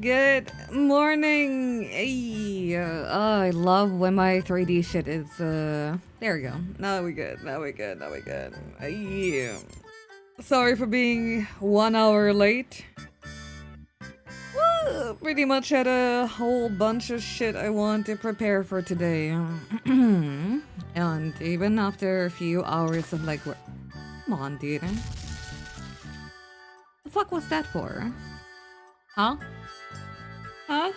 Good morning. Hey, I love when my 3D shit is there we go. Now we good. Now we good. Now we good. Hey. Sorry for being 1 hour late. Well, pretty much had a whole bunch of shit I want to prepare for today. And even after a few hours of like, come on, dude. The fuck was that for? Huh? Huh?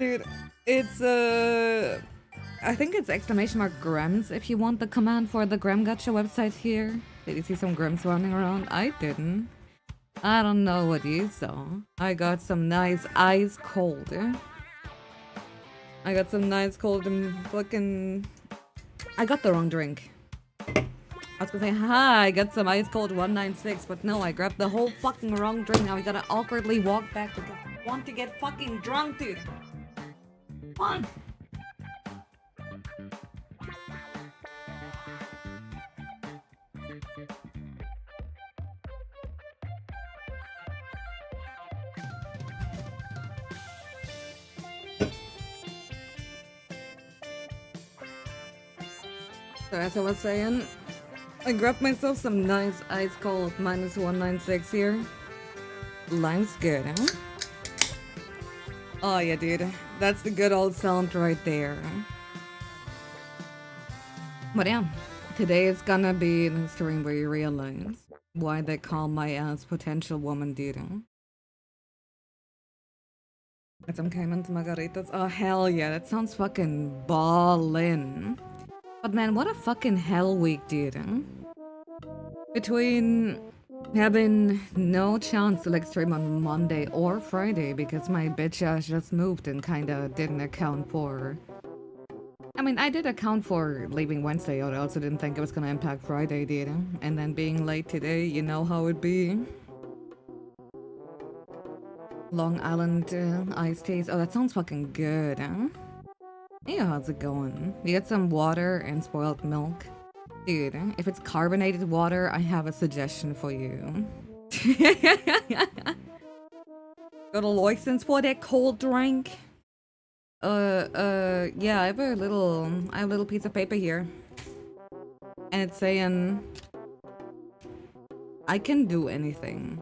Dude, it's I think it's exclamation mark Grems if you want the command for the Grem Gacha website here. Did you see some Grems running around? I didn't. I don't know what you saw. I got some nice ice cold. I got some nice cold fucking... I got the wrong drink. I was gonna say, hi, I got some ice cold 196, but no, I grabbed the whole fucking wrong drink. Now I gotta awkwardly walk back because I want to get fucking drunk, dude. Come on. So as I was saying, I grabbed myself some nice ice cold -196 here. Lime's good, huh? Oh yeah, dude. That's the good old sound right there. But yeah, today is gonna be the stream where you realize why they call my ass potential woman, dude. Get some Caymans margaritas. Oh hell yeah, that sounds fucking ballin'. But man, what a fucking hell week, dude. Between having no chance to like stream on Monday or Friday because my bitch ass just moved and kinda didn't account for... I mean, I did account for leaving Wednesday, or I also didn't think it was gonna impact Friday, dude. And then being late today, you know how it be. Long Island iced teas. Oh, that sounds fucking good, huh? Yeah, how's it going? We got some water and spoiled milk. Dude, if it's carbonated water, I have a suggestion for you. Got a license for that cold drink? Yeah, I have a little piece of paper here. And it's saying... I can do anything.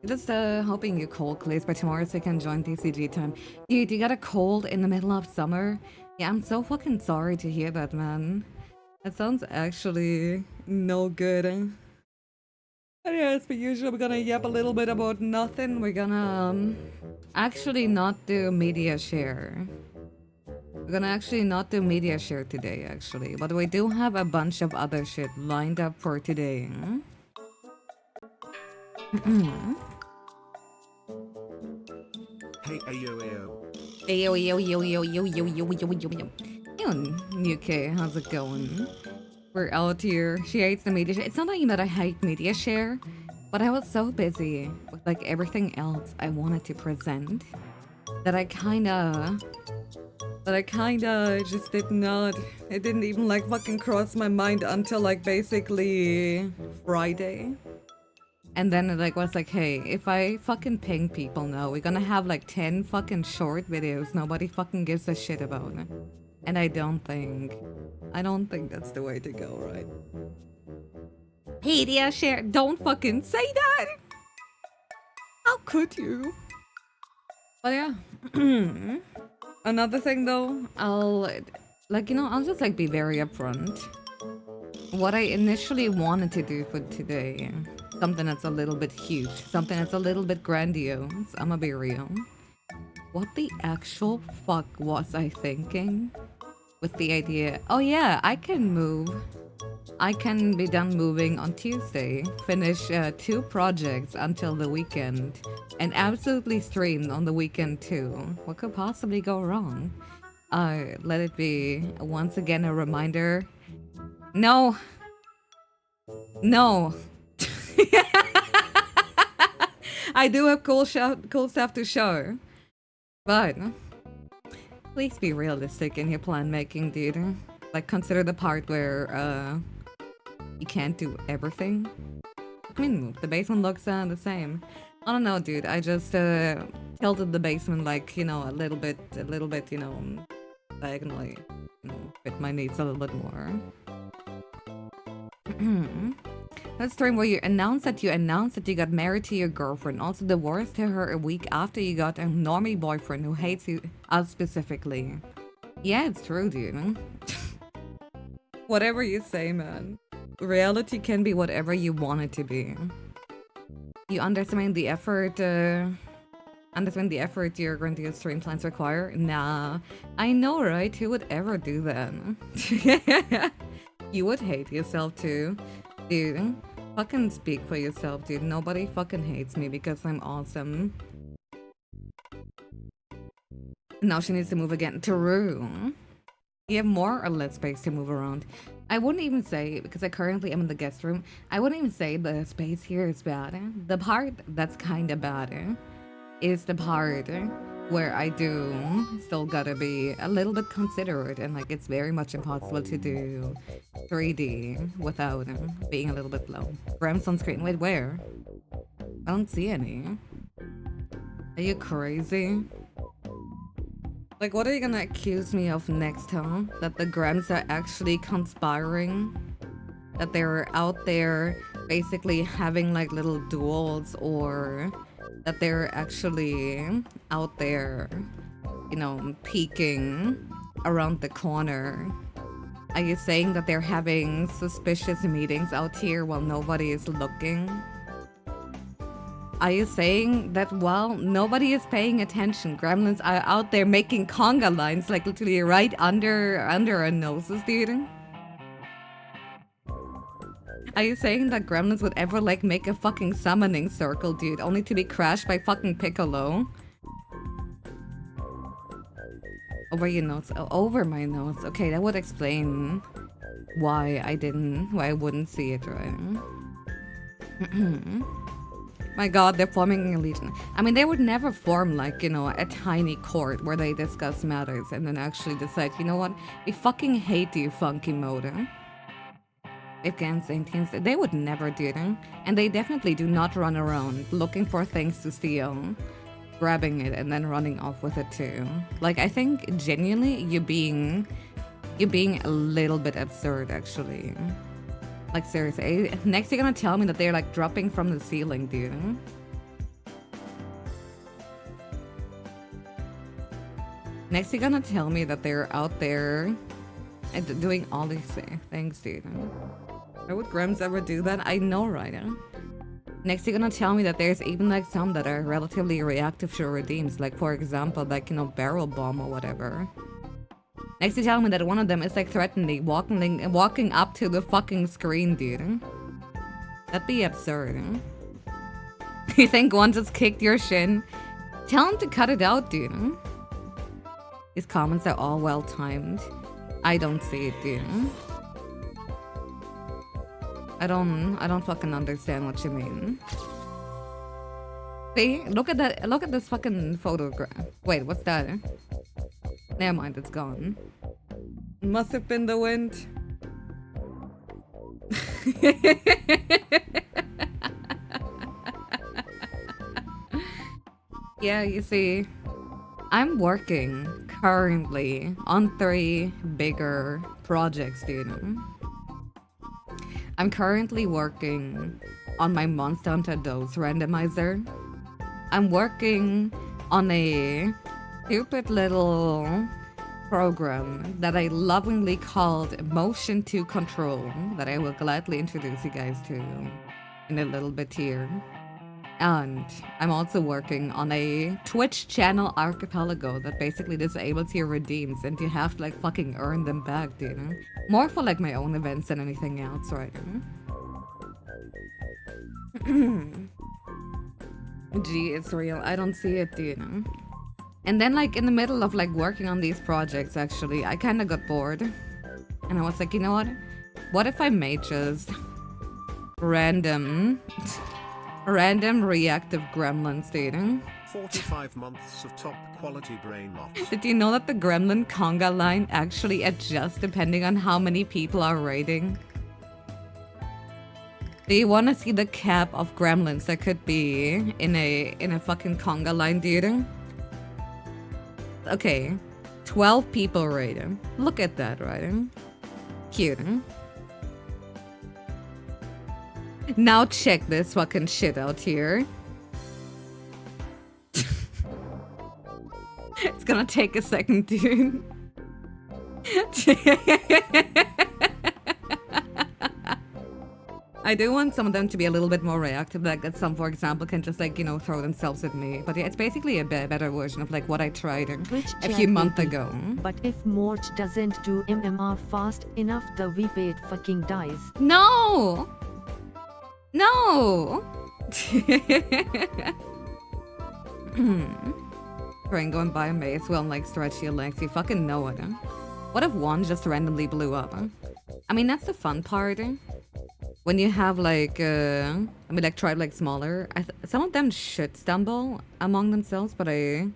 Just hoping your cold clears by tomorrow so I can join TCG time. Dude, you got a cold in the middle of summer? Yeah, I'm so fucking sorry to hear that, man. That sounds actually no good. But yeah, as per usual, we're gonna yap a little bit about nothing. We're gonna actually not do media share. We're gonna actually not do media share today, actually. But we do have a bunch of other shit lined up for today. Hey, ayo, ayo. Ayo, yo, yo, yo, yo, yo, yo, yo, yo, yo. Yo, UK, how's it going? We're out here. She hates the media share. It's not even that I hate media share, but I was so busy with like everything else I wanted to present that I kinda just did not. It didn't even like fucking cross my mind until like basically Friday. And then it like was like, hey, if I fucking ping people now, we're gonna have like 10 fucking short videos nobody fucking gives a shit about. And I don't think that's the way to go, right? Media share, don't fucking say that! How could you? But yeah. Another thing though, I'll just like be very upfront. What I initially wanted to do for today, something that's a little bit huge, something that's a little bit grandiose, I'ma be real. What the actual fuck was I thinking? With the idea, oh yeah, I can move. I can be done moving on Tuesday, finish 2 projects until the weekend, and absolutely stream on the weekend too. What could possibly go wrong? Let it be once again a reminder. No. No. I do have cool stuff to show. But please be realistic in your plan making, dude. Like, consider the part where you can't do everything. I mean, the basement looks the same. I don't know, dude. I just tilted the basement like, you know, a little bit, you know, diagonally, you know, fit my needs a little bit more. That stream where you announced that you got married to your girlfriend, also divorced to her a week after you got a normie boyfriend who hates you, us specifically. Yeah, it's true, dude. Whatever you say, man. Reality can be whatever you want it to be. You understand the effort, your grandiose stream plans require? Nah. I know, right? Who would ever do that? You would hate yourself too. Dude, fucking speak for yourself, dude. Nobody fucking hates me because I'm awesome. Now she needs to move again. True. You have more or less space to move around. I wouldn't even say, because I currently am in the guest room, I wouldn't even say the space here is bad. The part that's kind of bad is the part where I do still gotta be a little bit considerate, and like it's very much impossible to do 3D without being a little bit low. Grams on screen. Wait, where? I don't see any. Are you crazy? Like, what are you gonna accuse me of next, huh? That the Grams are actually conspiring? That they're out there basically having like little duels, or that they're actually out there, you know, peeking around the corner? Are you saying that they're having suspicious meetings out here while nobody is looking? Are you saying that while nobody is paying attention, gremlins are out there making conga lines like literally right under our noses, dude? Are you saying that gremlins would ever like make a fucking summoning circle, dude, only to be crashed by fucking Piccolo? Over your notes. Oh, over my notes. Okay, that would explain why I wouldn't see it, right? My god, they're forming a legion. I mean, they would never form like, you know, a tiny court where they discuss matters and then actually decide, you know what, we fucking hate you, funky motor. Against Saintians, they would never do that. And they definitely do not run around looking for things to steal, grabbing it and then running off with it too. Like, I think genuinely you're being a little bit absurd, actually. Like, seriously, next you're gonna tell me that they're like dropping from the ceiling, dude. Next you're gonna tell me that they're out there and doing all these things, dude. Why would Grams ever do that? I know, right? Next you're gonna tell me that there's even like some that are relatively reactive to redeems, like for example, like, you know, barrel bomb or whatever. Next you tell me that one of them is like threatening, walking up to the fucking screen, dude. That'd be absurd. You think one just kicked your shin? Tell him to cut it out, dude. These comments are all well timed. I don't see it, dude. I don't fucking understand what you mean. See? Look at that. Look at this fucking photograph. Wait, what's that? Never mind, it's gone. Must have been the wind. Yeah, you see, I'm working currently on 3 bigger projects, dude. I'm currently working on my Monster Hunter dose randomizer. I'm working on a stupid little program that I lovingly called Motion to Control that I will gladly introduce you guys to in a little bit here. And I'm also working on a Twitch channel archipelago that basically disables your redeems and you have to like fucking earn them back, dude. More for like my own events than anything else, right? Gee, it's real. I don't see it, dude. And then like in the middle of like working on these projects, actually, I kind of got bored. And I was like, you know what? What if I made just random reactive gremlins, dude? 45 months of top quality brain loss. Did you know that the gremlin conga line actually adjusts depending on how many people are raiding? Do you want to see the cap of gremlins that could be in a fucking conga line, dude? Okay, 12 people rated. Look at that, right? Cute. Now check this fucking shit out here. It's gonna take a second, dude. I do want some of them to be a little bit more reactive, like that some, for example, can just like, you know, throw themselves at me. But yeah, it's basically a better version of like what I tried a few months ago. But if Mort doesn't do MMR fast enough, the VP fucking dies. No! No! Trying going by a maze will like stretch your legs. You fucking know it. Huh? What if one just randomly blew up? Huh? I mean, that's the fun part. When you have like, I mean, like tried like smaller. Some of them should stumble among themselves, but I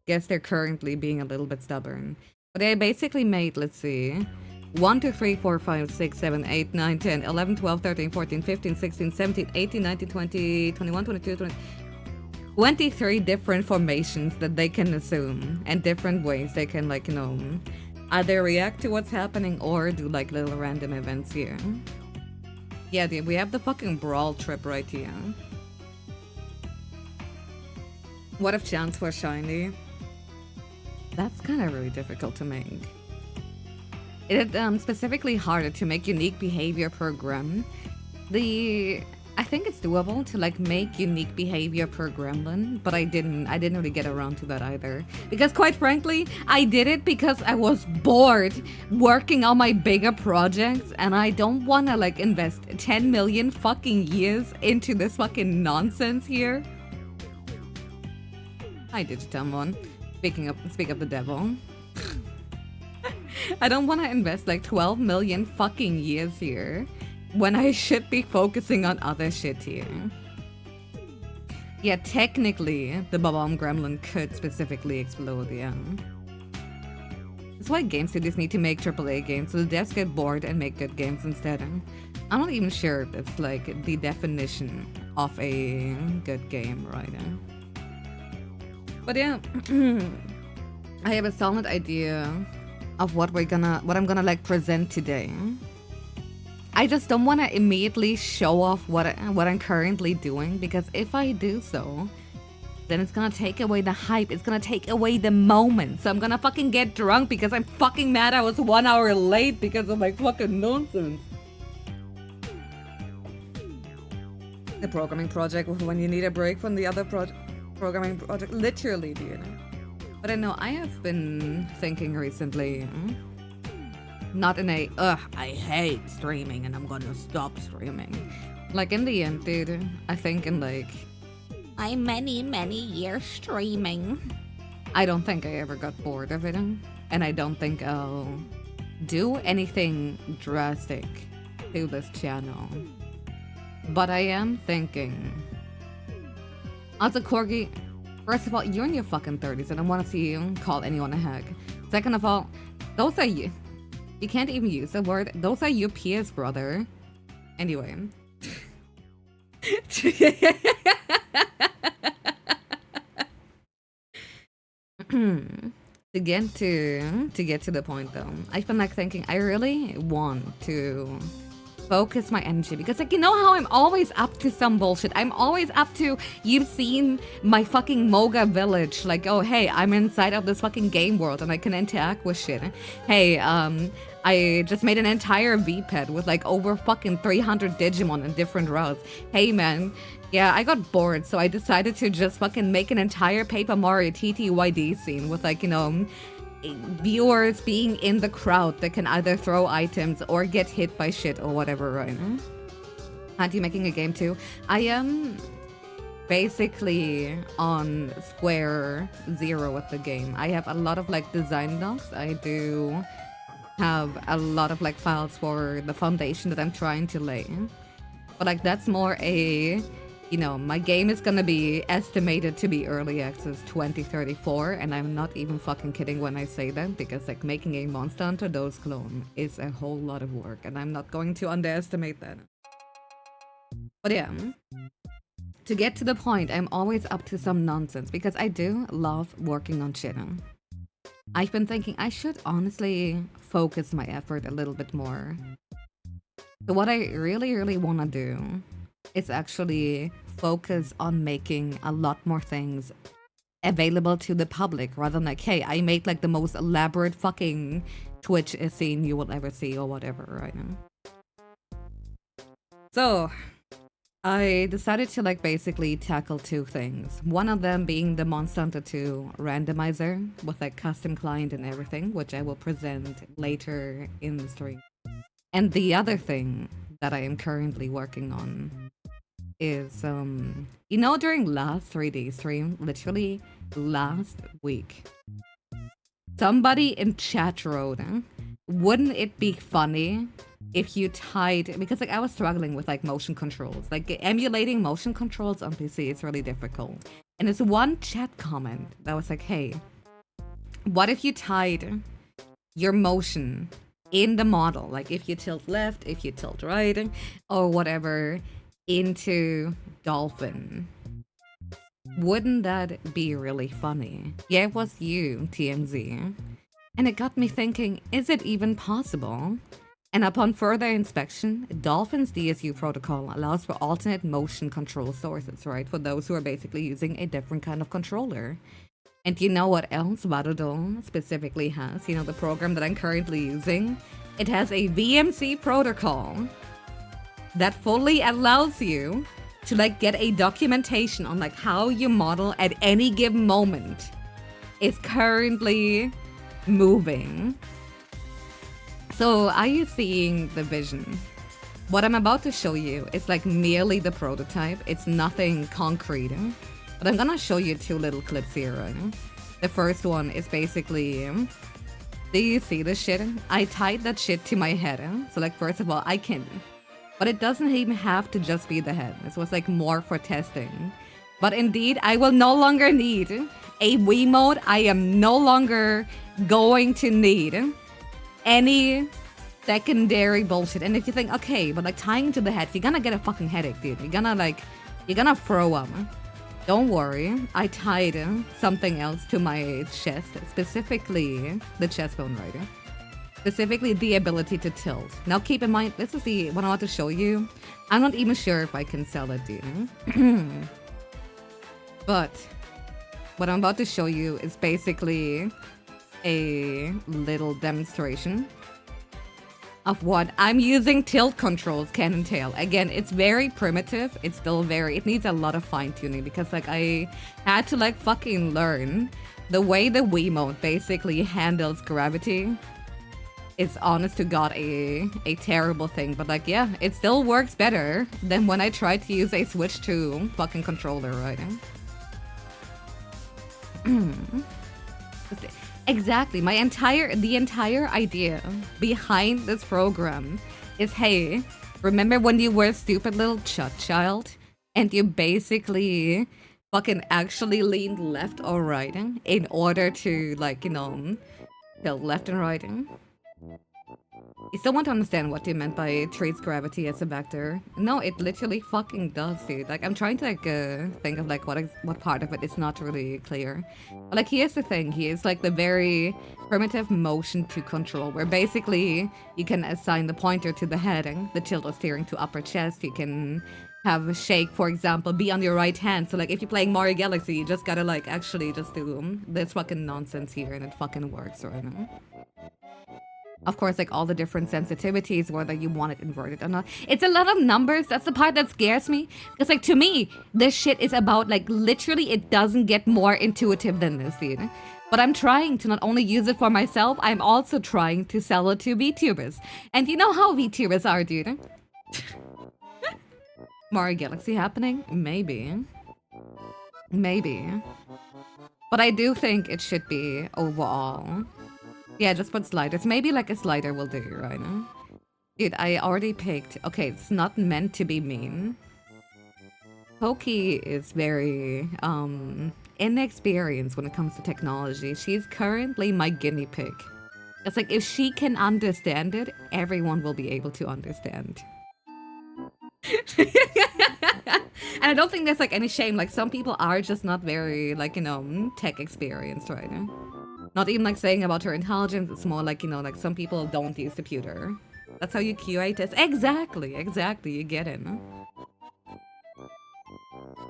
guess they're currently being a little bit stubborn. But they basically made, let's see, 1, 2, 3, 4, 5, 6, 7, 8, 9, 10, 11, 12, 13, 14, 15, 16, 17, 18, 19, 20, 21, 22, 23 different formations that they can assume and different ways they can, like, you know, either react to what's happening or do like little random events here. Yeah, dude, we have the fucking brawl trip right here. What if chance were shiny? That's kind of really difficult to make. It specifically harder to make unique behavior per grem. I think it's doable to like make unique behavior per gremlin, but I didn't really get around to that either. Because quite frankly, I did it because I was bored working on my bigger projects and I don't want to like invest 10 million fucking years into this fucking nonsense here. Hi Digitamon. Speak of the devil. I don't want to invest like 12 million fucking years here when I should be focusing on other shit here. Yeah, technically, the Bomb Gremlin could specifically explode, yeah. That's why game studios need to make AAA games, so the devs get bored and make good games instead. I'm not even sure if that's like the definition of a good game right now. But yeah, I have a solid idea of what I'm gonna like present today. I just don't want to immediately show off what I'm currently doing, because if I do so, then it's gonna take away the hype. It's gonna take away the moment. So I'm gonna fucking get drunk because I'm fucking mad I was 1 hour late because of my fucking nonsense. The programming project, when you need a break from the other programming project, literally, do you know? But I know I have been thinking recently, not in a, I hate streaming and I'm gonna stop streaming. Like in the end, dude, I think in like, I'm many years streaming. I don't think I ever got bored of it. And I don't think I'll do anything drastic to this channel. But I am thinking. Also, Corgi, first of all, you're in your fucking 30s and I want to see you call anyone a hack. Second of all, those are you. You can't even use the word. Those are your peers, brother. Anyway. To get to the point though, I've been like thinking I really want to focus my energy, because like, you know how I'm always up to some bullshit. I'm always up to, you've seen my fucking Moga village, like, oh hey, I'm inside of this fucking game world and I can interact with shit. Hey, I just made an entire V-pad with like over fucking 300 Digimon in different routes. Hey man, yeah, I got bored, so I decided to just fucking make an entire Paper Mario TTYD scene with like, you know, viewers being in the crowd that can either throw items or get hit by shit or whatever, right? Aren't you making a game too? I am basically on square zero with the game. I have a lot of like design docs. I do have a lot of like files for the foundation that I'm trying to lay. But like that's more a, you know, my game is gonna be estimated to be early access 2034, and I'm not even fucking kidding when I say that, because like making a Monster Hunter Dose clone is a whole lot of work, and I'm not going to underestimate that. But yeah, to get to the point, I'm always up to some nonsense because I do love working on shit. I've been thinking I should honestly focus my effort a little bit more. So what I really, really want to do is actually focus on making a lot more things available to the public rather than like, hey, I made like the most elaborate fucking Twitch scene you will ever see or whatever right now. So I decided to like basically tackle two things. One of them being the Monster Hunter 2 randomizer with like custom client and everything, which I will present later in the stream. And the other thing that I am currently working on is, you know, during last 3D stream, literally last week, somebody in chat wrote, wouldn't it be funny if you tied, because like I was struggling with like motion controls, like emulating motion controls on PC is really difficult. And there's one chat comment that was like, hey, what if you tied your motion in the model, like if you tilt left, if you tilt right, or whatever, into dolphin? Wouldn't that be really funny? Yeah, it was you, TMZ. And it got me thinking, is it even possible? And upon further inspection, Dolphin's DSU protocol allows for alternate motion control sources, right? For those who are basically using a different kind of controller. And you know what else Varudol specifically has? You know, the program that I'm currently using? It has a VMC protocol that fully allows you to like get a documentation on like how your model at any given moment is currently moving. So are you seeing the vision? What I'm about to show you is like merely the prototype. It's nothing concrete. But I'm gonna show you two little clips here, right? The first one is basically, do you see this shit? I tied that shit to my head. So like, first of all, I can. But it doesn't even have to just be the head. This was like more for testing. But indeed, I will no longer need a Wiimote. I am no longer going to need any secondary bullshit. And if you think, okay, but like tying to the head, you're gonna get a fucking headache, dude. You're gonna throw up. Don't worry, I tied something else to my chest, specifically the chest bone, right? Specifically the ability to tilt. Now keep in mind, this is the what I want to show you. I'm not even sure if I can sell it, dude. But what I'm about to show you is basically a little demonstration of what I'm using tilt controls can entail. Again, it's very primitive. It's still it needs a lot of fine tuning because like I had to like fucking learn the way the Wiimote basically handles gravity. It's honest to God a terrible thing, but like yeah, it still works better than when I tried to use a Switch 2 fucking controller, right? Exactly. The entire idea behind this program is, hey, remember when you were a stupid little child and you basically fucking actually leaned left or right in order to like, you know, tilt left and right? You still want to understand what you meant by it treats gravity as a vector? No, it literally fucking does, dude. Like, I'm trying to like think of like what part of it is not really clear. But like, here's the thing. Here's like the very primitive motion to control, where basically you can assign the pointer to the head, and the tilt or steering to upper chest. You can have a shake, for example, be on your right hand. So like, if you're playing Mario Galaxy, you just gotta like actually just do this fucking nonsense here, and it fucking works, right? Of course, like all the different sensitivities, whether you want it inverted or not. It's a lot of numbers. That's the part that scares me. Because like to me, this shit is about like literally it doesn't get more intuitive than this, dude. But I'm trying to not only use it for myself, I'm also trying to sell it to VTubers. And you know how VTubers are, dude. Mario Galaxy happening? Maybe. Maybe. But I do think it should be overall. Yeah, just put sliders. Maybe like a slider will do, right? Dude, I already picked. Okay, it's not meant to be mean. Pokey is very inexperienced when it comes to technology. She's currently my guinea pig. It's like if she can understand it, everyone will be able to understand. And I don't think there's like any shame. Like some people are just not very like, you know, tech experienced, right? Not even like saying about her intelligence. It's more like, you know, like some people don't use the computer. That's how you QA test. Exactly, exactly. You get it. No?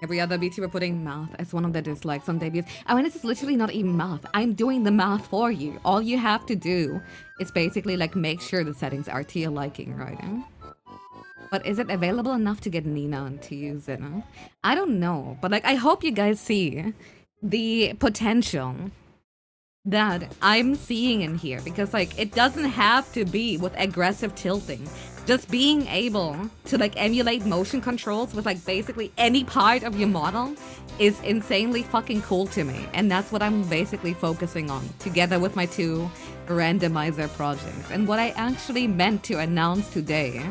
Every other VTuber putting math as one of the dislikes on debuts. I mean, this is literally not even math. I'm doing the math for you. All you have to do is basically like make sure the settings are to your liking, right? But is it available enough to get Nina to use it? I don't know. But like, I hope you guys see the potential that I'm seeing in here, because like it doesn't have to be with aggressive tilting. Just being able to like emulate motion controls with like basically any part of your model is insanely fucking cool to me, and that's what I'm basically focusing on together with my 2 randomizer projects. And what I actually meant to announce today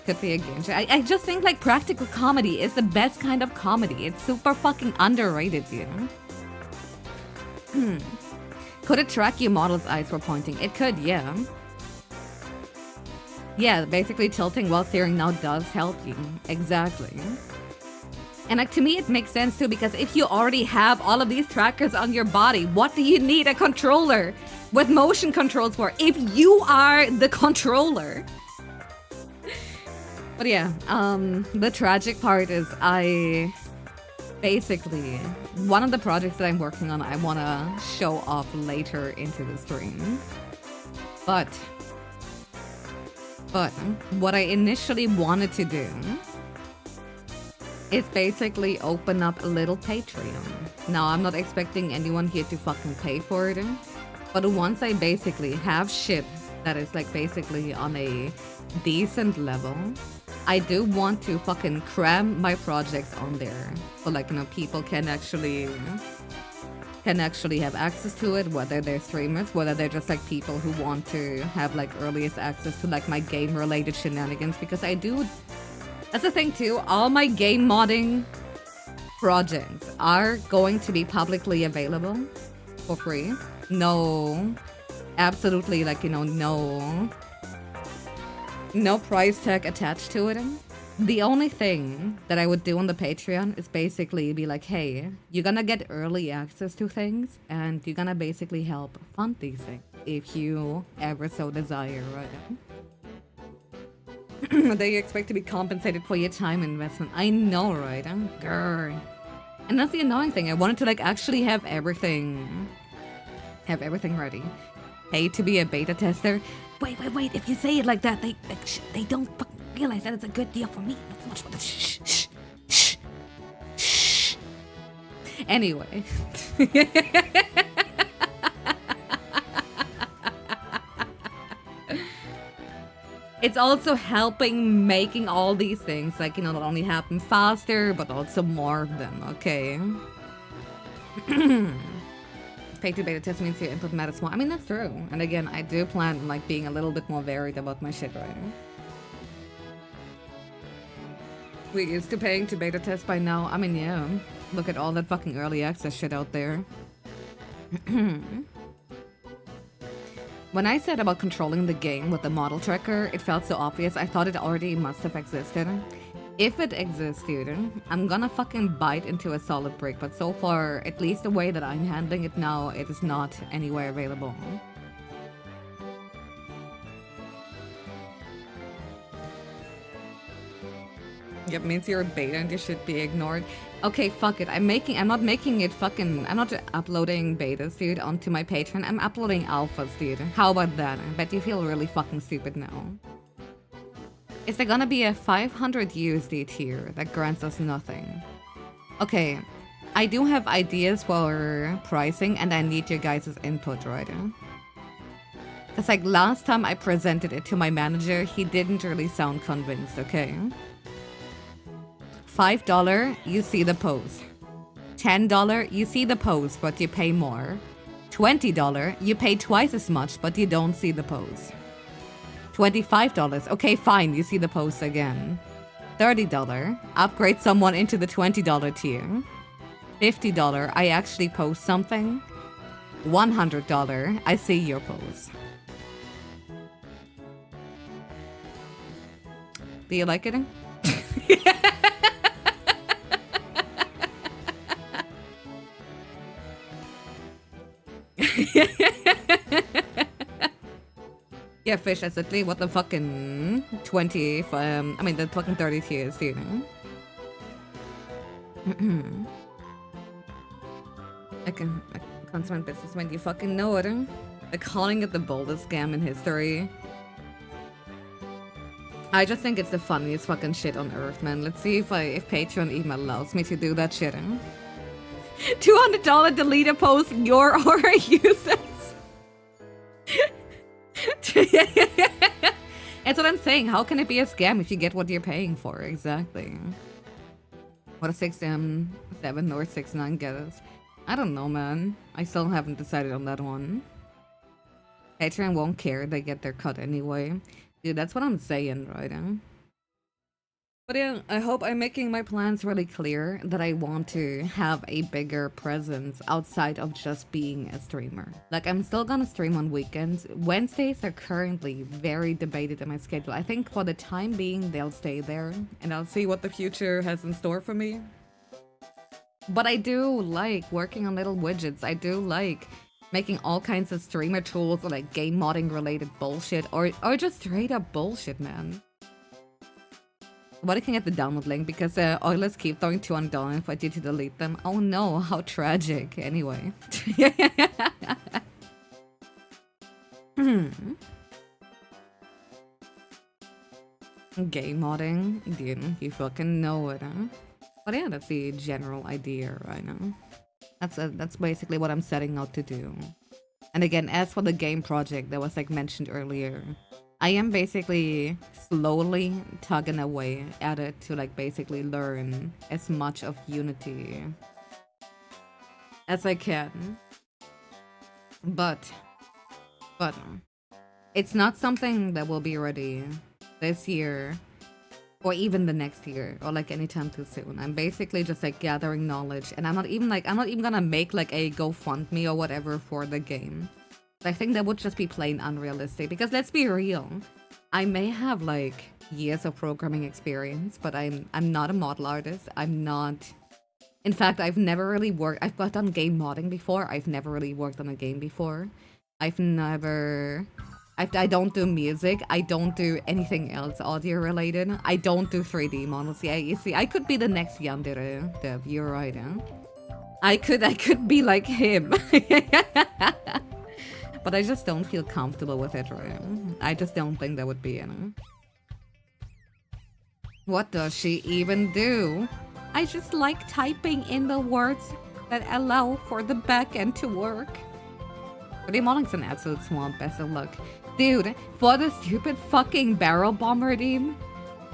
could be a game show. I just think like practical comedy is the best kind of comedy. It's super fucking underrated, you know? Could it track your model's eyes for pointing? It could, yeah. Yeah, basically tilting while steering now does help you. Exactly. And like to me it makes sense too, because if you already have all of these trackers on your body, what do you need a controller with motion controls for if you are the controller? But yeah, the tragic part is basically, one of the projects that I'm working on, I want to show off later into the stream. But what I initially wanted to do is basically open up a little Patreon. Now, I'm not expecting anyone here to fucking pay for it, but once I basically have shit that is like basically on a decent level, I do want to fucking cram my projects on there, so like, you know, people can actually have access to it, whether they're streamers, whether they're just like people who want to have like earliest access to like my game related shenanigans, because I do, that's the thing too, all my game modding projects are going to be publicly available for free. No, absolutely, like, you know, no price tag attached to it. The only thing that I would do on the Patreon is basically be like, hey, you're gonna get early access to things, and you're gonna basically help fund these things if you ever so desire, right? That you expect to be compensated for your time investment. I know, right? Grr. And that's the annoying thing. I wanted to like actually have everything ready. Pay to be a beta tester. Wait. If you say it like that, they don't fucking realize that it's a good deal for me. Not so much for the shh. Anyway. It's also helping making all these things, like, you know, not only happen faster, but also more of them, okay? Pay to beta test means your input matters more. I mean, that's true. And again, I do plan on like being a little bit more varied about my shit writing. We're used to paying to beta test by now. I mean, yeah. Look at all that fucking early access shit out there. When I said about controlling the game with the model tracker, it felt so obvious. I thought it already must have existed. If it exists, dude, I'm gonna fucking bite into a solid brick, but so far, at least the way that I'm handling it now, it is not anywhere available. Yep, means you're a beta and you should be ignored. Okay, fuck it. I'm not uploading betas, dude, onto my Patreon. I'm uploading alphas, dude. How about that? I bet you feel really fucking stupid now. Is there gonna be a 500 USD tier that grants us nothing? Okay, I do have ideas for pricing, and I need your guys' input, right? Because like last time I presented it to my manager, he didn't really sound convinced, okay? $5, you see the post. $10, you see the post, but you pay more. $20, you pay twice as much, but you don't see the post. $25, okay, fine, you see the post again. $30, upgrade someone into the $20 tier. $50, I actually post something. $100, I see your post. Do you like it? Yeah, fish, that's literally what the fucking 20, I mean the fucking 30 tiers, you know? I can consummate businessman, you fucking know it, huh? Like calling it the boldest scam in history. I just think it's the funniest fucking shit on earth, man. Let's see if Patreon even allows me to do that shit, huh? $200 delete a post your aura uses. That's what I'm saying. How can it be a scam if you get what you're paying for? Exactly. What a 6M7 or 6-9 get us? I don't know, man. I still haven't decided on that one. Patreon won't care. They get their cut anyway. Dude, that's what I'm saying, right? But yeah, I hope I'm making my plans really clear that I want to have a bigger presence outside of just being a streamer. Like, I'm still gonna stream on weekends. Wednesdays are currently very debated in my schedule. I think for the time being, they'll stay there, and I'll see what the future has in store for me. But I do like working on little widgets. I do like making all kinds of streamer tools or like game modding related bullshit or just straight up bullshit, man. But I can get the download link because Oilers keep throwing $200 if I did to delete them. Oh no, how tragic. Anyway. Game modding. Dude, you fucking know it, huh? But yeah, that's the general idea right now. That's basically what I'm setting out to do. And again, as for the game project that was like mentioned earlier, I am basically slowly tugging away at it to like basically learn as much of Unity as I can. But it's not something that will be ready this year or even the next year or like anytime too soon. I'm basically just like gathering knowledge, and I'm not even gonna make like a GoFundMe or whatever for the game. I think that would just be plain unrealistic because let's be real, I may have like years of programming experience, but I'm not a model artist. I'm not. In fact, I've never really worked. I've done game modding before. I've never really worked on a game before. I don't do music. I don't do anything else audio related. I don't do 3D models. Yeah, you see, I could be the next Yandere Dev. You're right, huh? I could be like him. But I just don't feel comfortable with it, right? I just don't think that would be it. What does she even do? I just like typing in the words that allow for the backend to work. But modding's an absolute swamp, best of luck. Dude, for the stupid fucking barrel bomb redeem,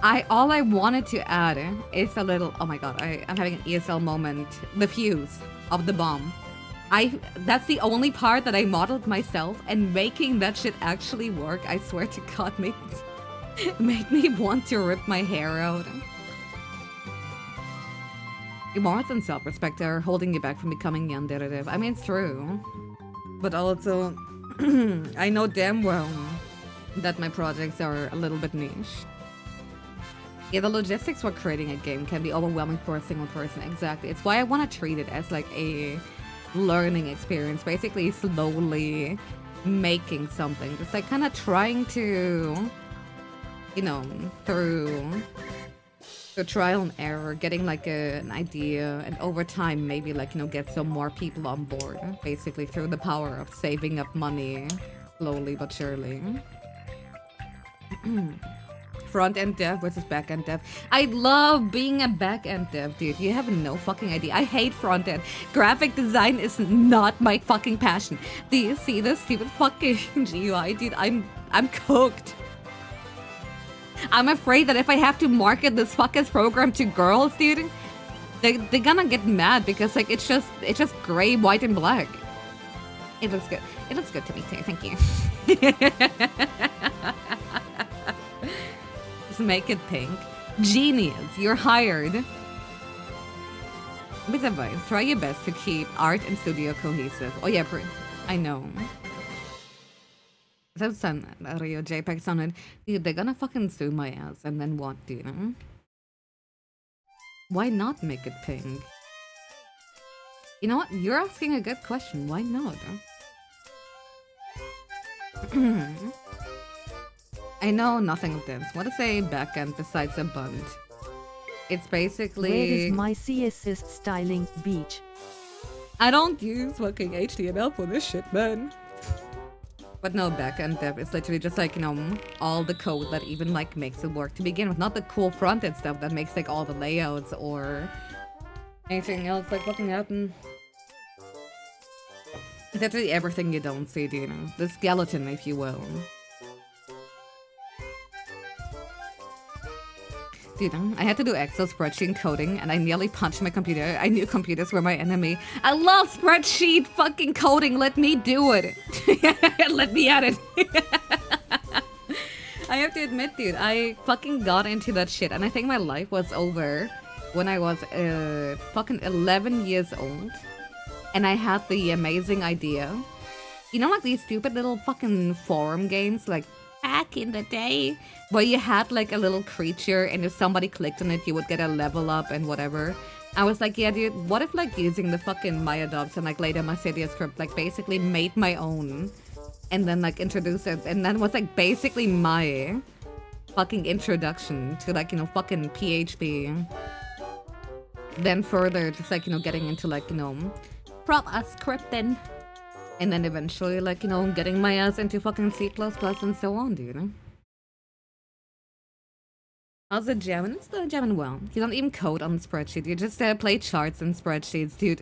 all I wanted to add is a little, oh my god, I'm having an ESL moment. The fuse of the bomb. That's the only part that I modeled myself, and making that shit actually work, I swear to god, made me want to rip my hair out. Morals and self-respect are holding you back from becoming yandere. I mean, it's true. But also, I know damn well that my projects are a little bit niche. Yeah, the logistics for creating a game can be overwhelming for a single person, exactly. It's why I want to treat it as like a learning experience, basically slowly making something, just like kind of trying to, you know, through trial and error, getting like an idea, and over time maybe like, you know, get some more people on board, basically through the power of saving up money slowly but surely. Front-end dev versus back-end dev. I love being a back-end dev, dude. You have no fucking idea. I hate front-end. Graphic design is not my fucking passion. Do you see this stupid fucking GUI, dude? I'm cooked. I'm afraid that if I have to market this fucking program to girls, dude, they're gonna get mad because like it's just gray, white, and black. It looks good. It looks good to me too. Thank you. Make it pink. Genius, you're hired. Bit of advice, try your best to keep art and studio cohesive. Oh yeah, I know. That sound Rio JPEG sounded, dude, they're gonna fucking sue my ass, and then what, do you know? Why not make it pink? You know what? You're asking a good question. Why not? I know nothing of this. What is a backend besides a bund? It's Where basically... is my CSS styling beach? I don't use fucking HTML for this shit, man. But no, backend dev is literally just like, you know, all the code that even like makes it work to begin with. Not the cool front-end stuff that makes like all the layouts or anything else like fucking happen. It's literally everything you don't see, do you know? The skeleton, if you will. Dude, I had to do Excel spreadsheet coding and I nearly punched my computer. I knew computers were my enemy. I love spreadsheet fucking coding. Let me do it. Let me at it. I have to admit, dude, I fucking got into that shit and I think my life was over when I was fucking 11 years old and I had the amazing idea. You know, like these stupid little fucking forum games, like back in the day, where you had like a little creature and if somebody clicked on it, you would get a level up and whatever. I was like, yeah, dude, what if like using the fucking Maya dubs and like later my Cydia script, like basically made my own and then like introduced it, and that was like basically my fucking introduction to like, you know, fucking PHP. Then further, just like, you know, getting into like, you know, proper scripting. And then eventually, like, you know, getting my ass into fucking C++ and so on, dude. How's it jamming? It's still jamming well. You don't even code on the spreadsheet. You just play charts and spreadsheets, dude.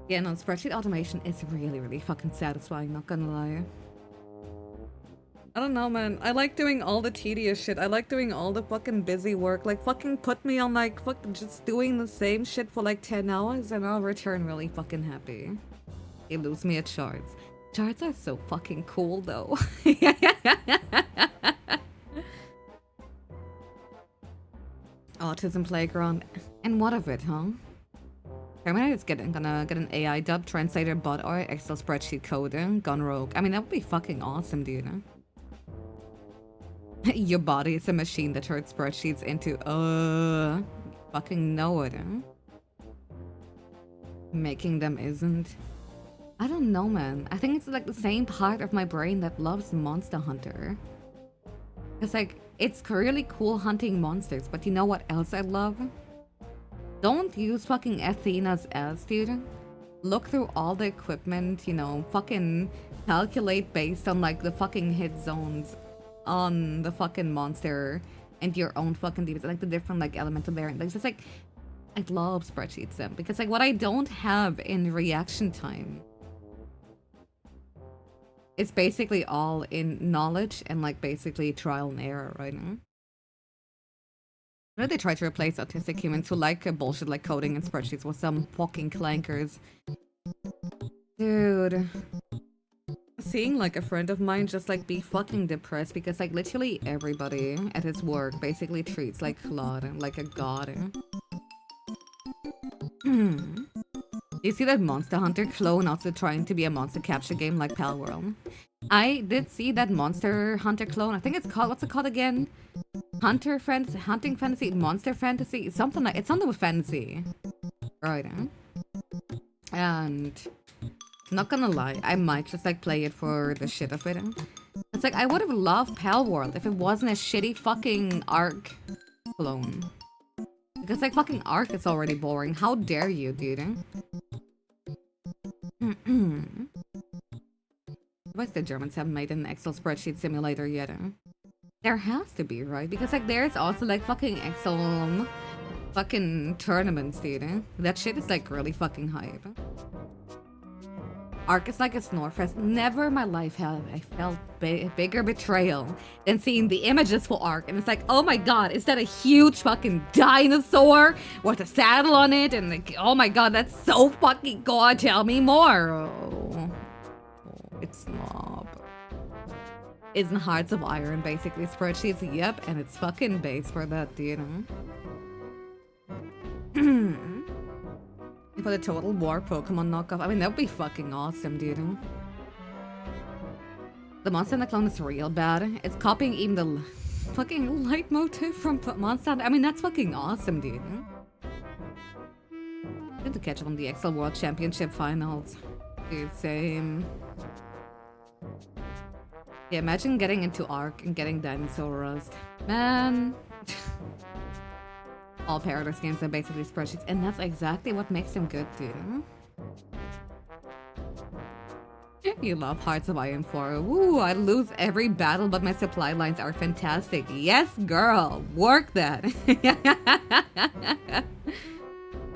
Yeah, no, spreadsheet automation is really, really fucking satisfying, not gonna lie. I don't know, man. I like doing all the tedious shit. I like doing all the fucking busy work. Like, fucking put me on, like, fucking just doing the same shit for, like, 10 hours and I'll return really fucking happy. You lose me at charts. Charts are so fucking cool, though. Autism Playground. And what of it, huh? Terminator's gonna get an AI dub, translator bot, or Excel spreadsheet coding, gone rogue. I mean, that would be fucking awesome, dude. Your body is a machine that turns spreadsheets into, fucking know it, Making them isn't. I don't know, man. I think it's like the same part of my brain that loves Monster Hunter. It's like, it's really cool hunting monsters, but you know what else I love? Don't use fucking Athena's ass, dude. Look through all the equipment, you know, fucking calculate based on like the fucking hit zones on the fucking monster and your own fucking defense, like the different like elemental variant. Like just like, I love spreadsheets then because like what I don't have in reaction time, it's basically all in knowledge and like basically trial and error right now. I know they try to replace autistic humans who like bullshit like coding and spreadsheets with some fucking clankers. Dude. Seeing like a friend of mine just like be fucking depressed because like literally everybody at his work basically treats like Claude like a god. You see that Monster Hunter clone also trying to be a monster capture game like Palworld? I did see that Monster Hunter clone. I think it's called, what's it called again? Hunting Fantasy, Monster Fantasy, something like, it's something with fantasy. Right, And not gonna lie, I might just like play it for the shit of it. It's like, I would have loved Palworld if it wasn't a shitty fucking Ark clone. Because like fucking Ark is already boring. How dare you, dude? Why the Germans haven't made an Excel spreadsheet simulator yet? There has to be, right? Because like there's also like fucking Excel fucking tournaments, dude. That shit is like really fucking hype. Ark is like a Snorefest. Never in my life have I felt bigger betrayal than seeing the images for Ark. And it's like, oh my god, is that a huge fucking dinosaur with a saddle on it? And like, oh my god, that's so fucking god. Tell me more. Oh, it's not. Isn't Hearts of Iron basically spreadsheets? Yep, and it's fucking base for that, you know? For the Total War Pokemon knockoff. I mean, that would be fucking awesome, dude. The monster in the clone is real bad. It's copying even the fucking leitmotif from Monster Hunter. I mean, that's fucking awesome, dude. Need to catch up on the Excel World Championship finals. Dude, same. Yeah, imagine getting into Ark and getting Dinosaur Rust. Man. All Paradox games are basically spreadsheets, and that's exactly what makes them good, dude. You love Hearts of Iron 4. Woo, I lose every battle, but my supply lines are fantastic. Yes, girl. Work that.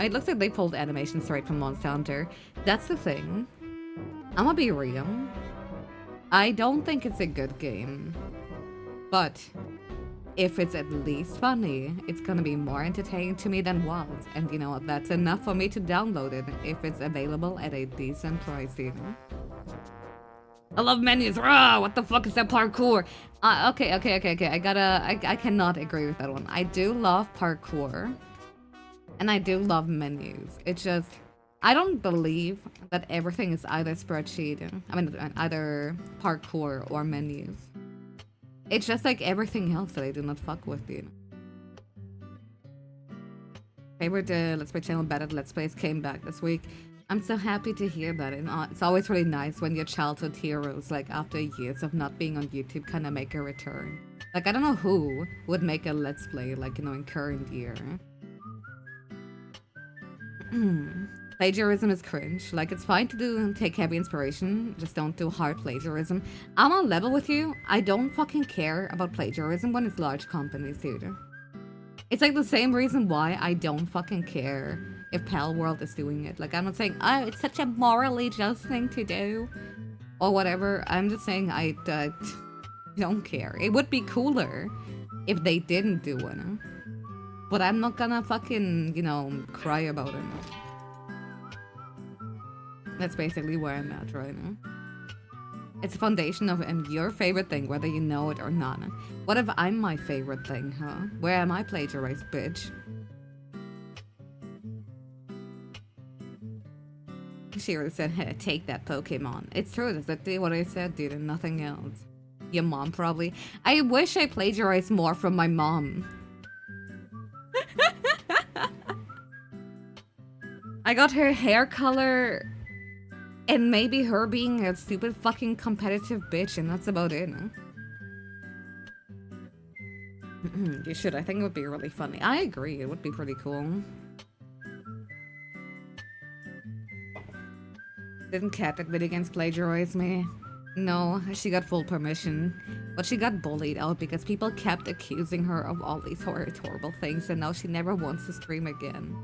It looks like they pulled animation straight from Monster Hunter. That's the thing. I'm gonna be real. I don't think it's a good game. But if it's at least funny, it's gonna be more entertaining to me than Wild. And you know what? That's enough for me to download it if it's available at a decent price, you know? I love menus. Rah, what the fuck is that parkour? Okay. I cannot agree with that one. I do love parkour. And I do love menus. It's just, I don't believe that everything is either spreadsheet, I mean, either parkour or menus. It's just like everything else that I do not fuck with, you know. Favorite Let's Play channel, Bad at Let's Plays, came back this week. I'm so happy to hear that. And it's always really nice when your childhood heroes, like after years of not being on YouTube, kind of make a return. Like, I don't know who would make a Let's Play, like, you know, in current year. Plagiarism is cringe. Like, it's fine to take heavy inspiration, just don't do hard plagiarism. I'm on level with you. I don't fucking care about plagiarism when it's large companies, dude. It's like the same reason why I don't fucking care if Pal World is doing it. Like, I'm not saying, oh, it's such a morally just thing to do, or whatever. I'm just saying I don't care. It would be cooler if they didn't do it. But I'm not gonna fucking, you know, cry about it. That's basically where I'm at right now. It's a foundation of your favorite thing, whether you know it or not. What if I'm my favorite thing, huh? Where am I plagiarized, bitch? Shira said, hey, take that Pokemon. It's true, that's exactly what I said, dude, and nothing else. Your mom, probably. I wish I plagiarized more from my mom. I got her hair color and maybe her being a stupid fucking competitive bitch, and that's about it. You should. I think it would be really funny. I agree. It would be pretty cool. Didn't Cat admit against plagiarize me? No, she got full permission. But she got bullied out because people kept accusing her of all these horrible things, and now she never wants to stream again.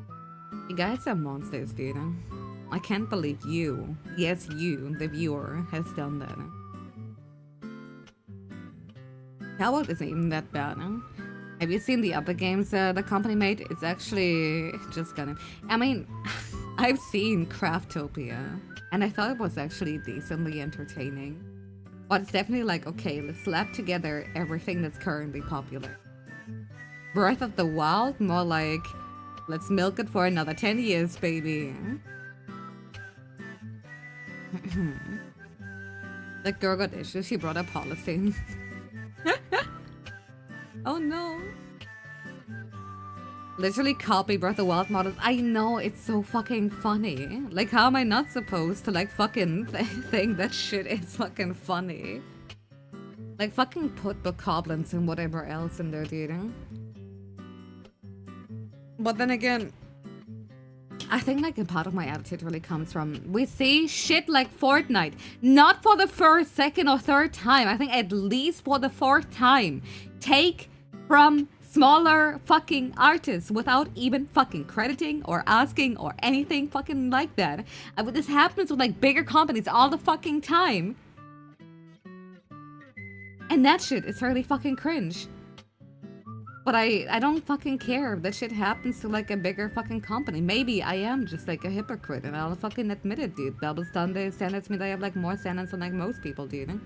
You guys are monsters, dude. I can't believe you, yes you, the viewer, has done that. Hangout isn't even that bad. Have you seen the other games the company made? It's actually just gonna... I mean, I've seen Craftopia, and I thought it was actually decently entertaining. But it's definitely like, okay, let's slap together everything that's currently popular. Breath of the Wild, more like... let's milk it for another 10 years, baby. The girl got issues, she brought up policy. Oh no. Literally copy Breath of the Wild models. I know, it's so fucking funny. Like, how am I not supposed to, like, fucking think that shit is fucking funny? Like, fucking put bokoblins and whatever else in there, dude. But then again, I think like a part of my attitude really comes from, we see shit like Fortnite, not for the first, second, or third time. I think at least for the fourth time. Take from smaller fucking artists without even fucking crediting or asking or anything fucking like that. This happens with like bigger companies all the fucking time. And that shit is really fucking cringe. But I don't fucking care if that shit happens to like a bigger fucking company. Maybe I am just like a hypocrite and I'll fucking admit it, dude. Double standards mean I have like more standards than like most people, dude.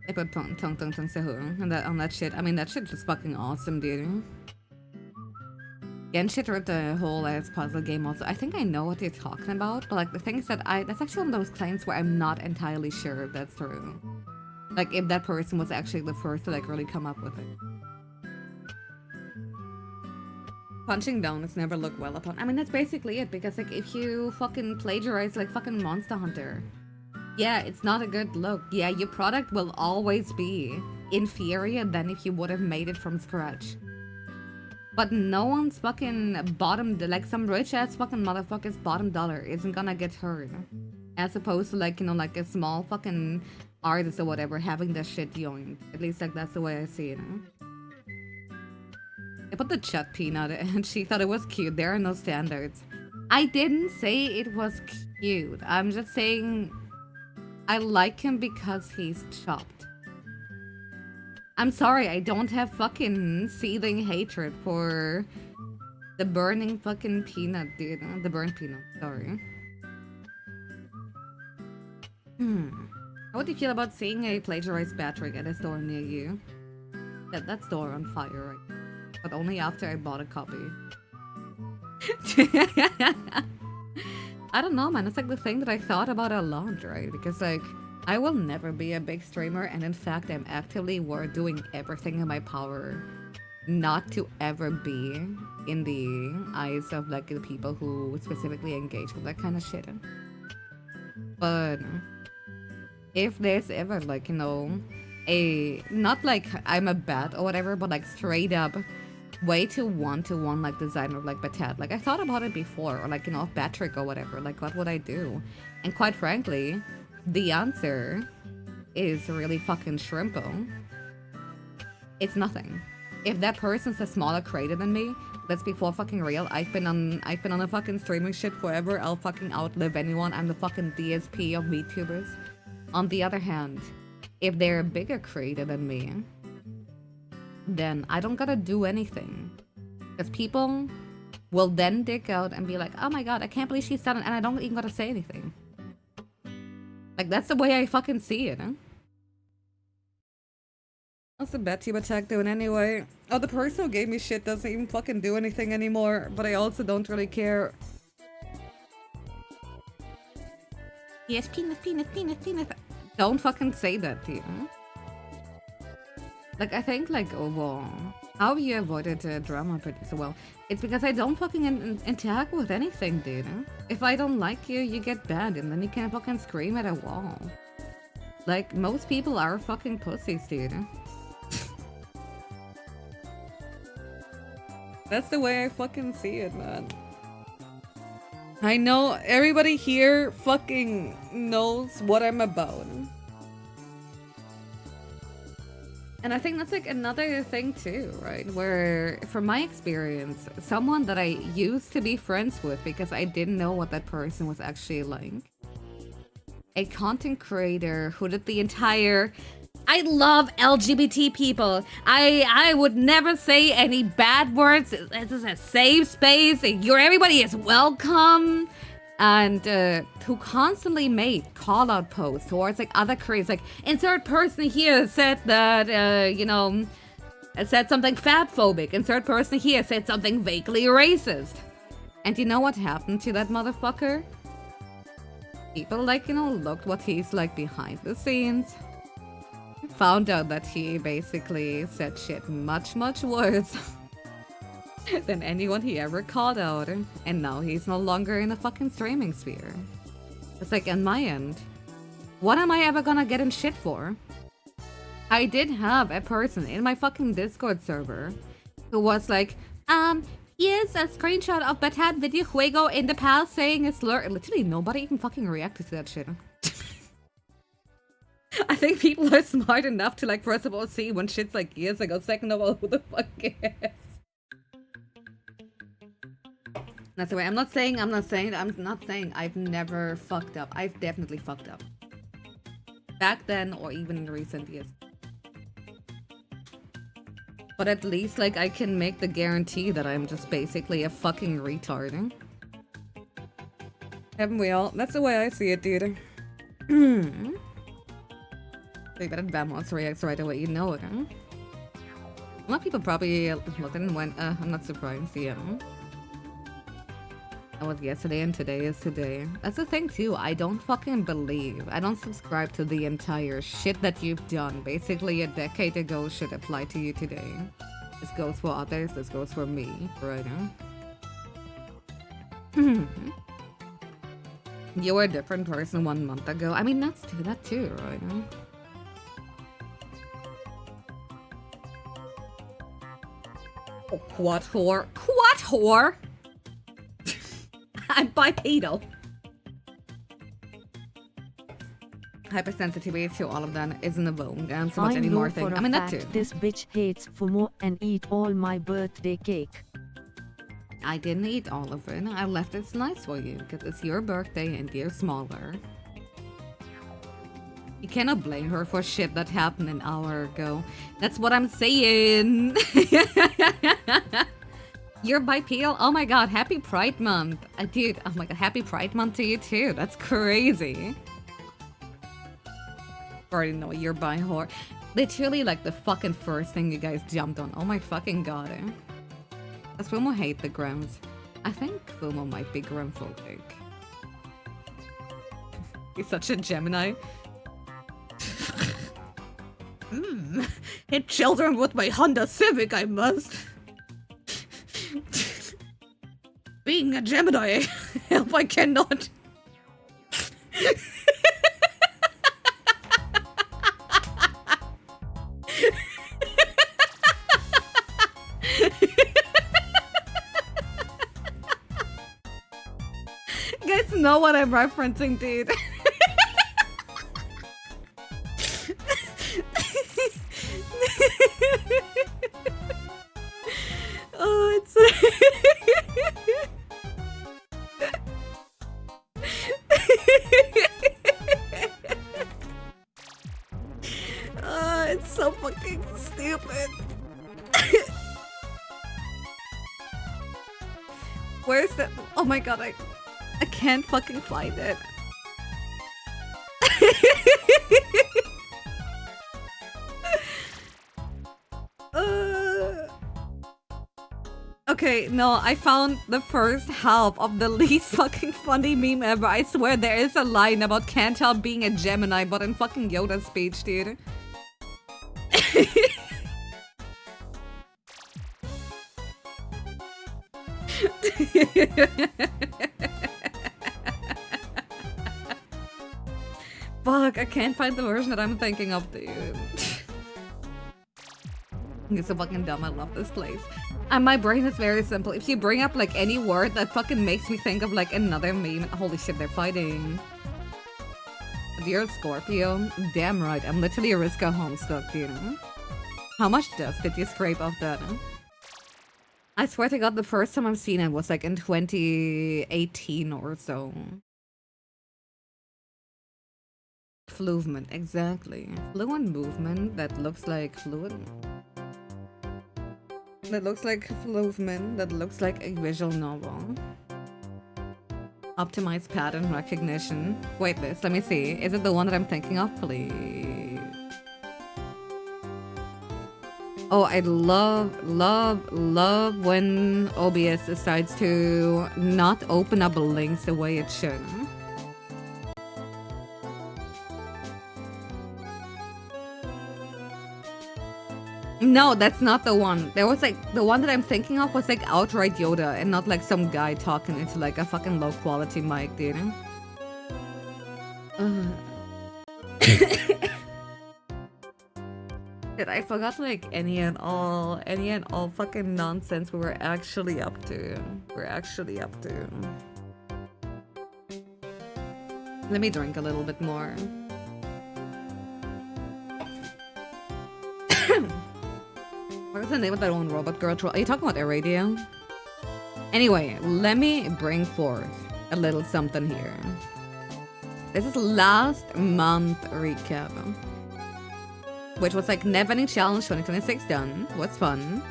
They put tung Sahur on that shit. I mean, that shit was fucking awesome, dude. Genshin ripped the whole ass puzzle game also. I think I know what you're talking about, but like the thing is that that's actually one of those claims where I'm not entirely sure if that's true. Like if that person was actually the first to like really come up with it. Punching down is never looked well upon. I mean, that's basically it, because like if you fucking plagiarize like fucking Monster Hunter, yeah, it's not a good look. Yeah, your product will always be inferior than if you would have made it from scratch. But no one's fucking like some rich ass fucking motherfucker's bottom dollar isn't gonna get hurt. As opposed to like, you know, like a small fucking artist or whatever having their shit yoinked. At least like that's the way I see it. I put the chat peanut and she thought it was cute. There are no standards. I didn't say it was cute. I'm just saying I like him because he's chopped. I'm sorry, I don't have fucking seething hatred for the burning fucking peanut, dude. The burnt peanut, sorry. How would you feel about seeing a plagiarized battery at a store near you? Set that store on fire, right? But only after I bought a copy. I don't know, man. It's like the thing that I thought about a lot, right? Because like, I will never be a big streamer, and in fact, I'm actively doing everything in my power not to ever be in the eyes of like the people who specifically engage with that kind of shit. But if there's ever like, you know, not like I'm a bat or whatever, but like straight up way too one-to-one like design of like Batat. Like I thought about it before, or like, you know, Patrick or whatever. Like what would I do? And quite frankly, the answer is really fucking shrimpo. It's nothing. If that person's a smaller creator than me, let's be fucking real. I've been on a fucking streaming shit forever. I'll fucking outlive anyone. I'm the fucking DSP of VTubers. On the other hand, if they're a bigger creator than me, then I don't gotta do anything. Because people will then dig out and be like, oh my god, I can't believe she's done it, and I don't even gotta say anything. Like, that's the way I fucking see it, huh? What's the BetTube attack doing anyway? Oh, the person who gave me shit doesn't even fucking do anything anymore, but I also don't really care. Yes, penis, penis, penis, penis. Don't fucking say that, dude. Like, I think, like, oh, well, how have you avoided drama pretty so well? It's because I don't fucking interact with anything, dude. If I don't like you, you get banned, and then you can fucking scream at a wall. Like, most people are fucking pussies, dude. That's the way I fucking see it, man. I know everybody here fucking knows what I'm about. And I think that's like another thing too, right? Where, from my experience, someone that I used to be friends with because I didn't know what that person was actually like. A content creator who did the entire, I love LGBT people. I would never say any bad words. This is a safe space. Everybody is welcome. And who constantly made call-out posts towards like other creators, like insert person here said that you know, said something fatphobic. Insert person here said something vaguely racist. And you know what happened to that motherfucker? People like, you know, looked what he's like behind the scenes. Found out that he basically said shit much worse than anyone he ever called out, and now he's no longer in the fucking streaming sphere. It's like, on my end, what am I ever gonna get in shit for? I did have a person in my fucking Discord server who was like, here's a screenshot of Batat videojuego in the past saying a slur. Literally nobody even fucking reacted to that shit. I think people are smart enough to, like, first of all see when shit's like years ago, second of all, who the fuck cares? That's the way. I'm not saying I've never fucked up. I've definitely fucked up. Back then, or even in recent years. But at least, like, I can make the guarantee that I'm just basically a fucking retard. Haven't we all? That's the way I see it, dude. They better Vamos reacts right away, you know it, huh? A lot of people probably looked and went, I'm not surprised, yeah. That was yesterday and today is today. That's the thing too, I don't fucking believe, I don't subscribe to the entire shit that you've done basically a decade ago should apply to you today. This goes for others, this goes for me, right now. You were a different person 1 month ago. I mean, that's that too, right now. Oh, quad whore. Quad whore! I'm bipedal. Hypersensitivity to all of that isn't a bone and so much I anymore know thing. for I a mean, that fact too. this bitch hates FOMO and eat all my birthday cake. I didn't eat all of it. I left it nice for you because it's your birthday and you're smaller. You cannot blame her for shit that happened an hour ago. That's what I'm saying. You're bipedal? Oh my god, happy Pride Month. Dude, oh my god, happy Pride Month to you too. That's crazy. Already know you're bi whore. Literally like the fucking first thing you guys jumped on. Oh my fucking god. Does Fumo hate the grams? I think Fumo might be gramphobic. He's such a Gemini. Hit children with my Honda Civic, I must. Being a Gemini, help I cannot. You guys know what I'm referencing, dude. Oh, it's oh, it's so fucking stupid. Where's that? Oh my god, I can't fucking find it. Okay, no, I found the first half of the least fucking funny meme ever. I swear there is a line about can't help being a Gemini, but in fucking Yoda's speech, dude. Fuck, I can't find the version that I'm thinking of, dude. It's so fucking dumb. I love this place. And my brain is very simple. If you bring up like any word that fucking makes me think of like another meme, holy shit, they're fighting. You're a Scorpio? Damn right. I'm literally a Riska Homestuck, do you know? How much dust did you scrape off that? I swear to god, the first time I've seen it was like in 2018 or so. Fluent, exactly. Fluent movement that looks like fluent. That looks like movement. That looks like a visual novel. Optimized pattern recognition. Wait, let me see. Is it the one that I'm thinking of, please? Oh, I love when OBS decides to not open up links the way it should. No, that's not the one. There was like, the one that I'm thinking of was like outright Yoda and not like some guy talking into like a fucking low quality mic, dude. Dude, I forgot like any and all fucking nonsense we were actually up to. Let me drink a little bit more. What is the name of that one robot girl troll? Are you talking about a radio? Anyway, let me bring forth a little something here. This is last month recap. Which was like Never Ending Challenge 2026 done. Was fun.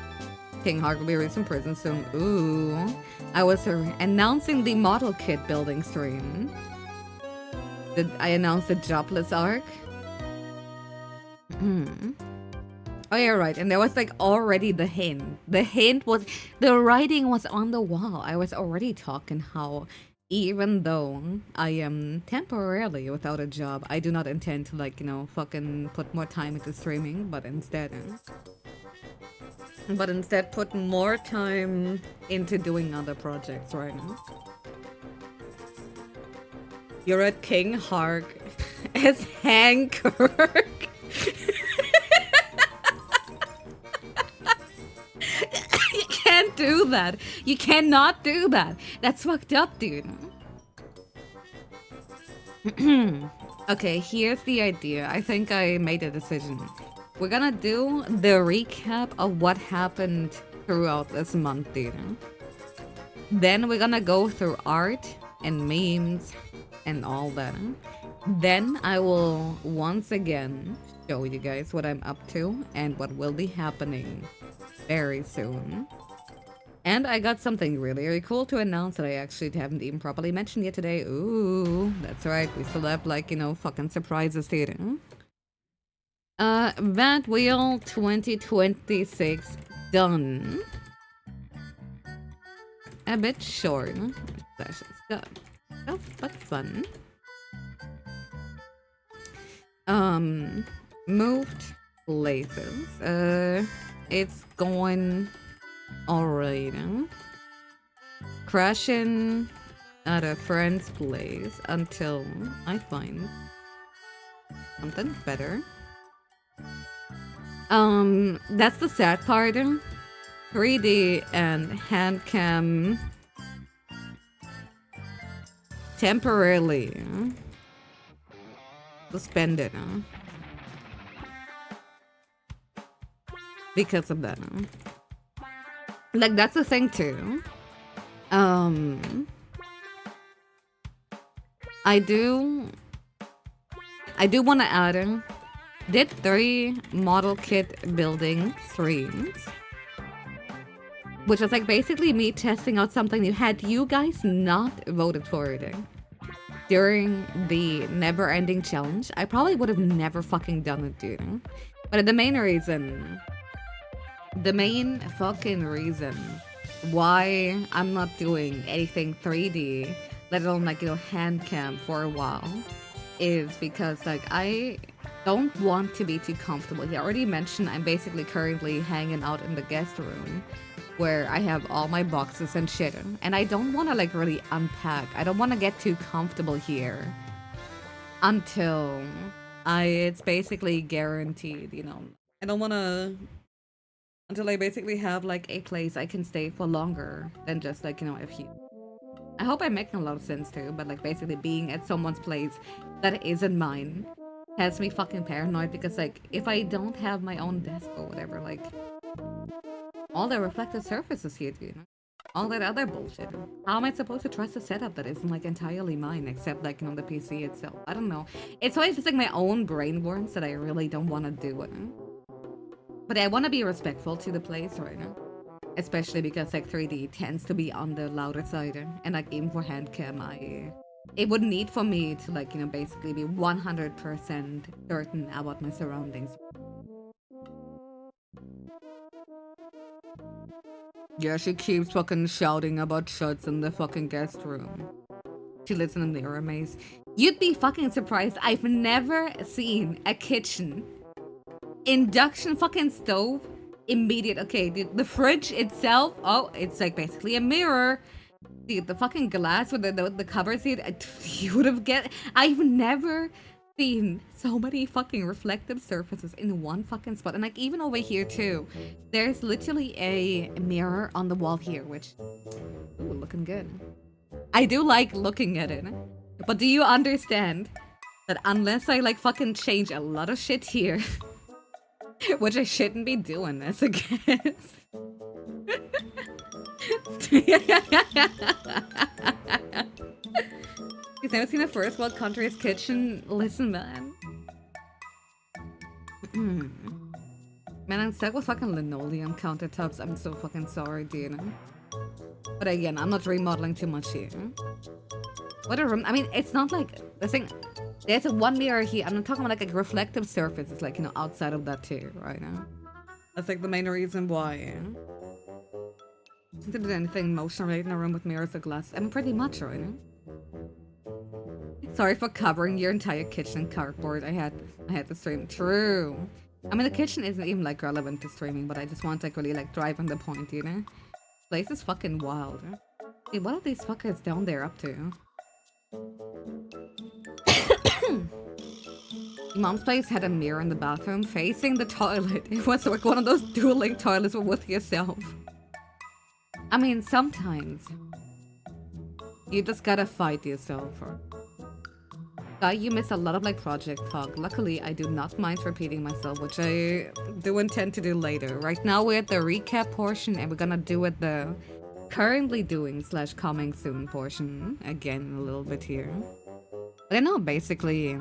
King Hart will be released from prison soon. Ooh. I was announcing the model kit building stream. I announced the jobless arc. Oh yeah, right. And there was like already the hint. The hint was, the writing was on the wall. I was already talking how even though I am temporarily without a job, I do not intend to like, you know, fucking put more time into streaming, but instead but instead put more time into doing other projects right now. You're at King Hark as Hancock. You can't do that. You cannot do that. That's fucked up, dude. Okay, here's the idea. I think I made a decision. We're gonna do the recap of what happened throughout this month, dude. Then we're gonna go through art and memes and all that. Then I will once again show you guys what I'm up to and what will be happening very soon. And I got something really, really cool to announce that I actually haven't even properly mentioned yet today. Ooh, that's right. We still have, like, you know, fucking surprises here. Bat Wheel 2026 done. A bit short. Sessions done. Oh, but fun. Moved places. It's going alright. Crashing at a friend's place until I find something better. That's the sad part. 3D and hand cam temporarily suspended because of that. Like, that's the thing too. I do want to add did 3 model kit building streams, which was like basically me testing out something new. Had you guys not voted for it during the never-ending challenge, I probably would have never fucking done it, dude. But the main fucking reason why I'm not doing anything 3D, let alone, like, you know, hand cam for a while, is because, like, I don't want to be too comfortable. I already mentioned I'm basically currently hanging out in the guest room where I have all my boxes and shit, and I don't want to, like, really unpack. I don't want to get too comfortable here until it's basically guaranteed, you know. I don't want to, until I basically have, like, a place I can stay for longer than just, like, you know, a few. I hope I'm making a lot of sense too, but, like, basically being at someone's place that isn't mine has me fucking paranoid, because, like, if I don't have my own desk or whatever, like, all the reflective surfaces here, you know, all that other bullshit. How am I supposed to trust a setup that isn't, like, entirely mine, except, like, you know, the PC itself? I don't know. It's always just, like, my own brain worms that I really don't want to do it. But I want to be respectful to the place right now, especially because, like, 3D tends to be on the louder side, and, like, even for hand cam, it would need for me to, like, you know, basically be 100% certain about my surroundings. Yeah, she keeps fucking shouting about shots in the fucking guest room. She lives in a mirror maze. You'd be fucking surprised. I've never seen a kitchen induction fucking stove immediate. Okay, the fridge itself, oh, it's like basically a mirror. The fucking glass with the covers, you would have I've never seen so many fucking reflective surfaces in one fucking spot. And, like, even over here too, there's literally a mirror on the wall here, which, ooh, looking good. I do like looking at it, but do you understand that unless I, like, fucking change a lot of shit here, which I shouldn't be doing as a guest. You've never seen a first world country's kitchen? Listen, man. Man, I'm stuck with fucking linoleum countertops. I'm so fucking sorry, dude. But again, I'm not remodeling too much here. What a room. I mean, it's not like the thing. There's a one mirror here. I'm not talking about, like, a reflective surface. It's, like, you know, outside of that too, right now. That's, like, the main reason why. Did anything emotional related in a room with mirrors or glass? I mean, pretty much, right now. Sorry for covering your entire kitchen cardboard. I had to stream. True. I mean, the kitchen isn't even like relevant to streaming, but I just want to like really like drive on the point, you know? Place is fucking wild. Hey, what are these fuckers down there up to? Mom's place had a mirror in the bathroom facing the toilet. It was like one of those dueling toilets with yourself. I mean, sometimes you just gotta fight yourself. Guy, you miss a lot of like project talk. Luckily, I do not mind repeating myself, which I do intend to do later. Right now, we're at the recap portion, and we're gonna do it the currently doing / coming soon portion again a little bit here. But I know basically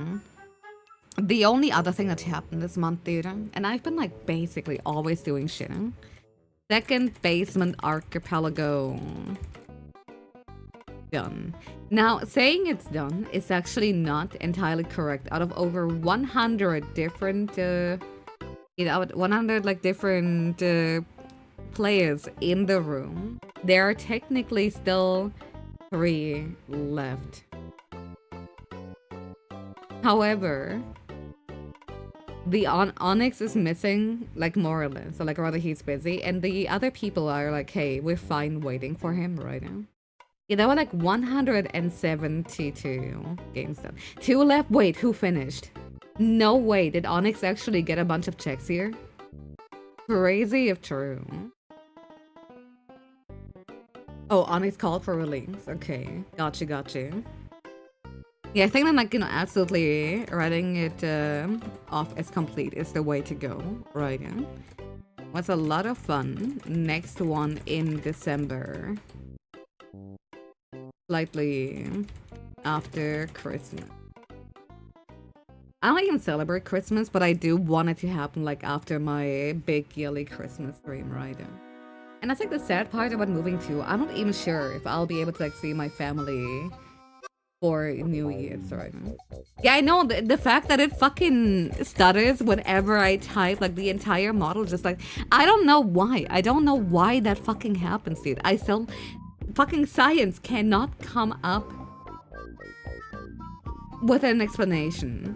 the only other thing that happened this month, dude, and I've been like basically always doing shit. Second basement archipelago. Done. Now, saying it's done is actually not entirely correct. Out of over 100 different, 100 like different players in the room, there are technically still 3 left. However, the Onyx is missing, like, more or less. So, like, rather he's busy. And the other people are like, hey, we're fine waiting for him right now. Yeah, there were like 172 games done. 2 left. Wait, who finished? No way. Did Onyx actually get a bunch of checks here? Crazy if true. Oh, Onyx called for release. Okay. Gotcha. Yeah, I think I'm like, absolutely writing it off as complete is the way to go. Right, yeah. Was a lot of fun. Next one in December. Slightly after Christmas. I don't even celebrate Christmas, but I do want it to happen like after my big yearly Christmas stream, right? And that's like the sad part about moving too. I'm not even sure if I'll be able to like see my family for New Year's, right? Yeah, I know the fact that it fucking stutters whenever I type like the entire model, just like I don't know why. I don't know why that fucking happens, dude. I still fucking science cannot come up with an explanation.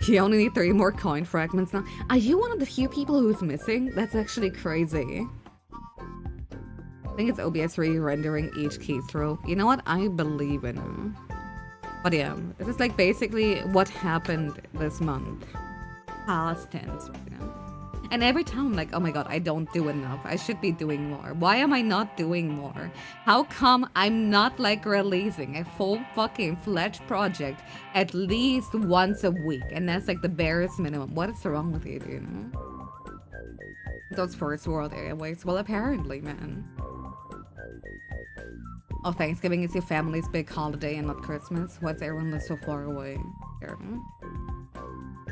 You only need 3 more coin fragments now. Are you one of the few people who's missing? That's actually crazy. I think it's OBS re-rendering each keystroke. You know what? I believe in him. But yeah, this is like basically what happened this month. Past tense right now. And every time I'm like, oh my god, I don't do enough. I should be doing more. Why am I not doing more? How come I'm not like releasing a full fucking fledged project at least once a week? And that's like the barest minimum. What is wrong with you, dude? Those first world airways. Well, apparently, man. Oh, Thanksgiving is your family's big holiday and not Christmas. What's everyone live so far away? Here.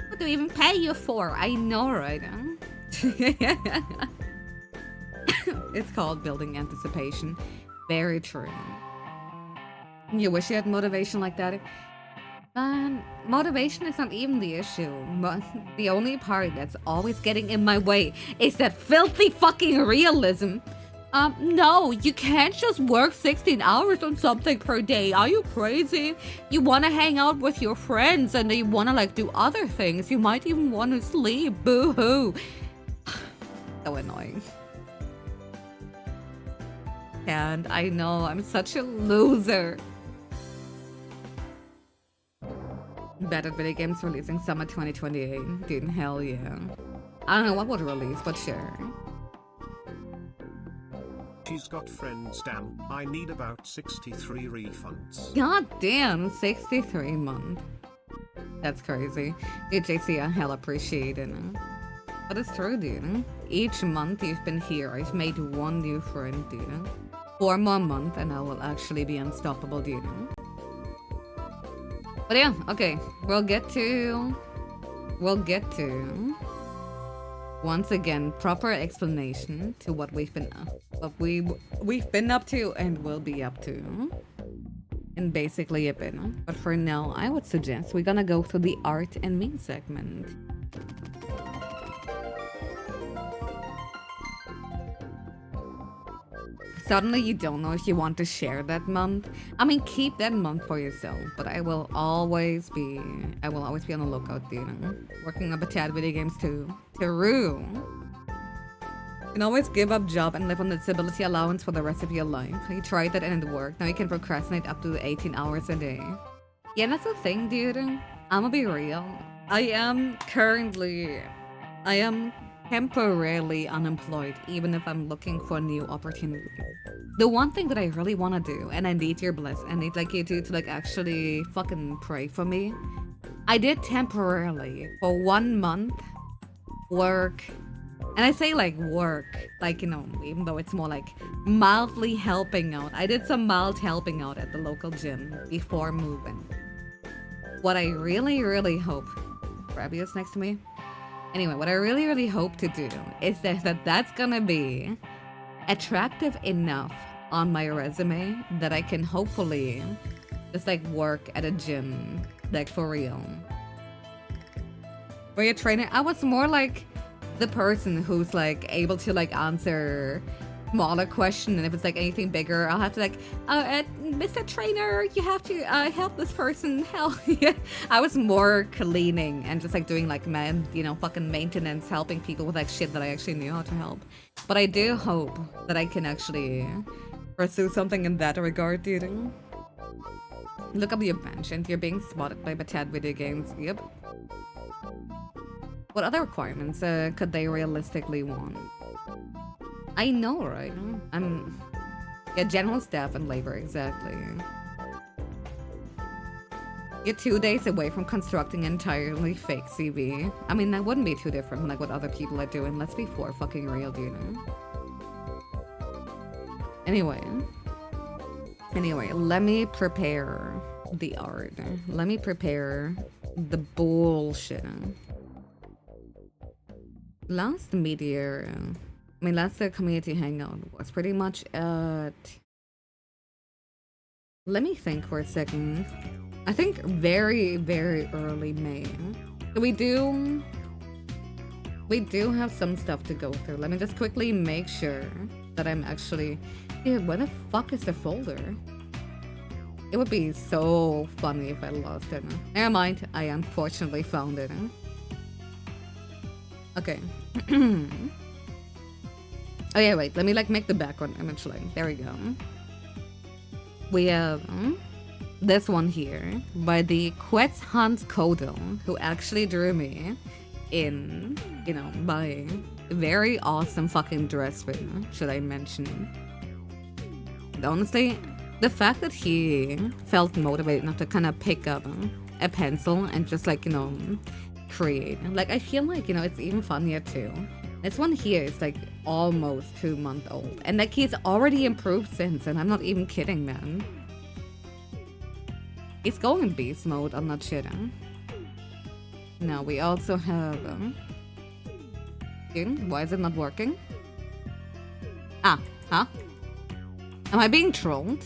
What do we even pay you for? I know, right? It's called building anticipation. Very true. You wish you had motivation like that? Man, motivation is not even the issue. But the only part that's always getting in my way is that filthy fucking realism. No, you can't just work 16 hours on something per day. Are you crazy? You want to hang out with your friends and you want to like do other things. You might even want to sleep. Boo-hoo. So annoying. And I know I'm such a loser. Bad at video games releasing summer 2028. Dude, hell yeah. I don't know what would release, but sure. She's got friends, damn. I need about 63 refunds. God damn, 63 month. That's crazy. Dude, JC, I hell appreciate it. But it's true, dude. Each month you've been here, I've made 1 new friend, dude. 4 more months and I will actually be unstoppable, dude. But yeah, okay. We'll get to once again proper explanation to what we've been up to and will be up to in basically a bit. But for now, I would suggest we're gonna go through the art and meme segment. suddenly you don't know if you want to share that month. I mean, keep that month for yourself, but I will always be on the lookout, dude. Working on Batat video games too. True. You can always give up job and live on disability allowance for the rest of your life. You tried that and it worked. Now you can procrastinate up to 18 hours a day. Yeah, that's the thing, dude. I'ma be real. I am temporarily unemployed, even if I'm looking for new opportunities. The one thing that I really want to do, and I need your bless, I need like you to like actually fucking pray for me. I did temporarily for 1 month work, and I say like work, like, you know, even though it's more like mildly helping out. I did some mild helping out at the local gym before moving. What I really hope, Rabia's next to me. Anyway, what I really hope to do is that's gonna be attractive enough on my resume that I can hopefully just like work at a gym, like for real. For your trainer, I was more like the person who's like able to like answer smaller question, and if it's like anything bigger, I'll have to like, Mr. Trainer, you have to help this person. Hell yeah. I was more cleaning and just like doing like fucking maintenance, helping people with like shit that I actually knew how to help. But I do hope that I can actually pursue something in that regard, dude. Look up your bench and you're being spotted by Batat video games. Yep. What other requirements could they realistically want? I know, right? Yeah, general staff and labor, exactly. You're 2 days away from constructing an entirely fake CV. I mean, that wouldn't be too different from like what other people are doing. Let's be fucking real, do you know? Anyway, let me prepare the art. Let me prepare the bullshit. Last community hangout was pretty much at... Let me think for a second. I think very early May. So we do have some stuff to go through. Let me just quickly make sure that I'm actually... Dude, where the fuck is the folder? It would be so funny if I lost it. Never mind, I unfortunately found it. Okay. Oh yeah, wait, let me like make the background image like, there we go. We have this one here by the Quetz Hans Kodel, who actually drew me in, you know, my very awesome fucking dress video, should I mention. And honestly, the fact that he felt motivated enough to kind of pick up a pencil and just like, you know, create. Like, I feel like, you know, it's even funnier too. This one here is like almost 2 months old. And like he's already improved since, and I'm not even kidding, man. He's going in beast mode on that shit, huh? Now we also have... Dude, why is it not working? Ah, huh? Am I being trolled?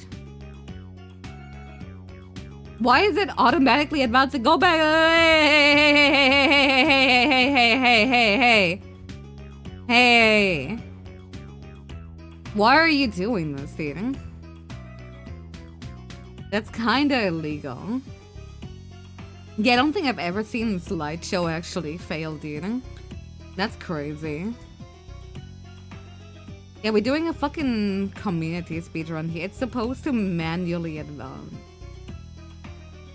Why is it automatically about to go back? Hey. Why are you doing this, Steven? That's kinda illegal. Yeah, I don't think I've ever seen a slideshow actually fail, dude. That's crazy. Yeah, we're doing a fucking community speedrun here. It's supposed to manually advance.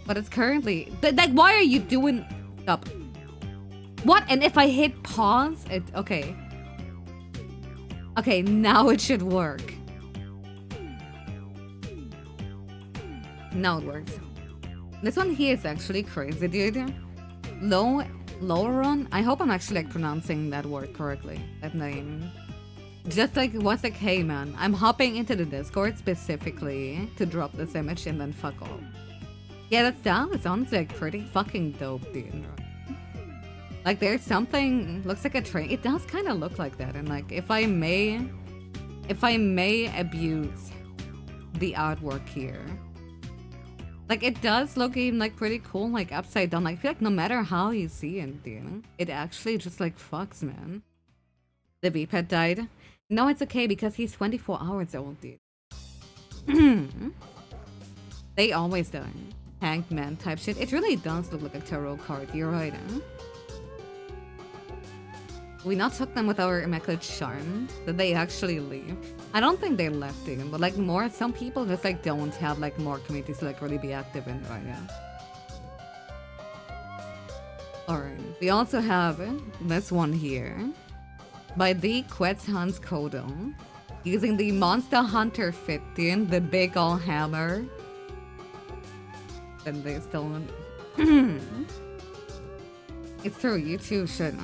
But it's currently... Like, why are you doing... Stop. What? And if I hit pause? Okay. Okay, now it should work. Now it works. This one here is actually crazy, dude. Lauron? I hope I'm actually like pronouncing that word correctly. That name. Just like, what's like, hey man, I'm hopping into the Discord specifically to drop this image and then fuck off. Yeah, that sounds like pretty fucking dope, dude. Like there's something, looks like a train. It does kind of look like that. And like, if I may abuse the artwork here, like it does look even like pretty cool, like upside down. Like I feel like no matter how you see it, dude, it actually just like fucks, man. The V-Pet died. No, it's okay because he's 24 hours old, dude. They always die. Hanged man type shit. It really does look like a tarot card. You're right, huh? We not took them with our Immaculate Charm. Did they actually leave? I don't think they left, dude. But like more, some people just like don't have like more communities to like really be active in right now. Alright. We also have this one here. By the Quetzhans Kodo. Using the Monster Hunter 15, the big ol' hammer. Then they still It's true, you too should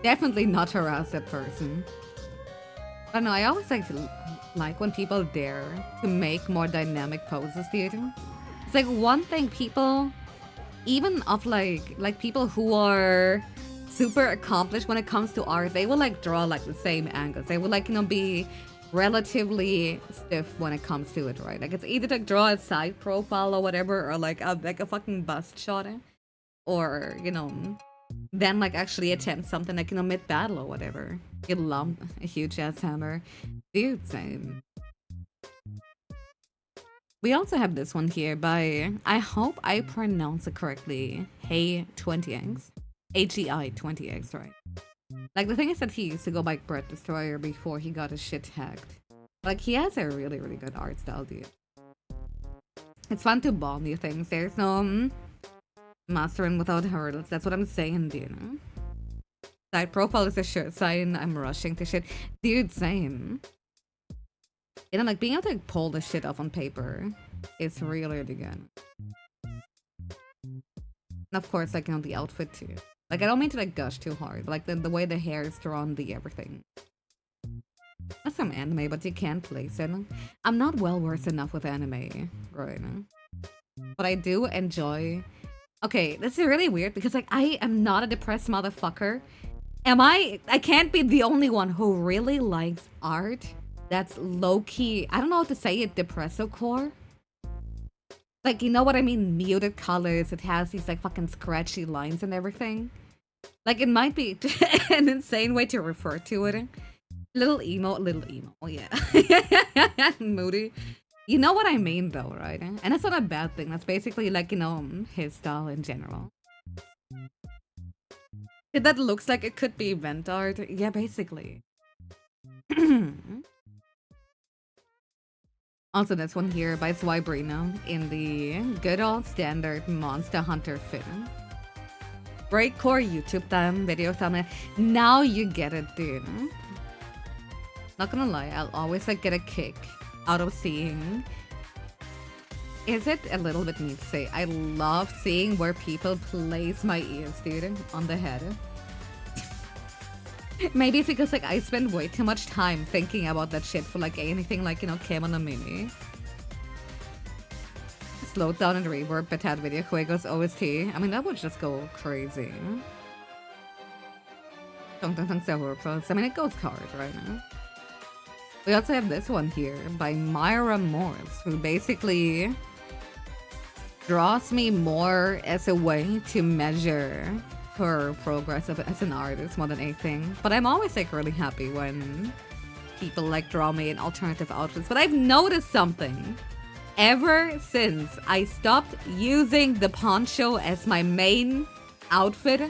definitely not harass that person. I don't know, I always like when people dare to make more dynamic poses, dude. It's like one thing people, even of like people who are super accomplished when it comes to art, they will like draw like the same angles. They will like, you know, be relatively stiff when it comes to it, right? Like it's either to draw a side profile or whatever, or like a fucking bust shot, or you know, then like actually attempt something like, you know, mid battle or whatever. You lump a huge ass hammer, dude. Same. We also have this one here by, I hope I pronounce it correctly, Hey 20x, HEI 20x, right? Like, the thing is that he used to go by Breath Destroyer before he got his shit hacked. Like, he has a really, really good art style, dude. It's fun to bomb new things. There's no mastering without hurdles. That's what I'm saying, dude. Side profile is a sure sign I'm rushing to shit. Dude, same. You know, like, being able to like, pull the shit off on paper is really, really good. And of course, like, you know, the outfit, too. Like, I don't mean to, like, gush too hard. Like, the way the hair is drawn, the everything. That's some anime, but you can't place it. I'm not well-versed enough with anime right now. But I do enjoy... Okay, this is really weird because, like, I am not a depressed motherfucker. Am I? I can't be the only one who really likes art that's low-key... I don't know how to say it, depresso-core. Like, you know what I mean? Muted colors. It has these, like, fucking scratchy lines and everything. Like, it might be an insane way to refer to it. Little emo, yeah. Moody. You know what I mean, though, right? And that's not a bad thing. That's basically, like, you know, his style in general. That looks like it could be event art. Yeah, basically. Also, this one here by Swybrino in the good old standard Monster Hunter film. Breakcore YouTube video thumbnail. Now you get it, dude. Not gonna lie, I'll always like get a kick out of seeing. Is it a little bit mean to say? I love seeing where people place my ears, dude, on the head. Maybe it's because like I spend way too much time thinking about that shit for like anything like, you know, Kemono Mini. Slowed down and reverb, but had video Juegos OST. I mean, that would just go crazy. I mean, it goes hard right now. We also have this one here by Myra Morse, who basically draws me more as a way to measure her progress as an artist more than anything. But I'm always like really happy when people like draw me in alternative outfits. But I've noticed something. Ever since I stopped using the poncho as my main outfit,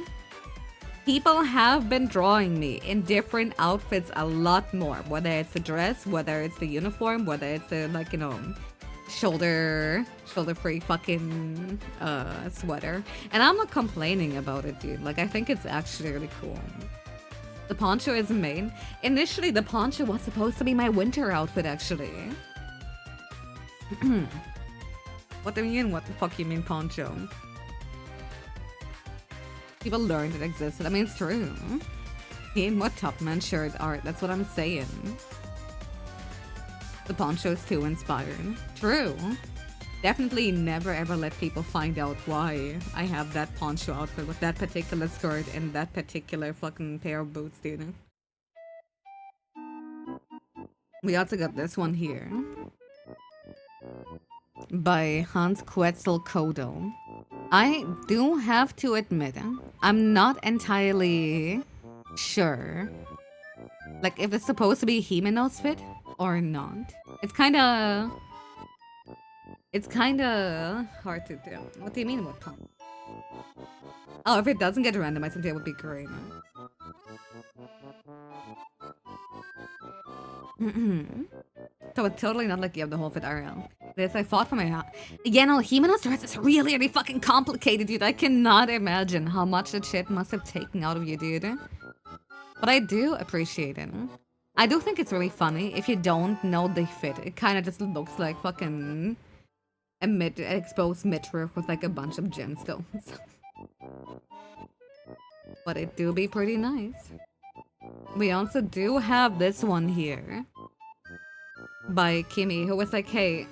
people have been drawing me in different outfits a lot more. Whether it's the dress, whether it's the uniform, whether it's the, like, you know, shoulder-free fucking sweater. And I'm not complaining about it, dude. Like, I think it's actually really cool. The poncho is main. Initially, the poncho was supposed to be my winter outfit, actually. What do you mean? What the fuck you mean poncho? People learned it existed. I mean, it's true. Game what Topman shirt art? That's what I'm saying. The poncho is too inspired. True. Definitely never ever let people find out why I have that poncho outfit with that particular skirt and that particular fucking pair of boots, dude. We also got this one here. By Hans Quetzalcoatl. I do have to admit, I'm not entirely sure Like, if it's supposed to be Himeno's fit or not. It's kinda... It's kinda hard to do. What do you mean with pump? Oh, if it doesn't get randomized, I think it would be great. So it's totally not like you have the whole fit RL. This I fought for my hat. Yeah, no, Himeno's dress is really, really fucking complicated, dude. I cannot imagine how much that shit must have taken out of you, dude. But I do appreciate it. I do think it's really funny if you don't know the fit. It kind of just looks like fucking a exposed midriff with like a bunch of gemstones. But it do be pretty nice. We also do have this one here by Kimmy, who was like, hey,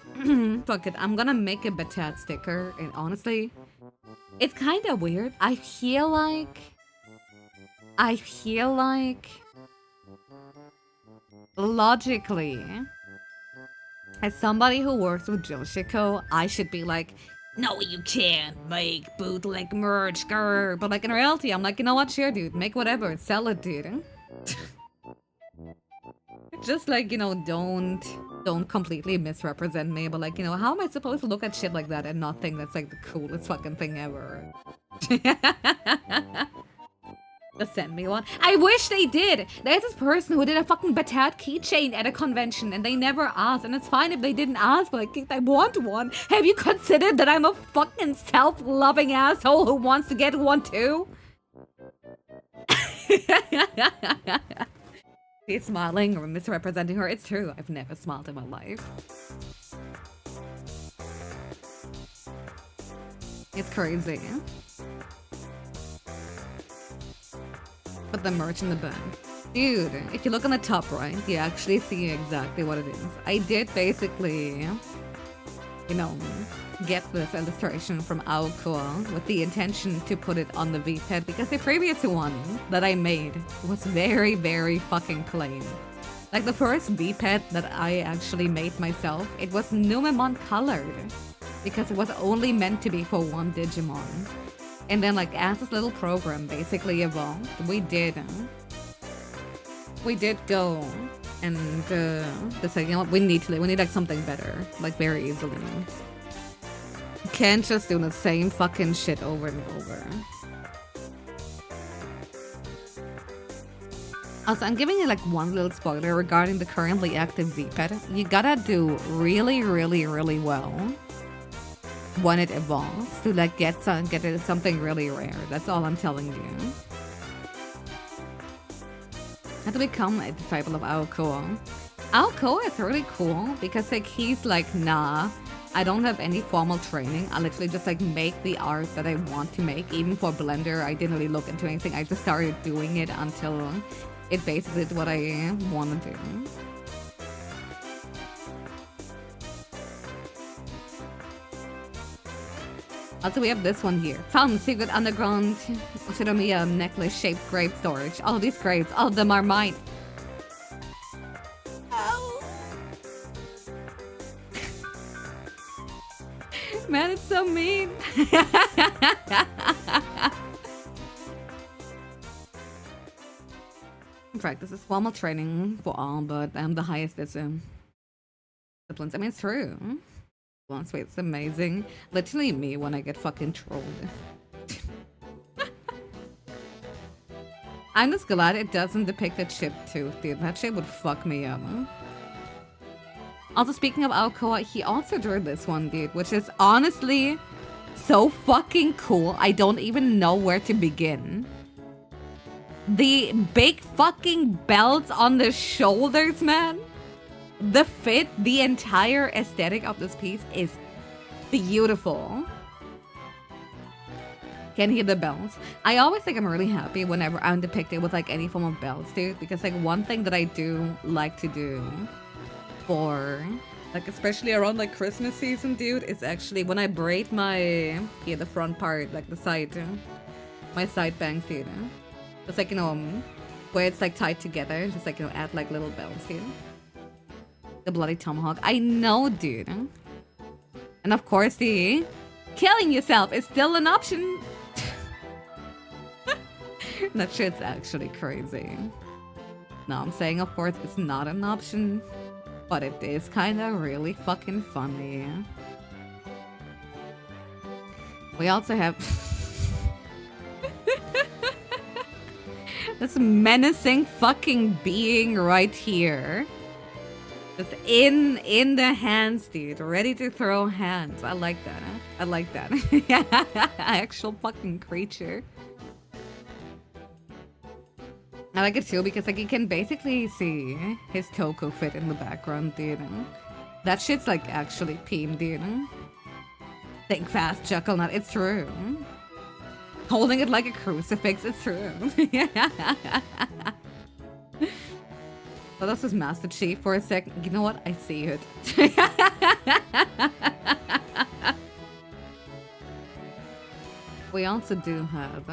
fuck it, I'm gonna make a Batat sticker. And honestly, it's kind of weird. I feel like logically, as somebody who works with Joshiko, I should be like, no, you can't make bootleg merch, grr. But like in reality, I'm like, you know what, sure, dude, make whatever, sell it, dude. Just like, you know, don't completely misrepresent me, but like, you know, how am I supposed to look at shit like that and not think that's like the coolest fucking thing ever? Just send me one. I wish they did! There's this person who did a fucking Batat keychain at a convention and they never asked, and it's fine if they didn't ask, but like, I want one. Have you considered that I'm a fucking self-loving asshole who wants to get one too? He's smiling or misrepresenting her. It's true. I've never smiled in my life. It's crazy. Put the merch in the bag. Dude, if you look on the top right, you actually see exactly what it is. I did basically, you know, get this illustration from Aokoa with the intention to put it on the V-pad because the previous one that I made was very, very fucking plain. Like the first V-pad that I actually made myself, it was Numemon colored because it was only meant to be for one Digimon. And then like as this little program basically evolved, we did go and decide, you know what, we need like something better, like very easily. Can't just do the same fucking shit over and over. Also, I'm giving you like one little spoiler regarding the currently active V-pad. You gotta do really, really, really well when it evolves to like get something really rare. That's all I'm telling you. How to become a disciple of Aokoa. Aokoa is really cool because like he's like, nah, I don't have any formal training. I literally just like make the art that I want to make. Even for Blender, I didn't really look into anything. I just started doing it until it basically did what I wanted to. Also, we have this one here. Found secret underground Shiromiya necklace-shaped grape storage. All these grapes, all of them are mine. Ow. Man, it's so mean. Practice is formal training for all, but I'm the highest disciplines. I mean, it's true. Long wait, it's amazing. Literally me when I get fucking trolled. I'm just glad it doesn't depict a chipped tooth, dude. That shit would fuck me up. Also, speaking of Aokoa, he also drew this one, dude, which is honestly so fucking cool. I don't even know where to begin. The big fucking belts on the shoulders, man. The fit, the entire aesthetic of this piece is beautiful. Can hear the bells. I always think I'm really happy whenever I'm depicted with like any form of bells, dude. Because like one thing that I do like to do for like especially around like Christmas season, dude, is actually when I braid my the front part, like the side, my side bangs, dude. It's like, you know, where it's like tied together, just like, you know, add like little bells, dude. The bloody tomahawk. I know, dude. And of course, the killing yourself is still an option. That shit's actually crazy. No, I'm saying, of course, it's not an option, but it is kind of really fucking funny. We also have this menacing fucking being right here. Just in the hands, dude. Ready to throw hands. I like that, huh? I like that. Actual fucking creature. I like it too because like you can basically see his Toku fit in the background, dude. That shit's like actually Peem, dude. Think fast, chuckle not. It's true. Holding it like a crucifix, it's true. Well, that's his Master Chief for a second. You know what? I see it. We also do have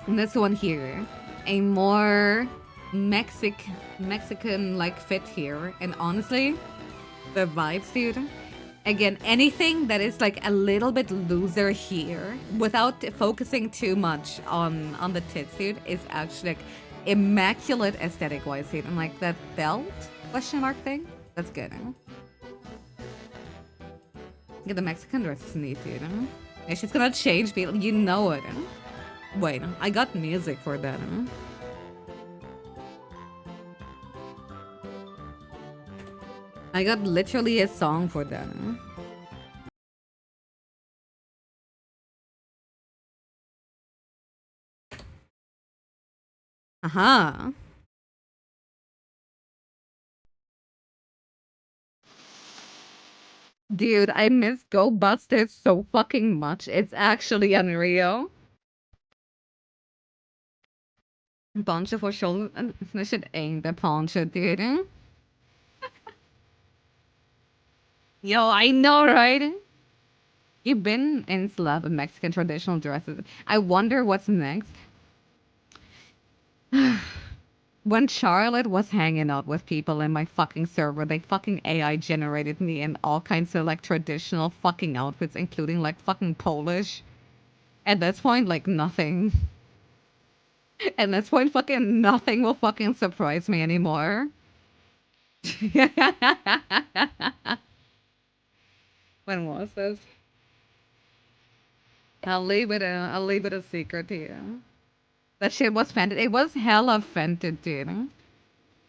this one here, a more Mexican like fit here, and honestly, the vibes, dude. Again, anything that is like a little bit looser here, without focusing too much on the tits, dude, is actually like immaculate aesthetic wise, dude. And like that belt question mark thing, that's good. Yeah, the Mexican dress is neat, dude. Yeah, she's gonna change people, you know it. Wait, I got music for that. I got literally a song for that. Aha. Dude, I miss Go Busters so fucking much. It's actually unreal. Poncho for shoulder. This shit ain't the poncho, dude. Yo, I know, right? You've been in love with Mexican traditional dresses. I wonder what's next. When Charlotte was hanging out with people in my fucking server, they fucking AI generated me in all kinds of like traditional fucking outfits, including like fucking Polish. At this point, like nothing. At this point, fucking nothing will fucking surprise me anymore. When was this? I'll leave it a secret here. That shit was Fented. It was hella Fented, dude.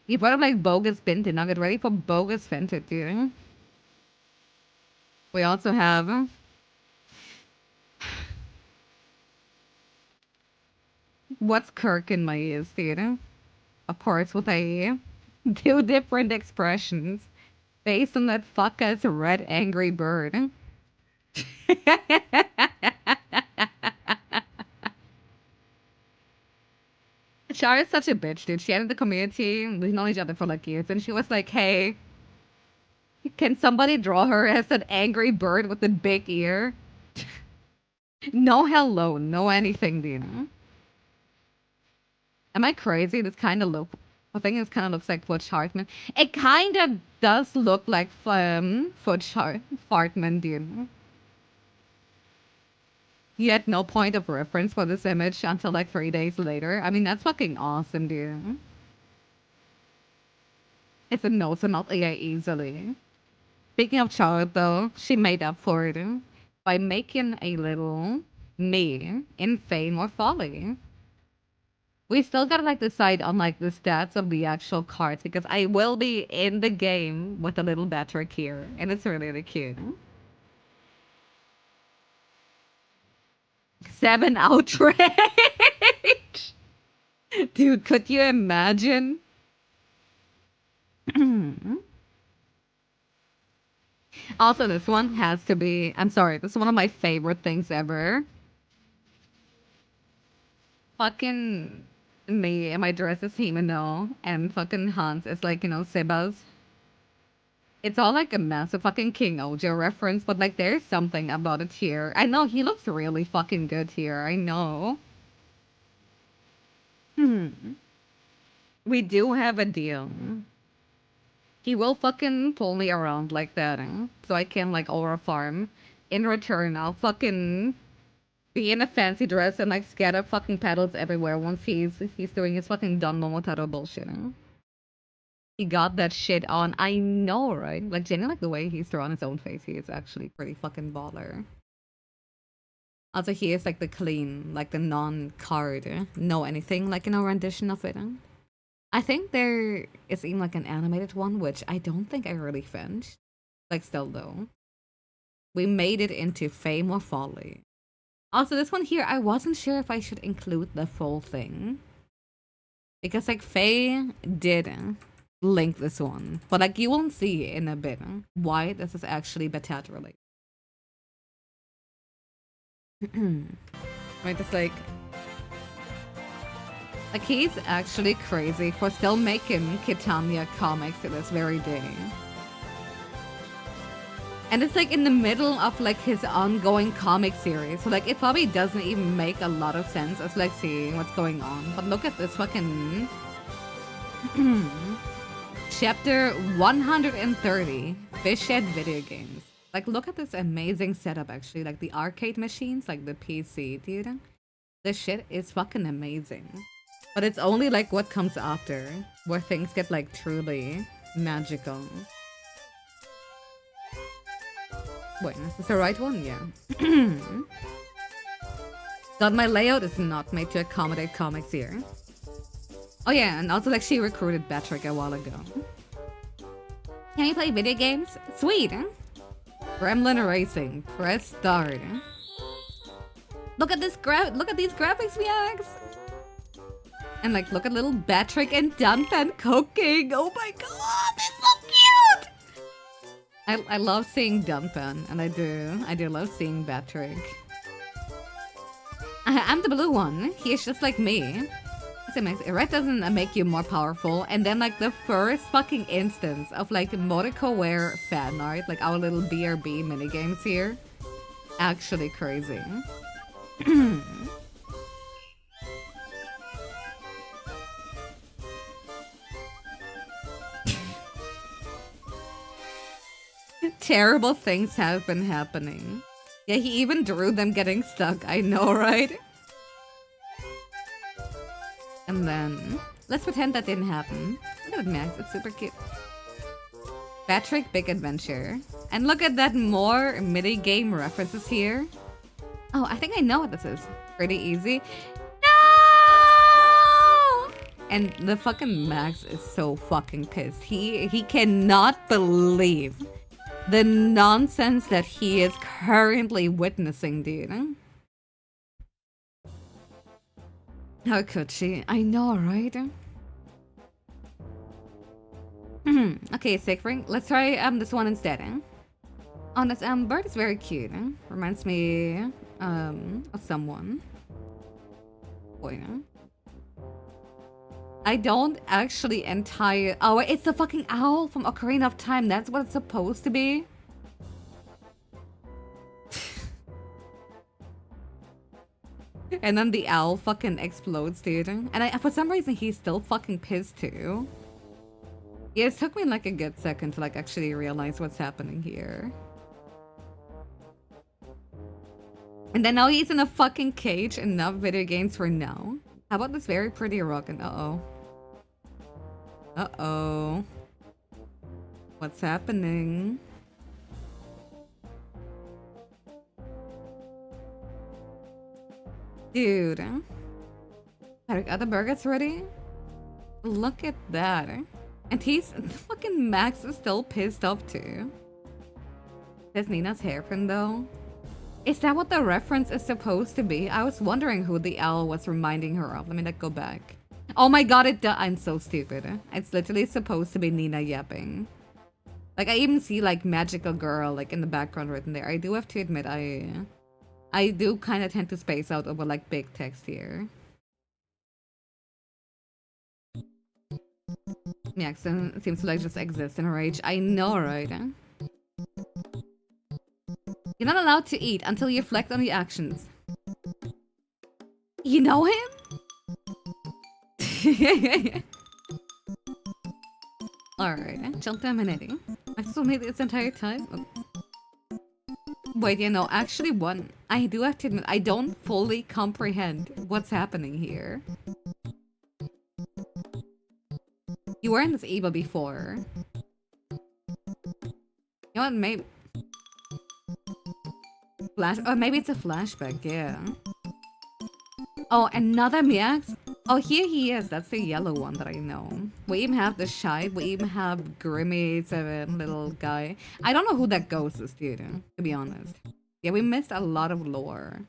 You brought up like bogus Binted. Now get ready for bogus Fented, dude. We also have what's Kirk in my ears, dude. Of course, with a two different expressions based on that fuck ass red angry bird. Shara is such a bitch, dude. She entered the community. We've known each other for like years, and she was like, "Hey, can somebody draw her as an angry bird with a big ear?" No hello, no anything, dude. Am I crazy? This kind of look. I think it kind of looks like Butch Hartman. It kind of does look like Hartman, dude. You had no point of reference for this image until like 3 days later. I mean, that's fucking awesome, dude. It's a no so not yeah, easily. Speaking of Charlotte, though, she made up for it by making a little me in Fame or Folly. We still gotta like decide on like the stats of the actual cards because I will be in the game with a little Batrick here, and it's really, really cute. 7 outrage! Dude, could you imagine? Also, this one has to be, I'm sorry, this is one of my favorite things ever. Fucking me and my dress is Himeno, and fucking Hans is like, you know, Sebas. It's all like a massive fucking King Ojo reference, but like there's something about it here. I know he looks really fucking good here. I know. We do have a deal. He will fucking pull me around like that, so I can like aura farm. In return, I'll fucking be in a fancy dress and like scatter fucking petals everywhere once he's doing his fucking Don Momotaro bullshit. Huh? He got that shit on. I know, right? Like, genuinely, like the way he's drawn his own face, he is actually pretty fucking baller. Also, he is like the clean, like the non-card, no anything, like, you know, rendition of it. Huh? I think there is even like an animated one, which I don't think I really finished. Like, still though. We made it into Fame or Folly. Also, this one here, I wasn't sure if I should include the full thing. Because, like, Faye did link this one. But, like, you won't see in a bit why this is actually Batat related. Right, it's like he's actually crazy for still making Kitanya comics to this very day. And it's like in the middle of like his ongoing comic series. So like it probably doesn't even make a lot of sense as like seeing what's going on. But look at this fucking chapter 130, Fishhead video games. Like look at this amazing setup actually. Like the arcade machines, like the PC, dude. This shit is fucking amazing. But it's only like what comes after, where things get like truly magical. Wait, is this the right one? Yeah. God, my layout is not made to accommodate comics here. Oh yeah, and also like she recruited Patrick a while ago. Can you play video games? Sweet! Huh? Gremlin Racing. Press start. Huh? Look at these graphics, Miax! And like, look at little Patrick and Dunpan cooking. Oh my god, it's so cute! I love seeing Dunpan, and I do love seeing Patrick. I'm the blue one. He is just like me. Red doesn't make you more powerful, and then like the first fucking instance of like Moriko Wear fan art, like our little BRB minigames here, actually crazy. Terrible things have been happening. Yeah, he even drew them getting stuck. I know, right? And then, let's pretend that didn't happen. Look at it, Max. It's super cute. Patrick Big Adventure. And look at that, more mini-game references here. Oh, I think I know what this is. Pretty easy. No! And the fucking Max is so fucking pissed. He cannot believe the nonsense that he is currently witnessing, dude. How could she? I know, right? Okay, Siegfried. Let's try this one instead. Oh, this bird is very cute. Reminds me of someone. Boy, I don't actually Oh, it's the fucking owl from Ocarina of Time. That's what it's supposed to be. And then the owl fucking explodes, dude. And for some reason, he's still fucking pissed too. Yeah, it took me like a good second to like actually realize what's happening here. And then now he's in a fucking cage. Enough video games for now. How about this very pretty rock? And uh-oh. Uh-oh. What's happening? Dude. Are the burgers ready? Look at that. And fucking Max is still pissed off too. There's Nina's hairpin though. Is that what the reference is supposed to be? I was wondering who the owl was reminding her of. Let me like go back. Oh my god, I'm so stupid. It's literally supposed to be Nina yapping. Like I even see like magical girl like in the background written there. I do have to admit I do kind of tend to space out over like big text here. Yeah, it seems to like just exist in Rage. I know, right? You're not allowed to eat until you reflect on your actions. You know him? Alright, jump down Minetti. I still made this entire time? Oh. Wait, you know, actually one I do have to admit, I don't fully comprehend what's happening here. You were in this able before. You know what, maybe... Oh, maybe it's a flashback, yeah. Oh, another Miax? Oh, here he is. That's the yellow one that I know. We even have the Shy. We even have Grimmy7 little guy. I don't know who that ghost is, dude, to be honest. Yeah, we missed a lot of lore.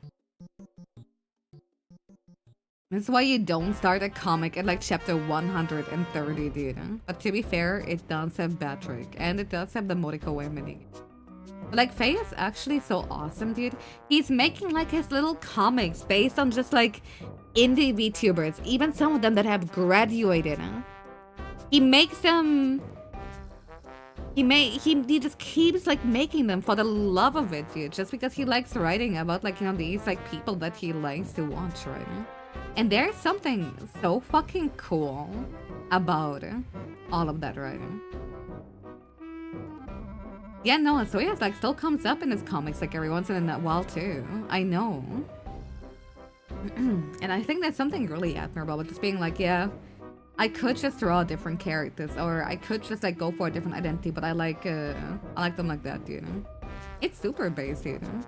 That's why you don't start a comic at like chapter 130, dude. But to be fair, it does have Patrick. And it does have the Moriko mini. But like, Faye is actually so awesome, dude. He's making like his little comics based on just like indie VTubers. Even some of them that have graduated. He makes them... He just keeps like making them for the love of it, dude. Just because he likes writing about like, you know, these like people that he likes to watch, right? And there's something so fucking cool about all of that, right? Yeah, no, so yes, like still comes up in his comics like every once in a while too. I know. And I think there's something really admirable about just being like, yeah, I could just draw different characters, or I could just like go for a different identity, but I like them like that, you know? It's super based, you know?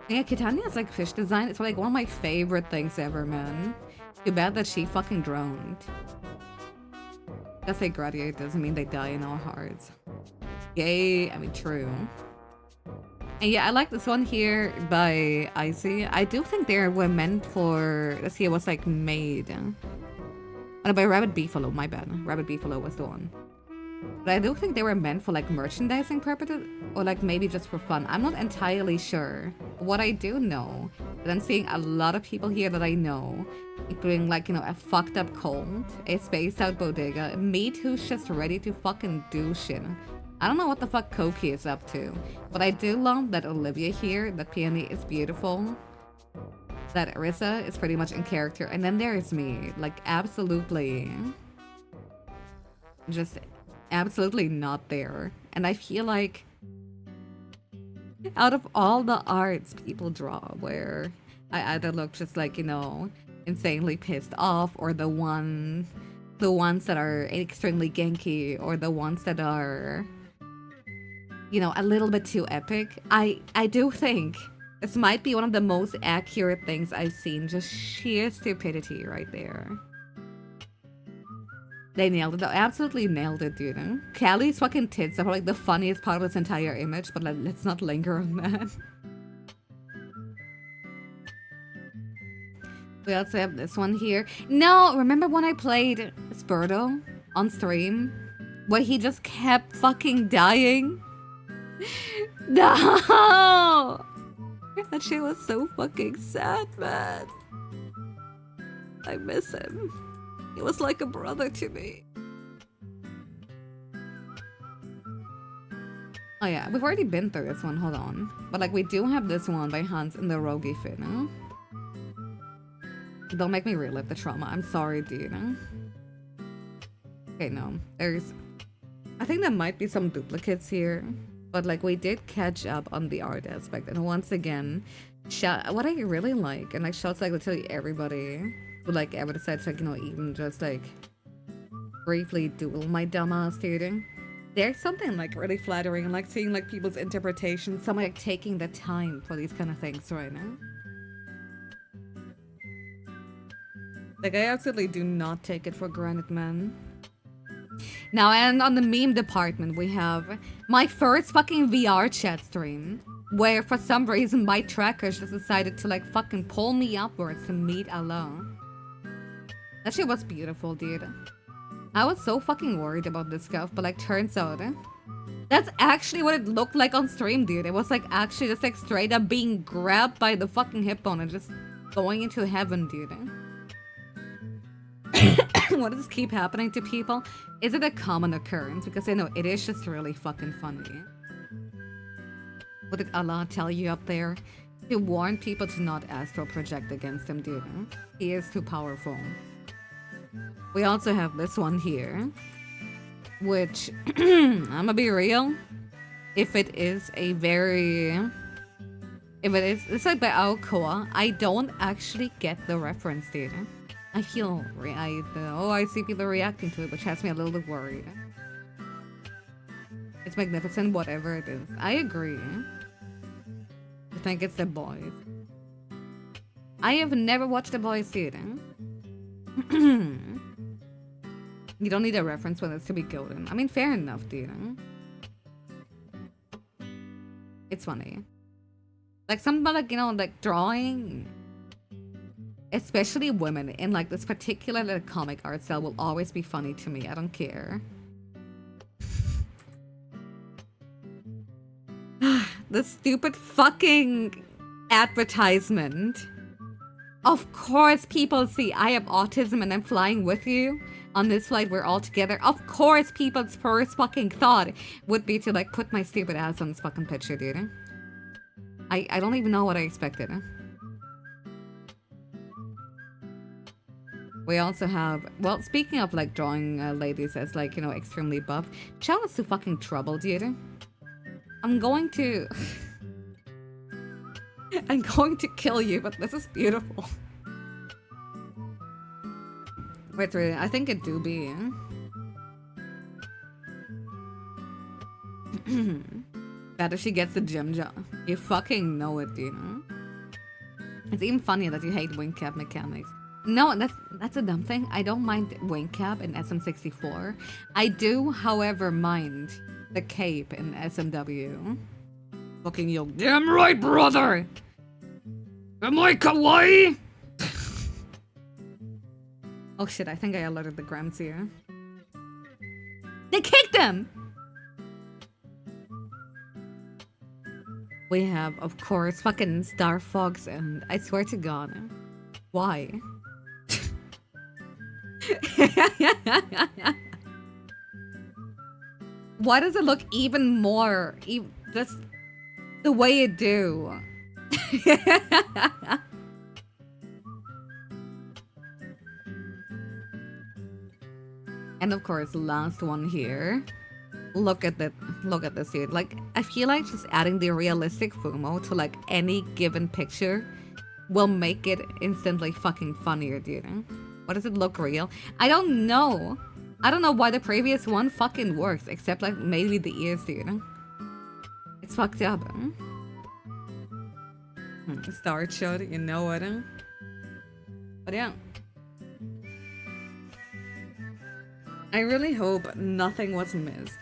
Yeah, Kitania's like fish design, it's like one of my favorite things ever, man. Too bad that she fucking drowned. Just they graduate doesn't mean they die in our hearts. Yay, I mean, true. And yeah, I like this one here by Icy. I do think they were meant for... Let's see, it was like made. Oh, by Rabbit Beefalo, my bad. Rabbit Beefalo was the one. But I do think they were meant for like merchandising purposes, or like maybe just for fun. I'm not entirely sure. What I do know, that I'm seeing a lot of people here that I know, including like, you know, a fucked up cold, a spaced out bodega, Meat who's just ready to fucking do shit. I don't know what the fuck Koki is up to, but I do love that Olivia here, that Peony is beautiful, that Arissa is pretty much in character, and then there's me, like absolutely, just absolutely not there. And I feel like out of all the arts people draw where I either look just like, you know, insanely pissed off, or the ones that are extremely Genki, or the ones that are, you know, a little bit too epic, I do think this might be one of the most accurate things I've seen. Just sheer stupidity right there. They nailed it. They absolutely nailed it, dude. Callie's fucking tits are like the funniest part of this entire image, but let's not linger on that. We also have this one here. No, remember when I played Spurdo on stream? Where he just kept fucking dying? No! That shit was so fucking sad, man. I miss him. He was like a brother to me. Oh yeah, we've already been through this one, hold on. But like, we do have this one by Hans in the Rogi Fit, no? Don't make me relive the trauma. I'm sorry, dude. Okay, no. I think there might be some duplicates here. But like, we did catch up on the art aspect. And once again, what I really like, and like shouts like literally everybody who like ever decides to, like, you know, even just like briefly duel my dumbass, dude. There's something like really flattering and like seeing like people's interpretation, someone like taking the time for these kind of things right now. Like, I absolutely do not take it for granted, man. Now, and on the meme department, we have my first fucking VR chat stream, where for some reason my trackers just decided to like fucking pull me upwards to meet Allah. That shit was beautiful, dude. I was so fucking worried about this stuff, but like, turns out that's actually what it looked like on stream, dude. It was like actually just like straight up being grabbed by the fucking hip bone and just going into heaven, dude. What does this keep happening to people? Is it a common occurrence? Because I know it is just really fucking funny. What did Allah tell you up there? To warn people to not astral project against him, dude. He is too powerful. We also have this one here, which, I'ma be real, if it is a very If it is, it's like by Aokoa, I don't actually get the reference, dude. I feel, I see people reacting to it, which has me a little bit worried. It's magnificent, whatever it is. I agree. I think it's The Boys. I have never watched The Boys, dude. You don't need a reference when it's to be golden. I mean, fair enough, dude. It's funny. Like, something about, like, you know, like, drawing, especially women in, like, this particular like, comic art style will always be funny to me. I don't care. The stupid fucking advertisement. Of course people see I have autism and I'm flying with you. On this flight, we're all together. Of course people's first fucking thought would be to, like, put my stupid ass on this fucking picture, dude. I don't even know what I expected. We also have, well, speaking of, like, drawing ladies as, like, you know, extremely buff, shout out to fucking Trouble, dude. I'm going to kill you, but this is beautiful. Wait, really, I think it do be. That if she gets the gym job. You fucking know it, you know? It's even funnier that you hate wing cap mechanics. No, that's a dumb thing. I don't mind wing cap in SM64. I do, however, mind the cape in SMW. Fucking you. Damn right, brother! Am I kawaii? Oh shit, I think I alerted the Grams here. They kicked him! We have, of course, fucking Star Fox, and I swear to God, why? Why does it look even more, just the way it do? And of course, last one here. Look at this, dude. Like, I feel like just adding the realistic Fumo to, like, any given picture will make it instantly fucking funnier, dude. Why does it look real? I don't know. I don't know why the previous one fucking works, except, like, maybe the ears, dude. It's fucked up. Star shot, you know what? But yeah. I really hope nothing was missed.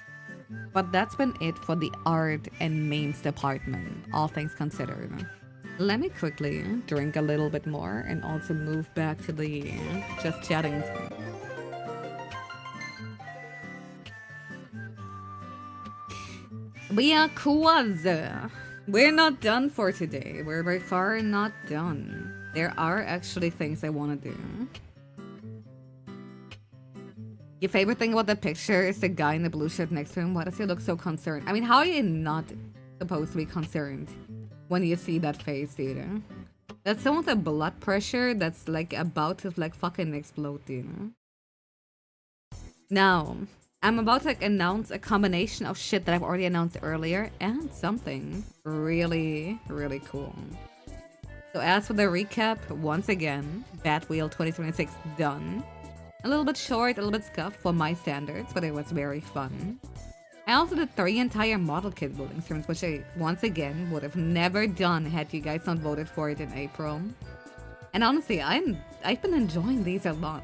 But that's been it for the art and memes department, all things considered. Let me quickly drink a little bit more and also move back to the just chatting. We are Kuaz. We're not done for today. We're by far not done. There are actually things I want to do. Your favorite thing about the picture is the guy in the blue shirt next to him. Why does he look so concerned? I mean, how are you not supposed to be concerned when you see that face, dude? That's someone with a blood pressure that's, like, about to, like, fucking explode, dude. Now, I'm about to, like, announce a combination of shit that I've already announced earlier and something really, really cool. So as for the recap, once again, Batwheel 2026 done. A little bit short, a little bit scuffed for my standards, but it was very fun. I also did 3 entire model kit voting streams, which I, once again, would have never done had you guys not voted for it in April. And honestly, I've been enjoying these a lot.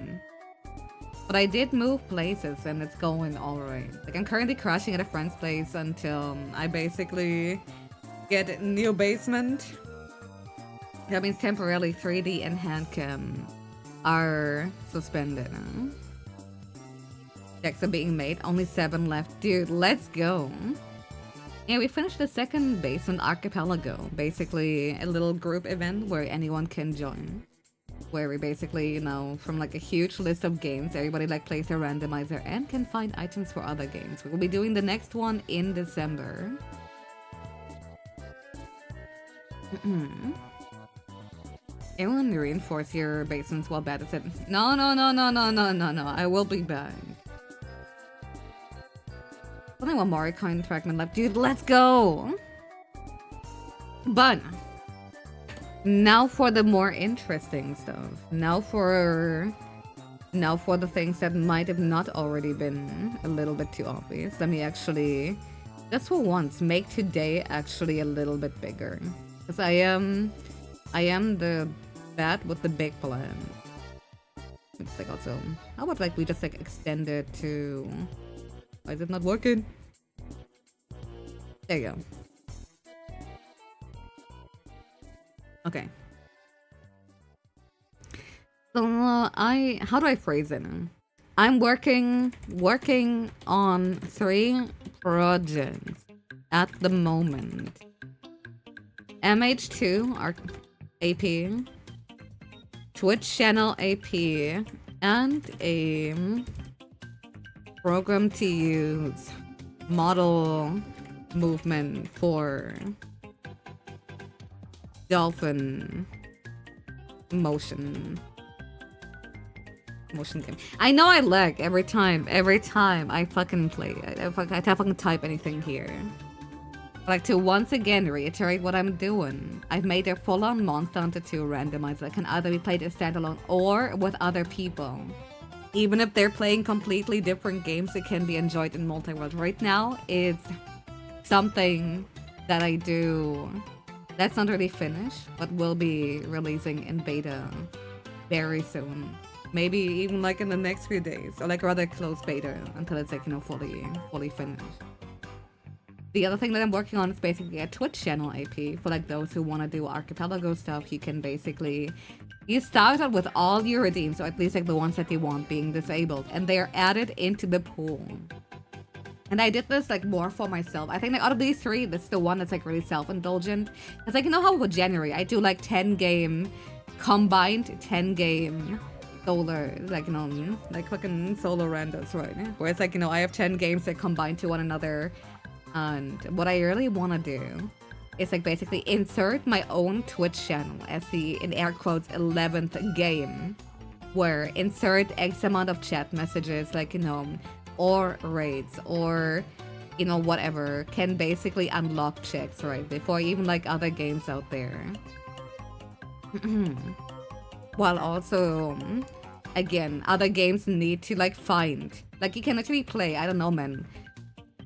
But I did move places, and it's going alright. Like, I'm currently crashing at a friend's place until I basically get a new basement. That means temporarily 3D and handcam are suspended. Decks are being made, only 7 left. Dude, let's go. Yeah, we finished the second basement archipelago. Basically a little group event where anyone can join. Where we basically, you know, from like a huge list of games, everybody like plays their randomizer and can find items for other games. We'll be doing the next one in December. Everyone reinforce your basements while bad is it. No. I will be back. Only one more coin fragment left. Dude, let's go! But Now for the more interesting stuff. Now for the things that might have not already been a little bit too obvious. Let me actually, just for once, make today actually a little bit bigger. Because I am the bat with the big plan. It's like also, how about like we just like extend it to, why is it not working? There you go. Okay. So how do I phrase it? I'm working on 3 projects at the moment. MH2 AP, Twitch channel AP, and a program to use model movement for dolphin motion game. I know I lag every time I fucking play. I fucking type anything here. Like, to once again reiterate what I'm doing, I've made a full-on Monster Hunter 2 randomizer that can either be played as standalone or with other people. Even if they're playing completely different games, it can be enjoyed in multi-world. Right now, it's something that I do that's not really finished, but will be releasing in beta very soon. Maybe even like in the next few days, or like rather close beta until it's like, you know, fully finished. The other thing that I'm working on is basically a Twitch channel AP for like those who want to do archipelago stuff. You can basically, you start out with all your redeems, or at least like the ones that you want being disabled, and they're added into the pool. And I did this like more for myself. I think like out of these 3, this is the one that's like really self-indulgent. It's like, you know how with January I do like 10 game combined 10 game solar, like, you know, like fucking solo randos, right? Where it's like, you know, I have 10 games that combine to one another. And what I really want to do is like basically insert my own Twitch channel as the, in air quotes, 11th game, where insert X amount of chat messages, like, you know, or raids, or, you know, whatever, can basically unlock checks, right? Before even like other games out there. While also, again, other games need to like find, like you can actually play, I don't know, man,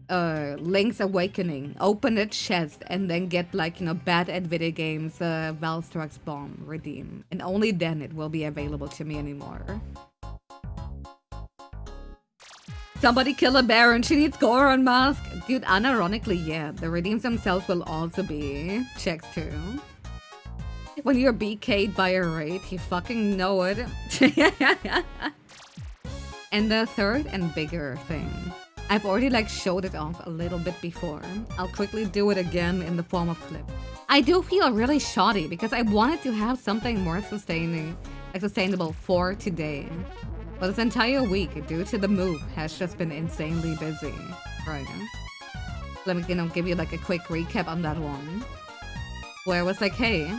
Link's Awakening, open a chest, and then get like, you know, bad at video games, Valstrax Bomb redeem, and only then it will be available to me anymore. Somebody kill a Baron, she needs Goron mask. Dude, unironically, yeah, the redeems themselves will also be checks too. When you're BK'd by a raid, you fucking know it. And the third and bigger thing, I've already like showed it off a little bit before. I'll quickly do it again in the form of clip. I do feel really shoddy because I wanted to have something more sustainable for today. But this entire week, due to the move, has just been insanely busy. Right. Let me, you know, give you like a quick recap on that one. Where I was like, hey,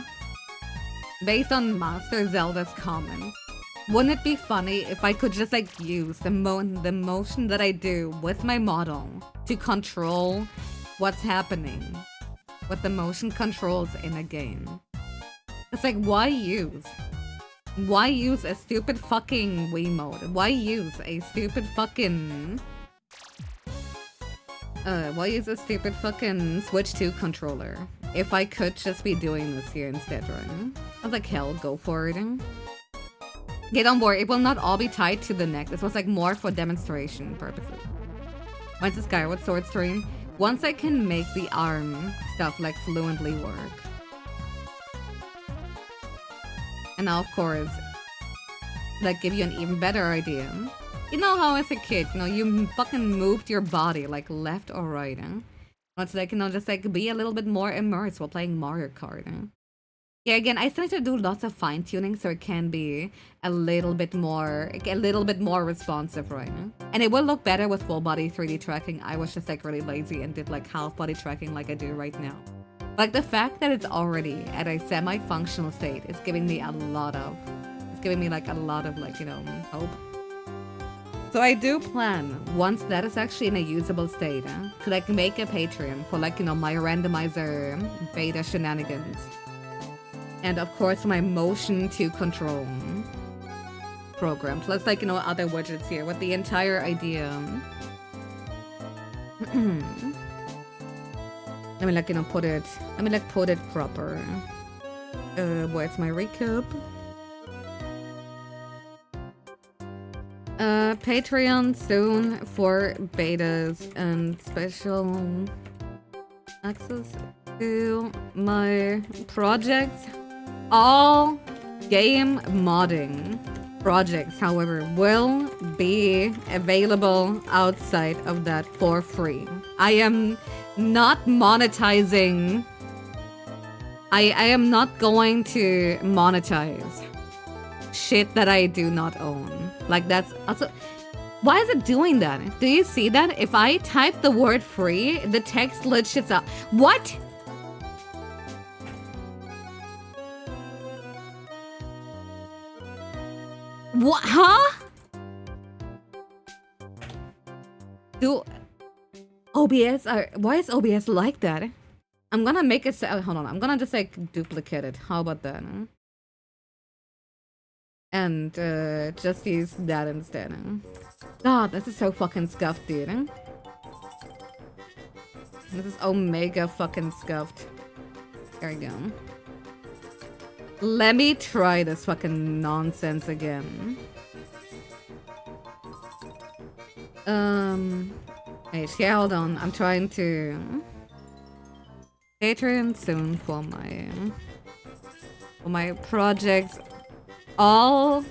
based on Master Zelda's comment, wouldn't it be funny if I could just like use the motion that I do with my model to control what's happening with the motion controls in a game? It's like, why use a stupid fucking Wiimote? Why use a stupid fucking Switch 2 controller if I could just be doing this here instead, right? I was like, hell, go for it. Yeah, don't worry, it will not all be tied to the neck. This was like more for demonstration purposes. Once the Skyward Sword stream, once I can make the arm stuff like fluently work. And now, of course, like give you an even better idea. You know how as a kid, you know, you fucking moved your body like left or right, huh? It's like, you know, just like be a little bit more immersed while playing Mario Kart, huh? Yeah, again, I still need to do lots of fine-tuning so it can be a little bit more responsive, right? And it will look better with full-body 3D tracking. I was just like really lazy and did like half-body tracking like I do right now. Like the fact that it's already at a semi-functional state is giving me like a lot of like, you know, hope. So I do plan, once that is actually in a usable state, to like make a Patreon for like, you know, my randomizer beta shenanigans. And of course my motion to control program. Plus like, you know, other widgets here with the entire idea. Let me like, you know, put it proper. Where's my recap? Patreon soon for betas and special access to my projects. All game modding projects, however, will be available outside of that for free. I am not monetizing. I am not going to monetize shit that I do not own. Like that's also... Why is it doing that? Do you see that? If I type the word free, the text glitches out. What? What? Huh? Do OBS are... Why is OBS like that? I'm gonna make it... Hold on. I'm gonna just like duplicate it. How about that? And just use that instead. God, this is so fucking scuffed, dude. This is omega fucking scuffed. There we go. Let me try this fucking nonsense again. Wait, yeah, hold on. I'm trying to... Patreon soon for my projects. All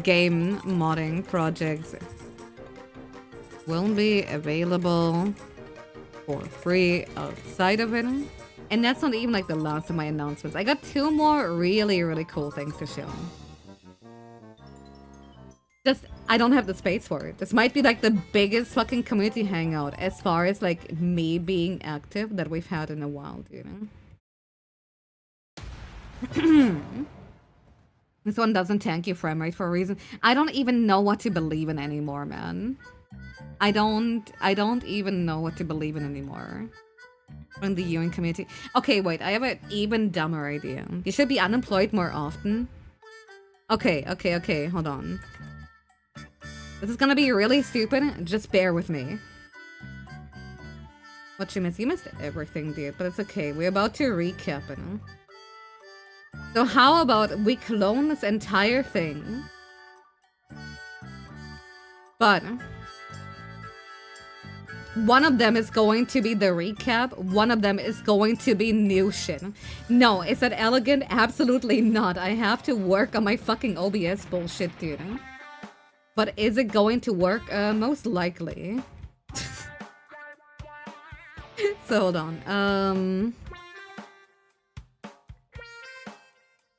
game modding projects will be available for free outside of it. And that's not even like the last of my announcements. I got 2 more really, really cool things to show. Just, I don't have the space for it. This might be like the biggest fucking community hangout as far as like me being active that we've had in a while, you know? This one doesn't tank your frame rate for a reason. I don't even know what to believe in anymore, man. I don't even know what to believe in anymore. In the viewing community. Okay, wait, I have an even dumber idea. You should be unemployed more often. Okay, hold on. This is gonna be really stupid. Just bear with me. What you missed? You missed everything, dude, but it's okay. We're about to recap it. So how about we clone this entire thing? But one of them is going to be the recap. One of them is going to be new shit. No, is that elegant? Absolutely not. I have to work on my fucking OBS bullshit, dude. But is it going to work? Most likely. So hold on.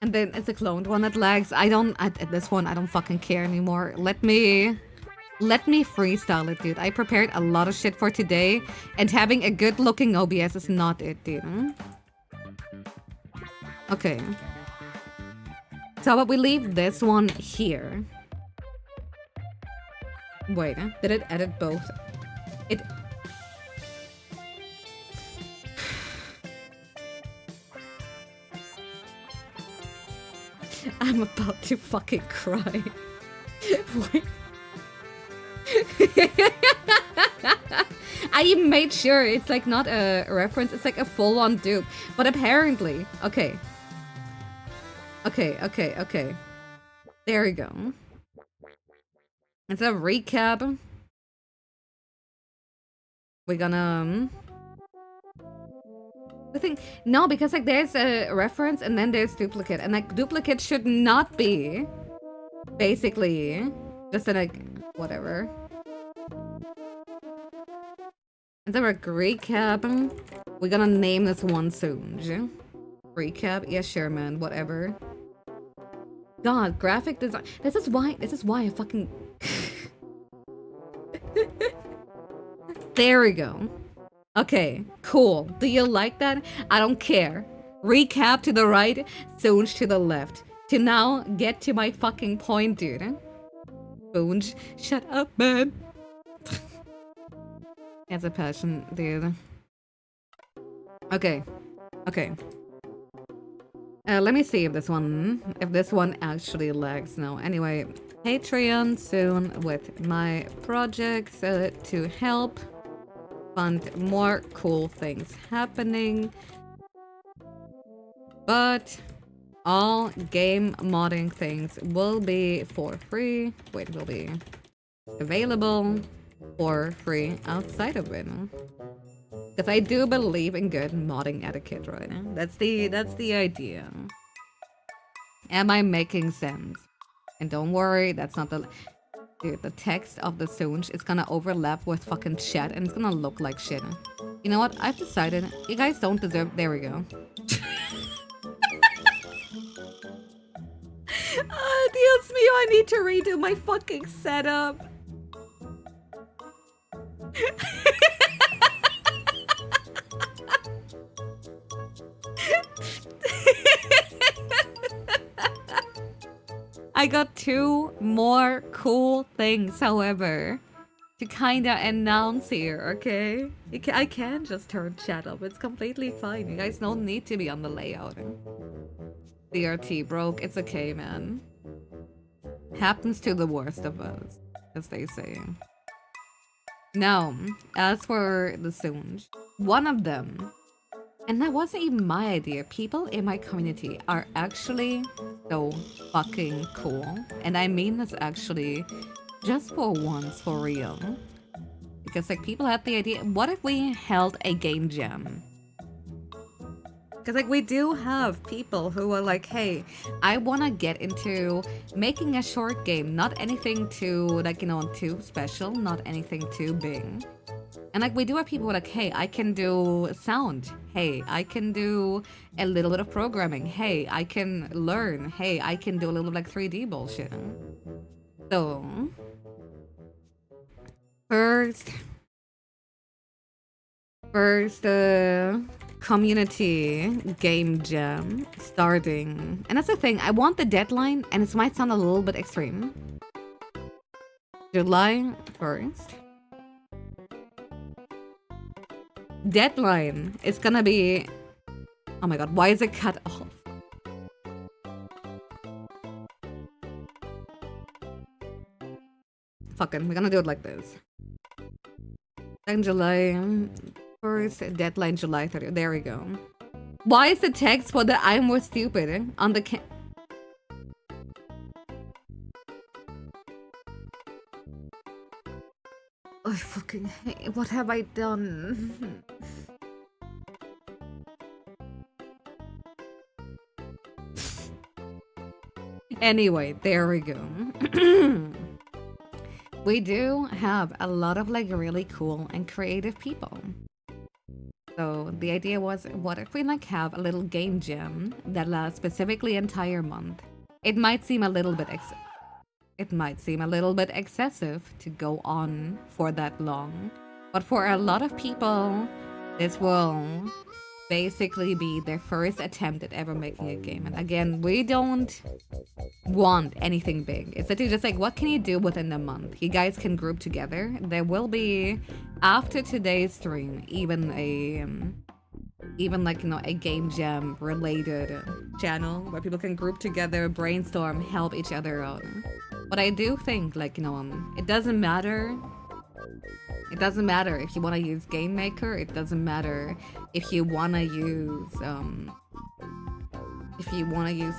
And then it's a cloned one that lags. At this one, I don't fucking care anymore. Let me freestyle it, dude. I prepared a lot of shit for today, and having a good looking OBS is not it, dude. Okay. So how about we leave this one here? Wait, did it edit both? It... I'm about to fucking cry. Wait. I made sure it's like not a reference, it's like a full-on dupe. But apparently... Okay. There we go. It's a recap. We're gonna... I think... No, because like there's a reference and then there's duplicate. And like duplicate should not be... Basically... Just a like... Whatever. Is there a recap? We're gonna name this one soon. Recap? Yeah, sure, man. Whatever. God, graphic design. This is why I fucking... There we go. Okay, cool. Do you like that? I don't care. Recap to the right, Soonj to the left. To now get to my fucking point, dude. Soonj, shut up, man. That's a passion, dude. Okay. Let me see if this one actually lags now. Anyway, Patreon soon with my projects to help fund more cool things happening. But all game modding things will be for free. Wait, will be available for free outside of it. Because I do believe in good modding etiquette, right? That's the idea. Am I making sense? And don't worry, that's not the... Dude, the text of the Soonj is gonna overlap with fucking chat and it's gonna look like shit. You know what? I've decided you guys don't deserve... There we go. Dios mío, I need to redo my fucking setup. I got 2 more cool things, however, to kinda announce here, okay? I can just turn chat up. It's completely fine. You guys don't need to be on the layout. DRT broke. It's okay, man. Happens to the worst of us, as they say. Now, as for the Soonj, one of them, and that wasn't even my idea, people in my community are actually so fucking cool. And I mean this actually just for once, for real. Because like people had the idea, what if we held a game jam? Because like we do have people who are like, hey, I want to get into making a short game, not anything too, like, you know, too special, not anything too big. And like we do have people who are like, hey, I can do sound. Hey, I can do a little bit of programming. Hey, I can learn. Hey, I can do a little like 3D bullshit. So, first, community game jam starting. And that's the thing, I want the deadline, and it might sound a little bit extreme. July 1st. Deadline is gonna be... Oh my god, why is it cut off? Fucking, we're gonna do it like this. Then July 1st, deadline July 30th. There we go. Why is the text for the I'm more stupid on the I fucking hate... What have I done? Anyway, there we go. We do have a lot of like really cool and creative people. So the idea was, what if we like have a little game jam that lasts specifically entire month? It might seem a little bit excessive to go on for that long, but for a lot of people, this will basically be their first attempt at ever making a game. And again, we don't want anything big. It's literally just like, what can you do within a month? You guys can group together. There will be, after today's stream, even like, you know, a game jam related channel where people can group together, brainstorm, help each other out. But I do think, like, you know, it doesn't matter. It doesn't matter if you want to use Game Maker. It doesn't matter if you want to use,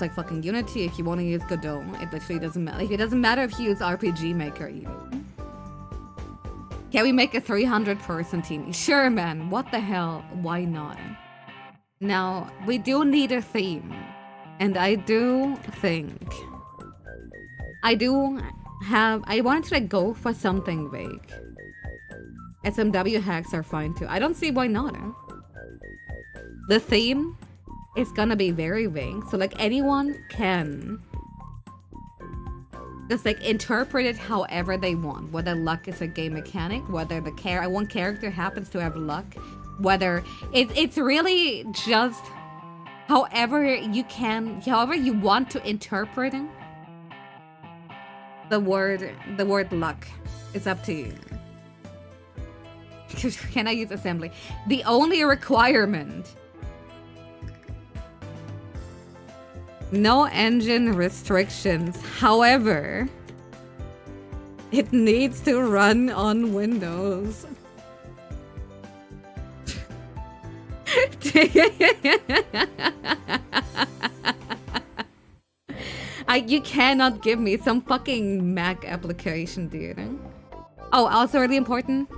like fucking Unity. If you want to use Godot, it literally doesn't matter. It doesn't matter if you use RPG Maker even. Can we make a 300-person team? Sure, man. What the hell? Why not? Now, we do need a theme. And I do think... I wanted to like go for something vague. SMW hacks are fine too. I don't see why not. The theme is gonna be very vague, so like anyone can just like interpret it however they want. Whether luck is a game mechanic, whether one character happens to have luck, whether it's really just however you want to interpret it. The word luck is up to you. Can I use assembly? The only requirement No engine restrictions. However, it needs to run on Windows. You cannot give me some fucking Mac application, dude. Oh, also really important.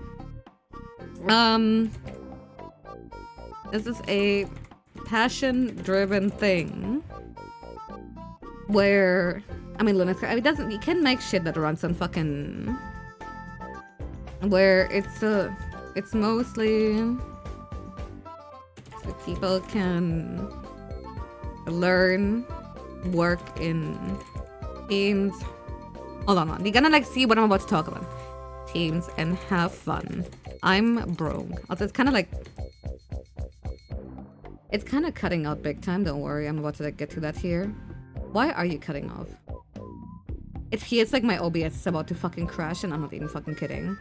This is a passion-driven thing where, I mean, Linux, it doesn't, you can make shit that runs on fucking, where it's mostly so people can learn, work in teams. Hold on, you're gonna like see what I'm about to talk about. Teams and have fun. I'm broke. Also, it's kind of like, it's kind of cutting out big time. Don't worry, I'm about to like get to that here. Why are you cutting off? It feels like my OBS is about to fucking crash, and I'm not even fucking kidding.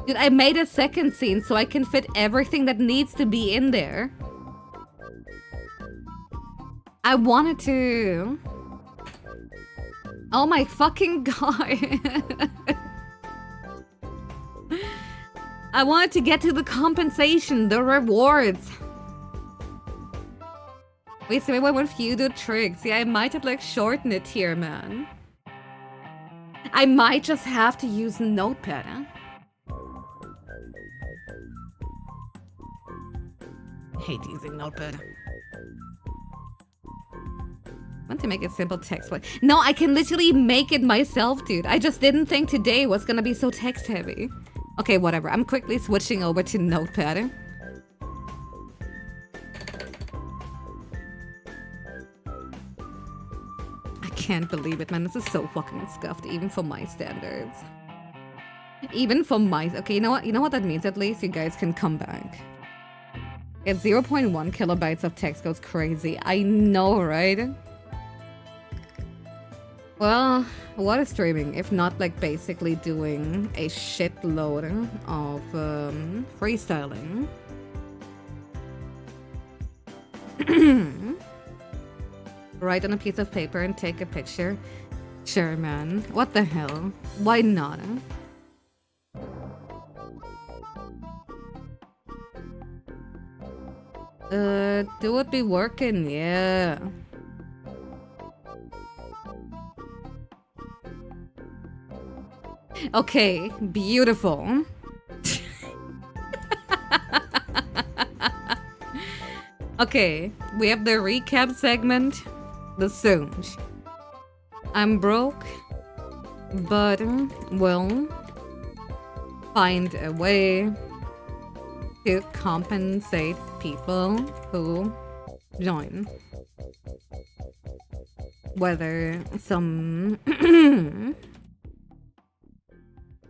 Dude, I made a second scene so I can fit everything that needs to be in there. I wanted to. Oh my fucking god. I wanted to get to the compensation, the rewards. Wait, so what if you do tricks? Yeah, I might have like shortened it here, man. I might just have to use Notepad, huh? I hate using Notepad. I want to make it simple text. No, I can literally make it myself, dude. I just didn't think today was gonna be so text heavy. Okay, whatever. I'm quickly switching over to Notepad. I can't believe it, man. This is so fucking scuffed, even for my standards. Even for my... Okay, you know what? You know what that means? At least you guys can come back. At 0.1 kilobytes of text goes crazy. I know, right? Well, what is streaming if not like basically doing a shitload of freestyling? Write on a piece of paper and take a picture. Sure, man. What the hell? Why not? Do it be working? Yeah. Okay, beautiful. Okay, we have the recap segment, the Soonj. I'm broke, but will find a way to compensate people who join. Whether some...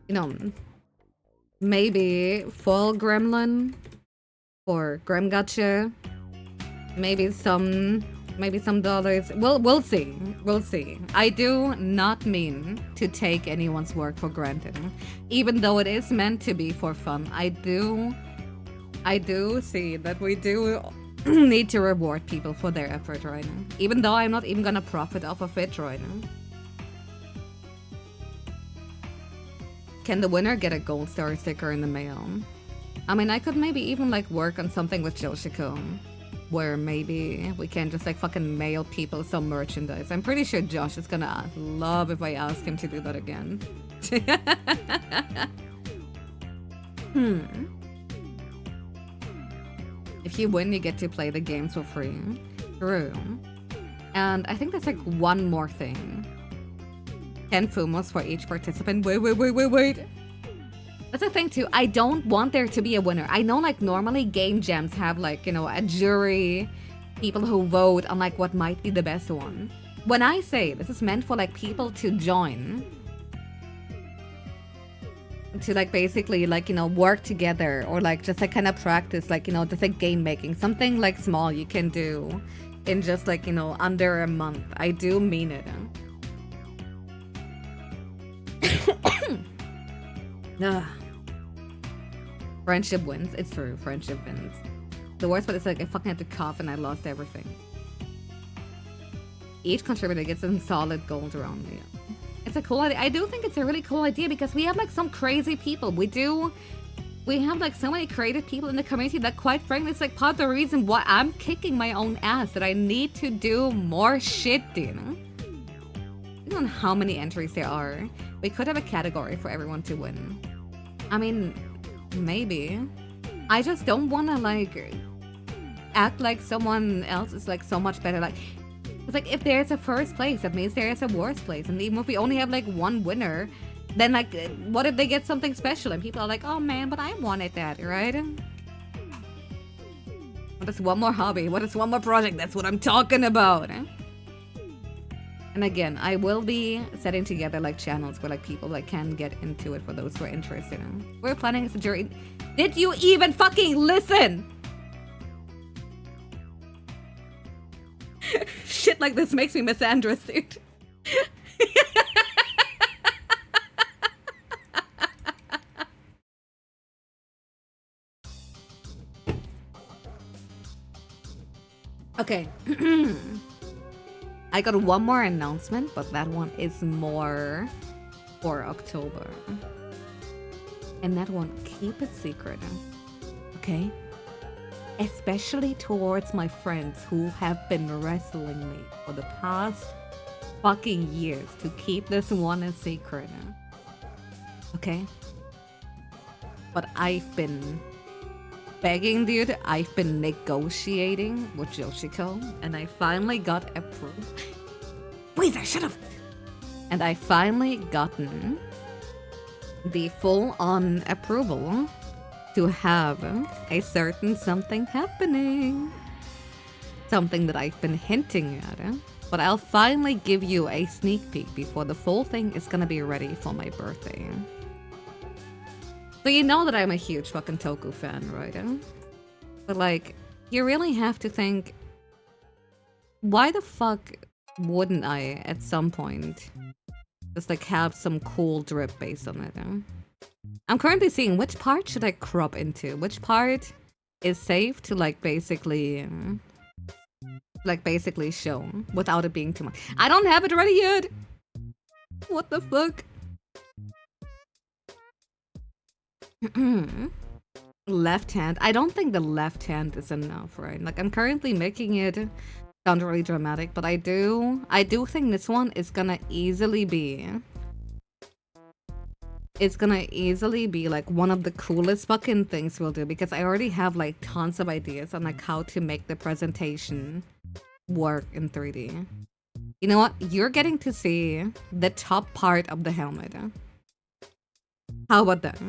you know, maybe Fall Gremlin or Gremgacha, maybe some dollars. We'll see. We'll see. I do not mean to take anyone's work for granted, even though it is meant to be for fun. I do see that we do need to reward people for their effort right now, even though I'm not even gonna profit off of it right now. Can the winner get a gold star sticker in the mail? I mean, I could maybe even like work on something with Joshiko, where maybe we can just like fucking mail people some merchandise. I'm pretty sure Josh is gonna love if I ask him to do that again. If you win, you get to play the games for free. True. And I think there's like one more thing. 10 Fumos for each participant. Wait. That's the thing too. I don't want there to be a winner. I know like normally game jams have like, you know, a jury, people who vote on like what might be the best one. When I say this is meant for like people to join, to like basically like, you know, work together or like just like kind of practice like, you know, just like game making, something like small you can do in just like, you know, under a month. I do mean it. Friendship wins. It's true. Friendship wins. The worst part is like I fucking had to cough and I lost everything. each contributor gets some solid gold around me. It's a cool idea. I do think it's a really cool idea because we have like some crazy people. We have like so many creative people in the community that quite frankly, it's like part of the reason why I'm kicking my own ass, that I need to do more shit, you know? I don't know how many entries there are. We could have a category for everyone to win. I mean, maybe. I just don't want to like act like someone else is like so much better. Like, it's like if there's a first place, that means there is a worst place. And even if we only have like one winner, then like, what if they get something special and people are like, oh man, but I wanted that, right? What is one more hobby? What is one more project? That's what I'm talking about. And again, I will be setting together like channels where like people like can get into it for those who are interested. We're planning as a jury. Did you even fucking listen? Shit like this makes me misandrous, dude. Okay. I got one more announcement, but that one is more for October. And that one, keep it secret. Okay? Especially towards my friends who have been wrestling me for the past fucking years to keep this one a secret. Okay? But I've been begging, dude. I've been negotiating with Yoshiko, and I finally got approved. Wait, shut up! And I finally gotten the full-on approval to have a certain something happening. Something that I've been hinting at. But I'll finally give you a sneak peek before the full thing is gonna be ready for my birthday. So you know that I'm a huge fucking Toku fan, right? But like, you really have to think, why the fuck wouldn't I at some point just like have some cool drip based on it? I'm currently seeing which part should I crop into, which part is safe to like basically show without it being too much. I don't have it ready yet. What the fuck? Left hand. I don't think the left hand is enough, right? Like, I'm currently making it sound really dramatic, but I do think this one is gonna easily be... It's gonna easily be like one of the coolest fucking things we'll do, because I already have like tons of ideas on like how to make the presentation work in 3D. You know what? You're getting to see the top part of the helmet. How about that?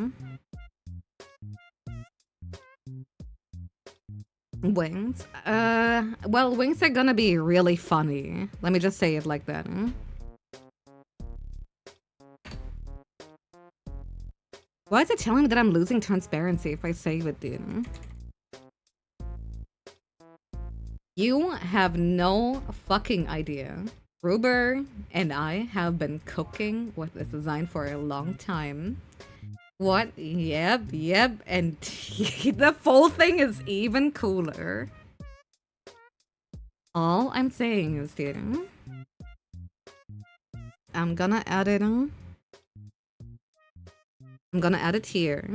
Wings? Well, wings are gonna be really funny. Let me just say it like that. Why is it telling me that I'm losing transparency if I save it, dude? You have no fucking idea. Ruber and I have been cooking with this design for a long time. What? Yep. And the full thing is even cooler. All I'm saying is, dude, I'm gonna add it on. I'm gonna add it here.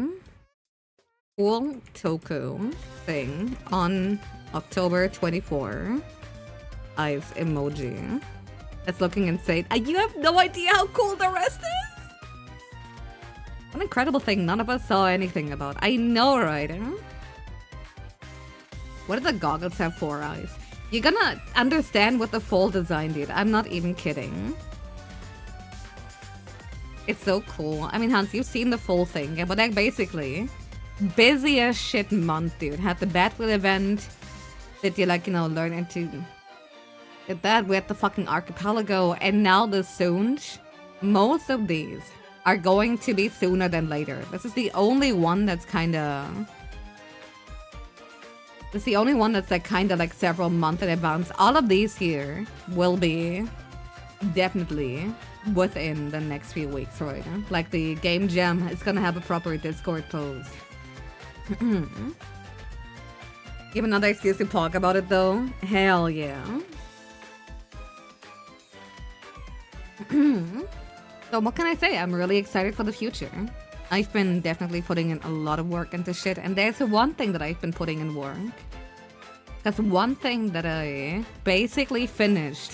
Cool Toku thing on October 24. Eyes emoji. It's looking insane. You have no idea how cool the rest is? What an incredible thing none of us saw anything about. I know, right? What do the goggles have 4 eyes? You're gonna understand with the full design, dude. I'm not even kidding. It's so cool. I mean, Hans, you've seen the full thing. Yeah, but like basically, busy as shit month, dude. Had the Batwheel event. Did you like, you know, learn into... Did that, we had the fucking archipelago. And now the Soonj. Most of these are going to be sooner than later. This is the only one that's kinda... This is the only one that's like kinda like several months in advance. All of these here will be definitely within the next few weeks, right? Like the Game Jam is gonna have a proper Discord post. Give another excuse to talk about it though? Hell yeah. So what can I say? I'm really excited for the future. I've been definitely putting in a lot of work into shit, and there's one thing that I've been putting in work. That's one thing that I basically finished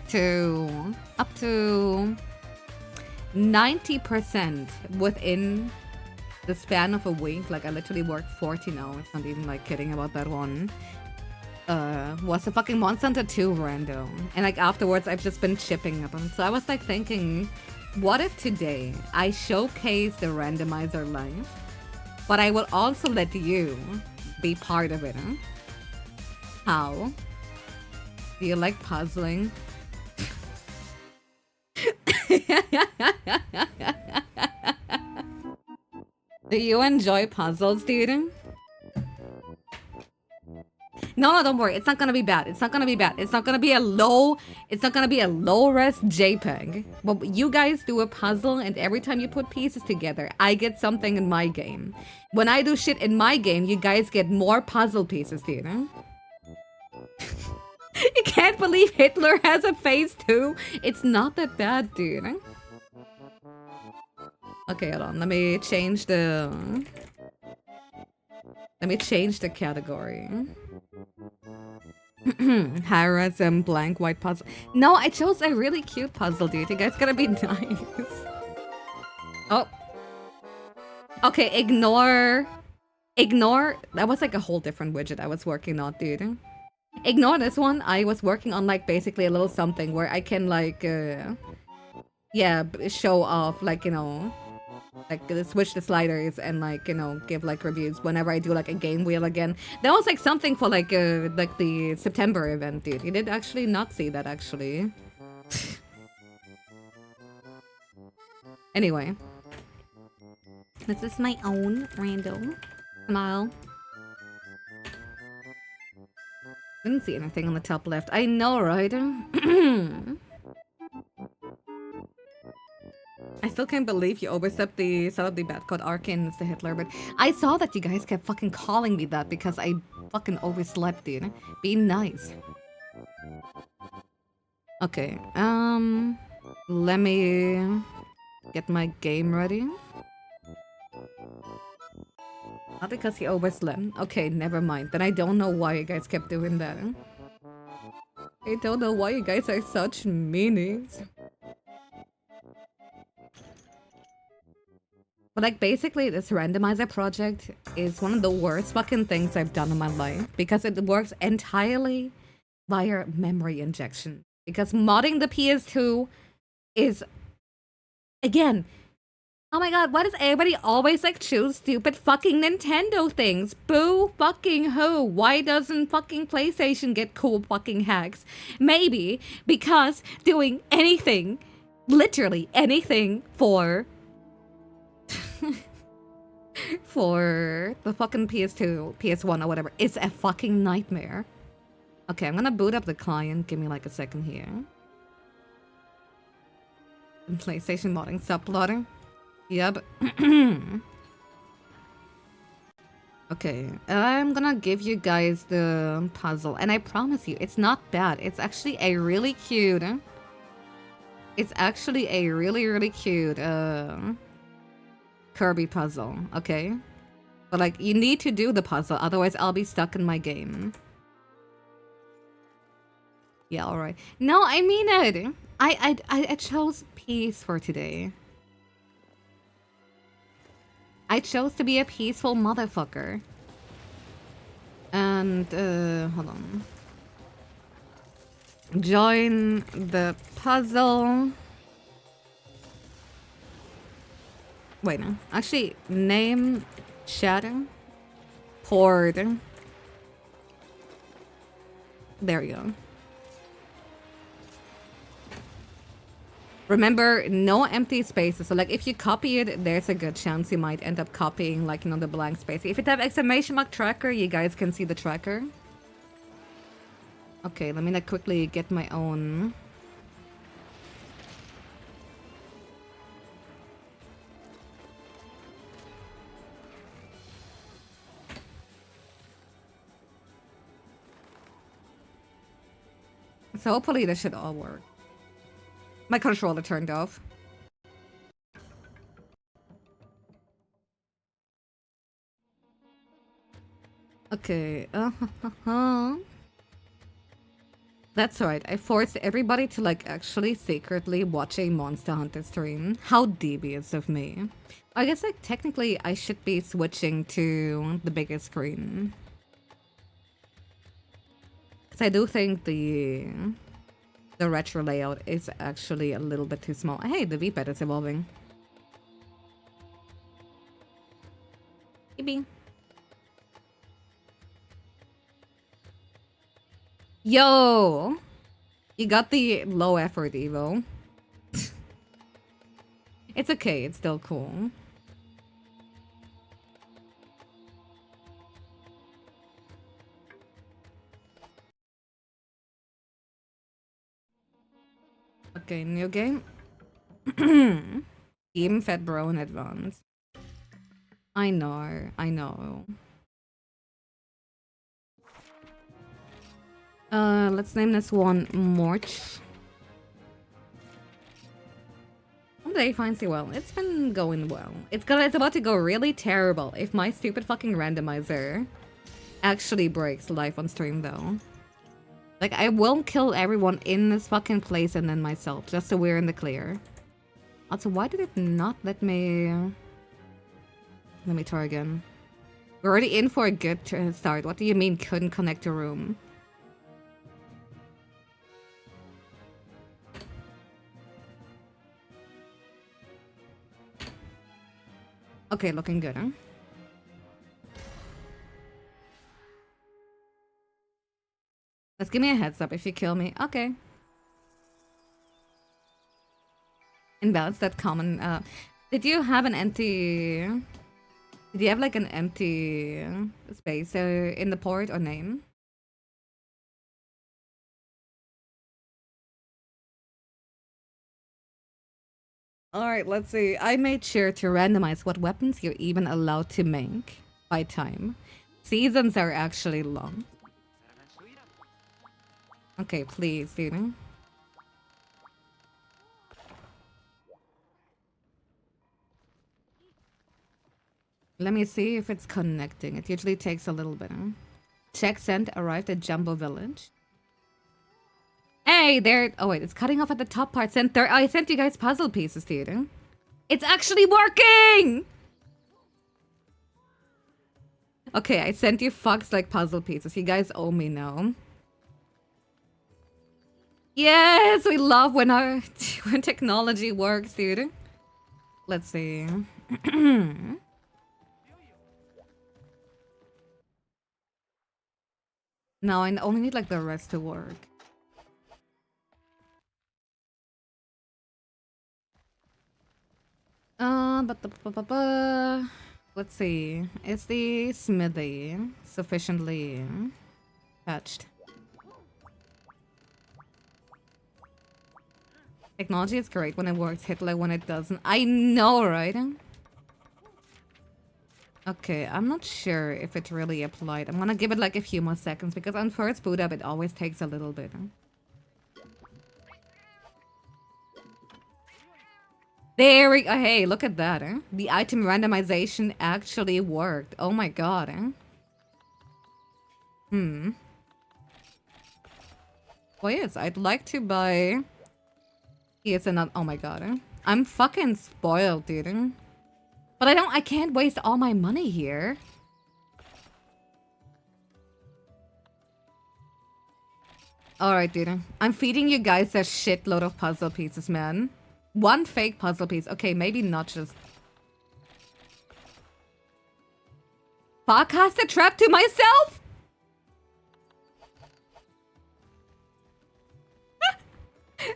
to up to 90% within the span of a week. Like I literally worked 14 hours, not even like kidding about that one. Was the fucking Monster Hunter 2 random. And like afterwards I've just been chipping at them. So I was like thinking, what if today I showcase the randomizer live, but I will also let you be part of it, huh? How? Do you like puzzling? Do you enjoy puzzles, dude? No, don't worry. It's not gonna be bad. It's not gonna be bad. It's not gonna be a low. It's not gonna be a low-res JPEG. But you guys do a puzzle, and every time you put pieces together, I get something in my game. When I do shit in my game, you guys get more puzzle pieces, dude. You can't believe Hitler has a face too. It's not that bad, dude. Okay, hold on. Let me change the category. Harass and blank white puzzle. No, I chose a really cute puzzle, dude. You guys gotta be nice. Oh. Okay, ignore. That was like a whole different widget I was working on, dude. Ignore this one. I was working on like basically a little something where I can like, yeah, show off like, you know, like switch the sliders and like, you know, give like reviews whenever I do like a game wheel again. That was like something for like the September event, dude. You did actually not see that actually. Anyway. This is my own random smile. Didn't see anything on the top left. I know, right? I still can't believe you overstepped the set up the bad code Arcane as the Hitler, but I saw that you guys kept fucking calling me that because I fucking overslept, dude. Be nice. Okay, let me get my game ready. Not because he overslept. Okay, never mind. Then I don't know why you guys kept doing that. I don't know why you guys are such meanies. But like basically this randomizer project is one of the worst fucking things I've done in my life because it works entirely via memory injection. Because modding the PS2 is, again, oh my god, why does everybody always like choose stupid fucking Nintendo things? Boo fucking who? Why doesn't fucking PlayStation get cool fucking hacks? Maybe because doing anything, literally anything for the fucking PS2, PS1 or whatever is a fucking nightmare. Okay, I'm gonna boot up the client. Give me like a second here. And PlayStation modding subplotter. Yep. Okay, I'm gonna give you guys the puzzle, and I promise you, it's not bad. It's actually a really cute. It's actually a really cute Kirby puzzle. Okay, but like you need to do the puzzle, otherwise I'll be stuck in my game. Yeah, all right. No, I mean it. I chose peace for today. I chose to be a peaceful motherfucker. And, hold on. Join the puzzle. Wait, no. Actually, name shadow. Horde. There you go. Remember, no empty spaces. So, like, if you copy it, there's a good chance you might end up copying, like, you know, the blank space. If it have exclamation mark tracker, you guys can see the tracker. Okay, let me, like, quickly get my own. So hopefully this should all work. My controller turned off. Okay. That's right. I forced everybody to like actually secretly watch a Monster Hunter stream. How devious of me. I guess like technically I should be switching to the bigger screen. Because I do think the retro layout is actually a little bit too small. Hey, the V-pad is evolving. Maybe. Yo! You got the low effort Evo. It's okay, it's still cool. Okay, new game. Game fed bro in advance. I know, I know. Let's name this one Mort. Day finds you well. It's been going well. It's about to go really terrible if my stupid fucking randomizer actually breaks live on stream though. Like I will kill everyone in this fucking place and then myself, just so we're in the clear. Also, why did it not let me... Let me try again. We're already in for a good start. What do you mean couldn't connect to room? Okay, looking good, huh? Let's give me a heads up if you kill me. Okay. Inbalance that common. Did you have an empty... Did you have like an empty space in the port or name? Alright, let's see. I made sure to randomize what weapons you're even allowed to make by time. Seasons are actually long. Okay, please, dude. Let me see if it's connecting. It usually takes a little bit. Huh? Check sent arrived at Jumbo Village. Hey, there. Oh, wait, it's cutting off at the top part. I sent you guys puzzle pieces, dude. It's actually working! Okay, I sent you fucks like puzzle pieces. You guys owe me now. Yes, we love when when technology works, dude. Let's see. Now I only need like the rest to work. Let's see. Is the smithy sufficiently patched? Technology is great when it works, Hitler when it doesn't. I know, right? Okay, I'm not sure if it really applied. I'm gonna give it like a few more seconds because on first boot up it always takes a little bit. There we go. Hey, look at that. The item randomization actually worked. Oh my god. Well, yes, I'd like to buy... Here's another... Oh my god. I'm fucking spoiled, dude. But I can't waste all my money here. Alright, dude. I'm feeding you guys a shitload of puzzle pieces, man. One fake puzzle piece. Okay, maybe not just... Fuck, cast a trap to myself?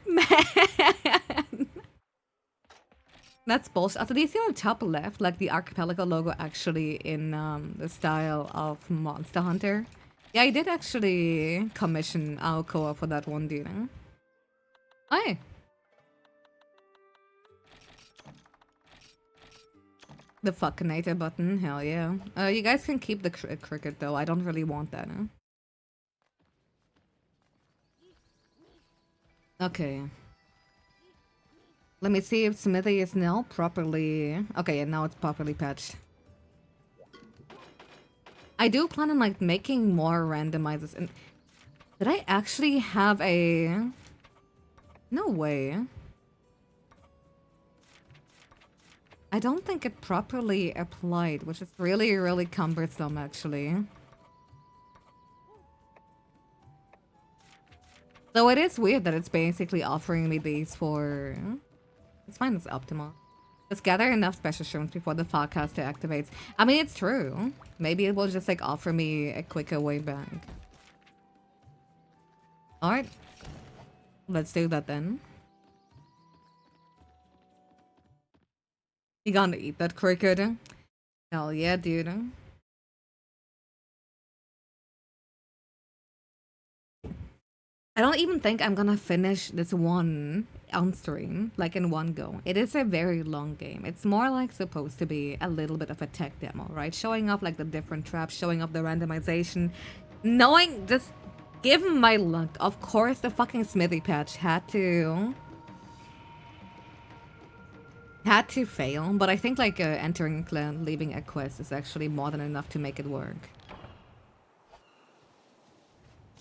Man. That's bullshit. Also, do you see on the top left, like the archipelago logo actually in the style of Monster Hunter? Yeah, I did actually commission Aokoa for that one, dude. Hey. The fuckinator button, hell yeah. You guys can keep the cricket though. I don't really want that. Okay. Let me see if Smithy is now properly... Okay, and now it's properly patched. I do plan on like making more randomizers. And did I actually have a... No way. I don't think it properly applied, which is really, really cumbersome actually. Though it is weird that it's basically offering me these for... It's fine, it's optimal. Just gather enough special shrooms before the podcaster activates. I mean, it's true. Maybe it will just like offer me a quicker way back. Alright. Let's do that then. You gonna eat that cricket? Hell yeah, dude. I don't even think I'm gonna finish this one on stream, like in one go. It is a very long game. It's more like supposed to be a little bit of a tech demo, right? Showing off like the different traps, showing off the randomization. Knowing, just given my luck, of course the fucking Smithy patch had to fail, but I think like entering a clan, leaving a quest is actually more than enough to make it work.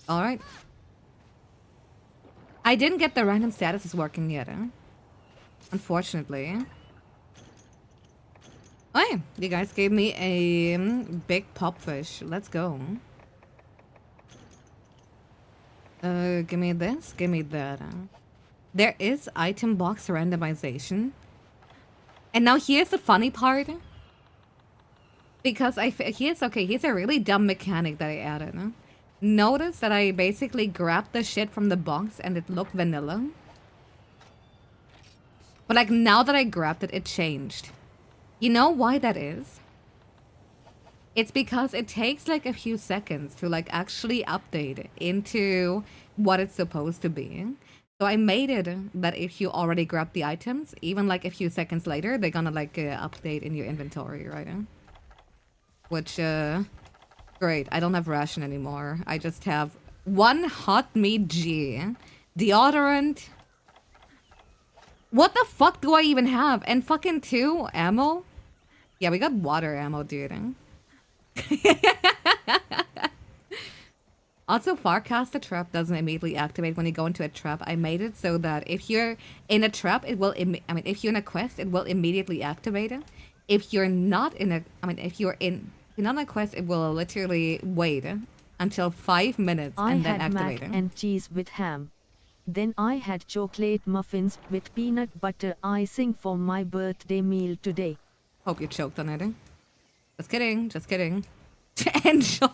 Alright. I didn't get the random statuses working yet, unfortunately. Oh yeah, you guys gave me a big popfish. Let's go. Give me this, give me that. There is item box randomization. And now here's the funny part. Because here's a really dumb mechanic that I added. Notice that I basically grabbed the shit from the box and it looked vanilla. But like now that I grabbed it, it changed. You know why that is? It's because it takes like a few seconds to like actually update into what it's supposed to be. So I made it that if you already grab the items, even like a few seconds later, they're gonna like update in your inventory, right? Which, great. I don't have ration anymore. I just have 1 hot meat G, deodorant. What the fuck do I even have? And fucking 2 ammo? Yeah, we got water ammo, dude. Also, Farcaster trap doesn't immediately activate when you go into a trap. I made it so that if you're in a trap, it will. If you're in a quest, it will immediately activate it. If you're not in a, if you're not in a quest, it will literally wait until 5 minutes and then activate it. I had mac and cheese with ham. Then I had chocolate muffins with peanut butter icing for my birthday meal today. Hope you choked on it. Just kidding. Just kidding. Enjoy.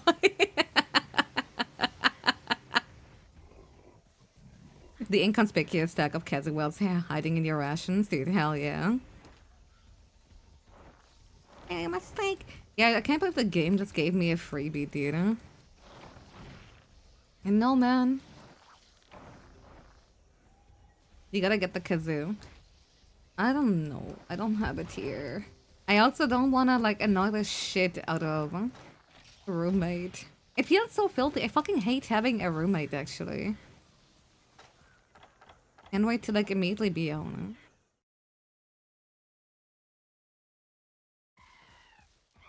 The inconspicuous stack of Caswell's hair hiding in your rations, dude. Hell yeah. Hey, mistake. Yeah, I can't believe the game just gave me a freebie, dude. I know, man. You gotta get the kazoo. I don't know. I don't have it here. I also don't wanna, like, annoy the shit out of a roommate. It feels so filthy. I fucking hate having a roommate, actually. Can't wait to, like, immediately be on.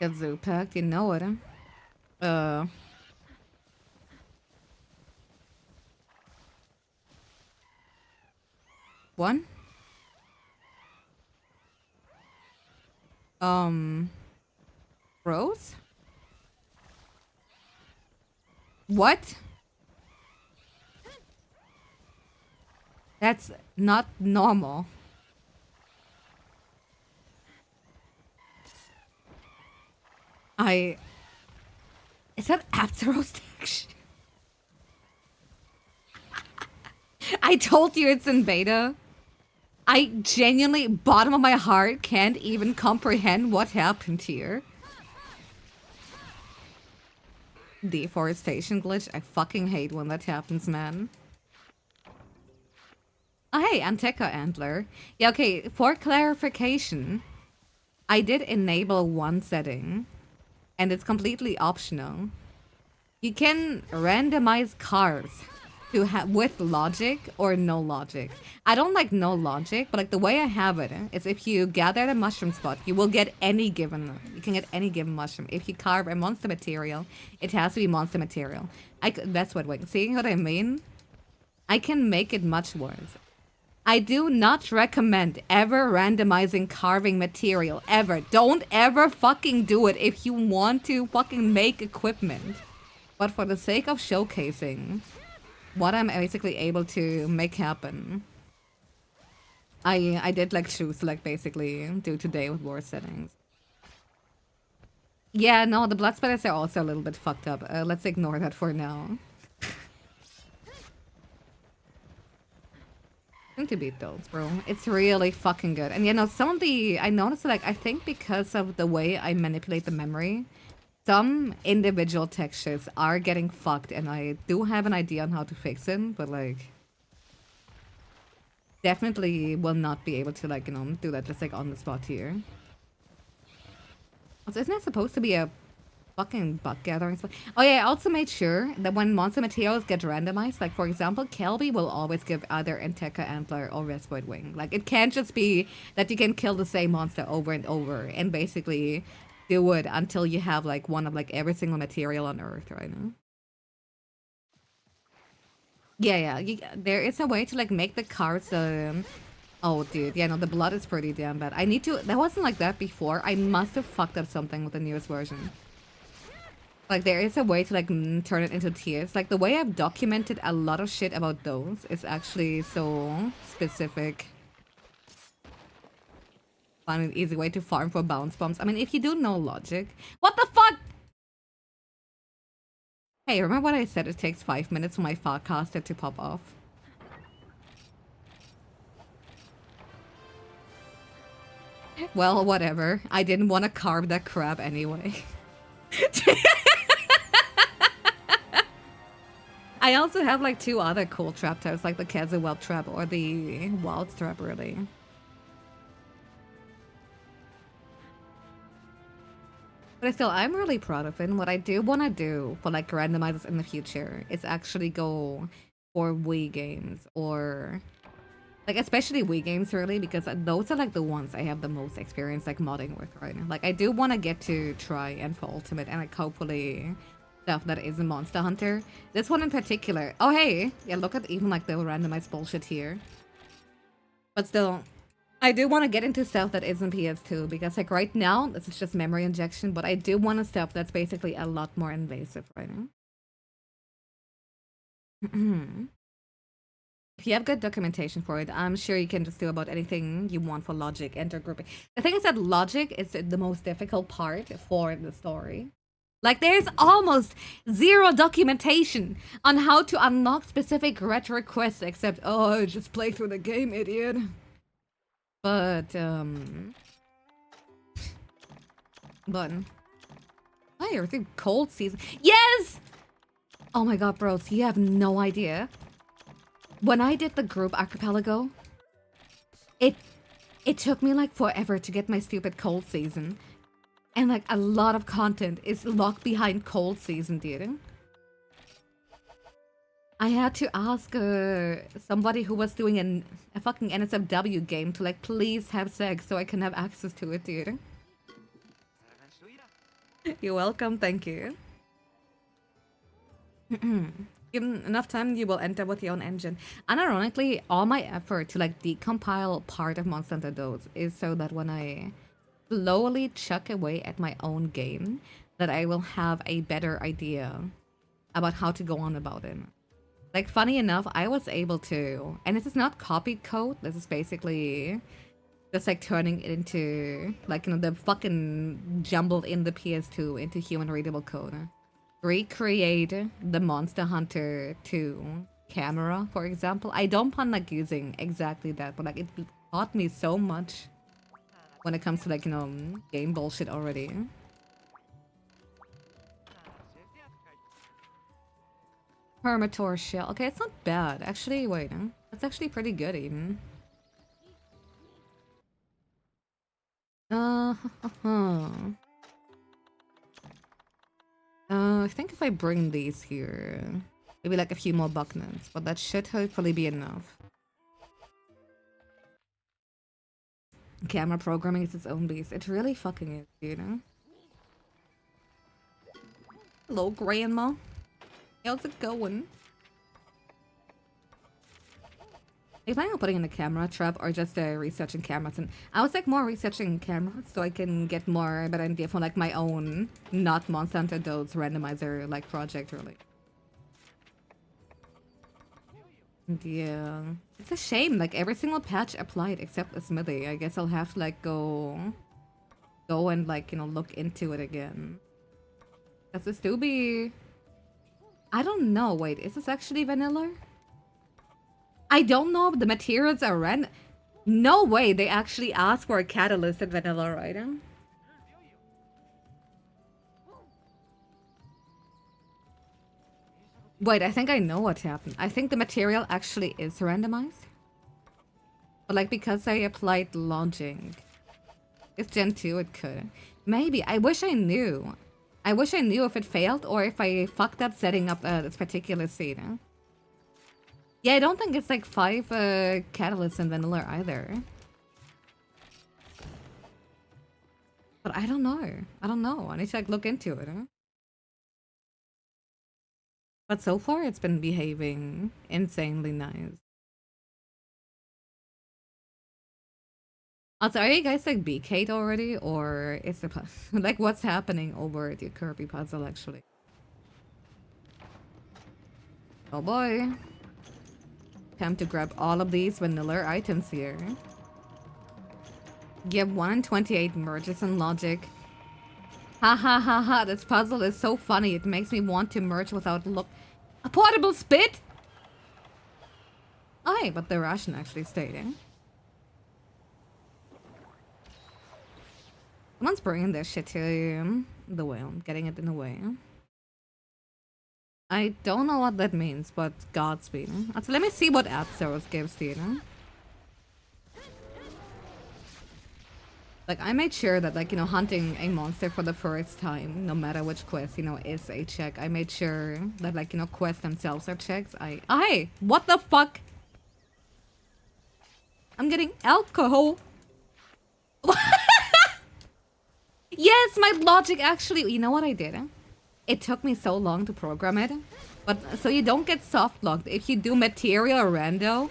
Kazoo packed, you know it. One? Rose? What? That's not normal. Is that Apteros action? I told you it's in beta. I genuinely, bottom of my heart, can't even comprehend what happened here. Deforestation glitch. I fucking hate when that happens, man. Oh, hey, Anteca Antler. Yeah, okay, for clarification, I did enable one setting, and it's completely optional. You can randomize cars. to have with logic or no logic. I don't like no logic, but like the way I have it is if you gather the mushroom spot, you will get any given. You can get any given mushroom. If you carve a monster material, it has to be monster material. That's what. Seeing what I mean? I can make it much worse. I do not recommend ever randomizing carving material. Ever. Don't ever fucking do it if you want to fucking make equipment. But for the sake of showcasing what I'm basically able to make happen, I did like choose like basically do today with war settings. Yeah, no, the blood spiders are also a little bit fucked up. Let's ignore that for now. To beat those, bro. It's really fucking good. And you know, some of the I noticed like I think because of the way I manipulate the memory, some individual textures are getting fucked, and I do have an idea on how to fix them, but like definitely will not be able to like, you know, do that just like on the spot here. Also, isn't it supposed to be a fucking bug gathering spot? Oh yeah, I also made sure that when monster materials get randomized, like for example, Kelby will always give either Enteka Antler or Resvoid Wing. Like it can't just be that you can kill the same monster over and over and basically do it until you have like one of like every single material on Earth right now. Yeah, there is a way to like make the cards. Oh, dude, yeah, no, the blood is pretty damn bad. I need to. That wasn't like that before. I must have fucked up something with the newest version. Like there is a way to like turn it into tears. Like the way I've documented a lot of shit about those is actually so specific. Find an easy way to farm for bounce bombs. I mean, if you do know logic, what the fuck? Hey, remember what I said? It takes 5 minutes for my Farcaster to pop off. Well, whatever. I didn't want to carve that crab anyway. I also have like 2 other cool trap types, like the Kazuwell trap or the Wild trap, really. But still, I'm really proud of it. And what I do want to do for like randomizers in the future is actually go for Wii games or like especially Wii games really, because those are like the ones I have the most experience like modding with right now. Like I do want to get to try and for Ultimate and like hopefully stuff that isn't Monster Hunter. This one in particular. Oh hey, yeah, look at even like the randomized bullshit here. But still, I do want to get into stuff that isn't PS2 because like right now this is just memory injection, but I do want to stuff that's basically a lot more invasive right now. If you have good documentation for it, I'm sure you can just do about anything you want for logic and grouping. The thing is that logic is the most difficult part for the story. Like there's almost zero documentation on how to unlock specific retro quests except, oh, just play through the game, idiot. But, oh, you're through cold season. Yes! Oh my god, bros, you have no idea. When I did the group archipelago, it took me like forever to get my stupid cold season. And like a lot of content is locked behind cold season, dude. I had to ask somebody who was doing a fucking NSFW game to like please have sex so I can have access to it, dude. You're welcome, thank you. Given enough time, you will enter with your own engine. Unironically, all my effort to like decompile part of Monster Hunter Those is so that when I slowly chuck away at my own game, that I will have a better idea about how to go on about it. Like, funny enough, I was able to, and this is not copied code, this is basically just like turning it into, like, you know, the fucking jumbled in the PS2 into human readable code. Recreate the Monster Hunter 2 camera, for example. I don't plan like using exactly that, but like it taught me so much when it comes to like, you know, game bullshit already. Hermitor shell. Okay, it's not bad. Actually, wait. That's actually pretty good even. I think if I bring these here, Maybe like a few more bucknets, but that should hopefully be enough. Camera programming is its own beast. It really fucking is, you know? Hello, Grandma. How's it going? Are you planning on putting in a camera trap or just researching cameras? And I was like more researching cameras so I can get more of an idea for like my own, not Monster Hunter Dodes randomizer like project really. And yeah, it's a shame. Like every single patch applied except the smithy. I guess I'll have to like go and like look into it again. Does this still be? I don't know. Wait, is this actually vanilla? I don't know if the materials are random. No way, they actually asked for a catalyst in vanilla, right? Wait, I think I know what happened. I think the material actually is randomized. But like because I applied lodging. It's Gen 2, it could. Maybe. I wish I knew. I wish I knew if it failed or if I fucked up setting up this particular seed. Yeah, I don't think it's like 5 catalysts in vanilla either. But I don't know. I don't know. I need to like look into it. But so far it's been behaving insanely nice. Also, are you guys like BK'd already? Or is the like what's happening over at your Kirby puzzle actually? Oh boy. Time to grab all of these vanilla items here. Give 1 in 28 merges and logic. Ha ha ha ha, this puzzle is so funny. It makes me want to merge without look. A portable spit? Oh, hey, but the Russian actually stayed in. Someone's bringing their shit to the whale, getting it in the way. I don't know what that means, but Godspeed. So let me see what Atzeros gives you, Like, I made sure that, like, hunting a monster for the first time, no matter which quest, is a check. I made sure that, like, quests themselves are checks. Hey! What the fuck? I'm getting alcohol. Yes, my logic actually... You know what I did? It took me so long to program it. But, so you don't get soft locked. If you do material rando,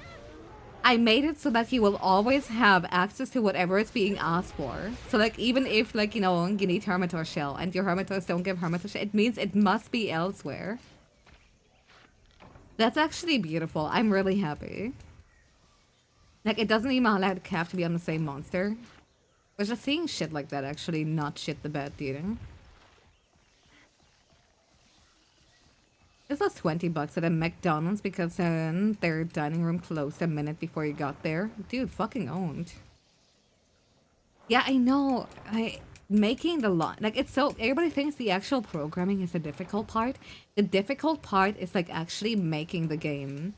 I made it so that you will always have access to whatever is being asked for. So, like, even if, like, you need Hermitor Shell and your Hermitors don't give Hermitor Shell, it means it must be elsewhere. That's actually beautiful. I'm really happy. Like, it doesn't even have to be on the same monster. But just seeing shit like that actually not shit the bed, dude. This was $20 at a McDonald's because their dining room closed a minute before you got there. Dude, fucking owned. Yeah, I know. Making the lot, like, it's so... Everybody thinks the actual programming is the difficult part. The difficult part is, like, actually making the game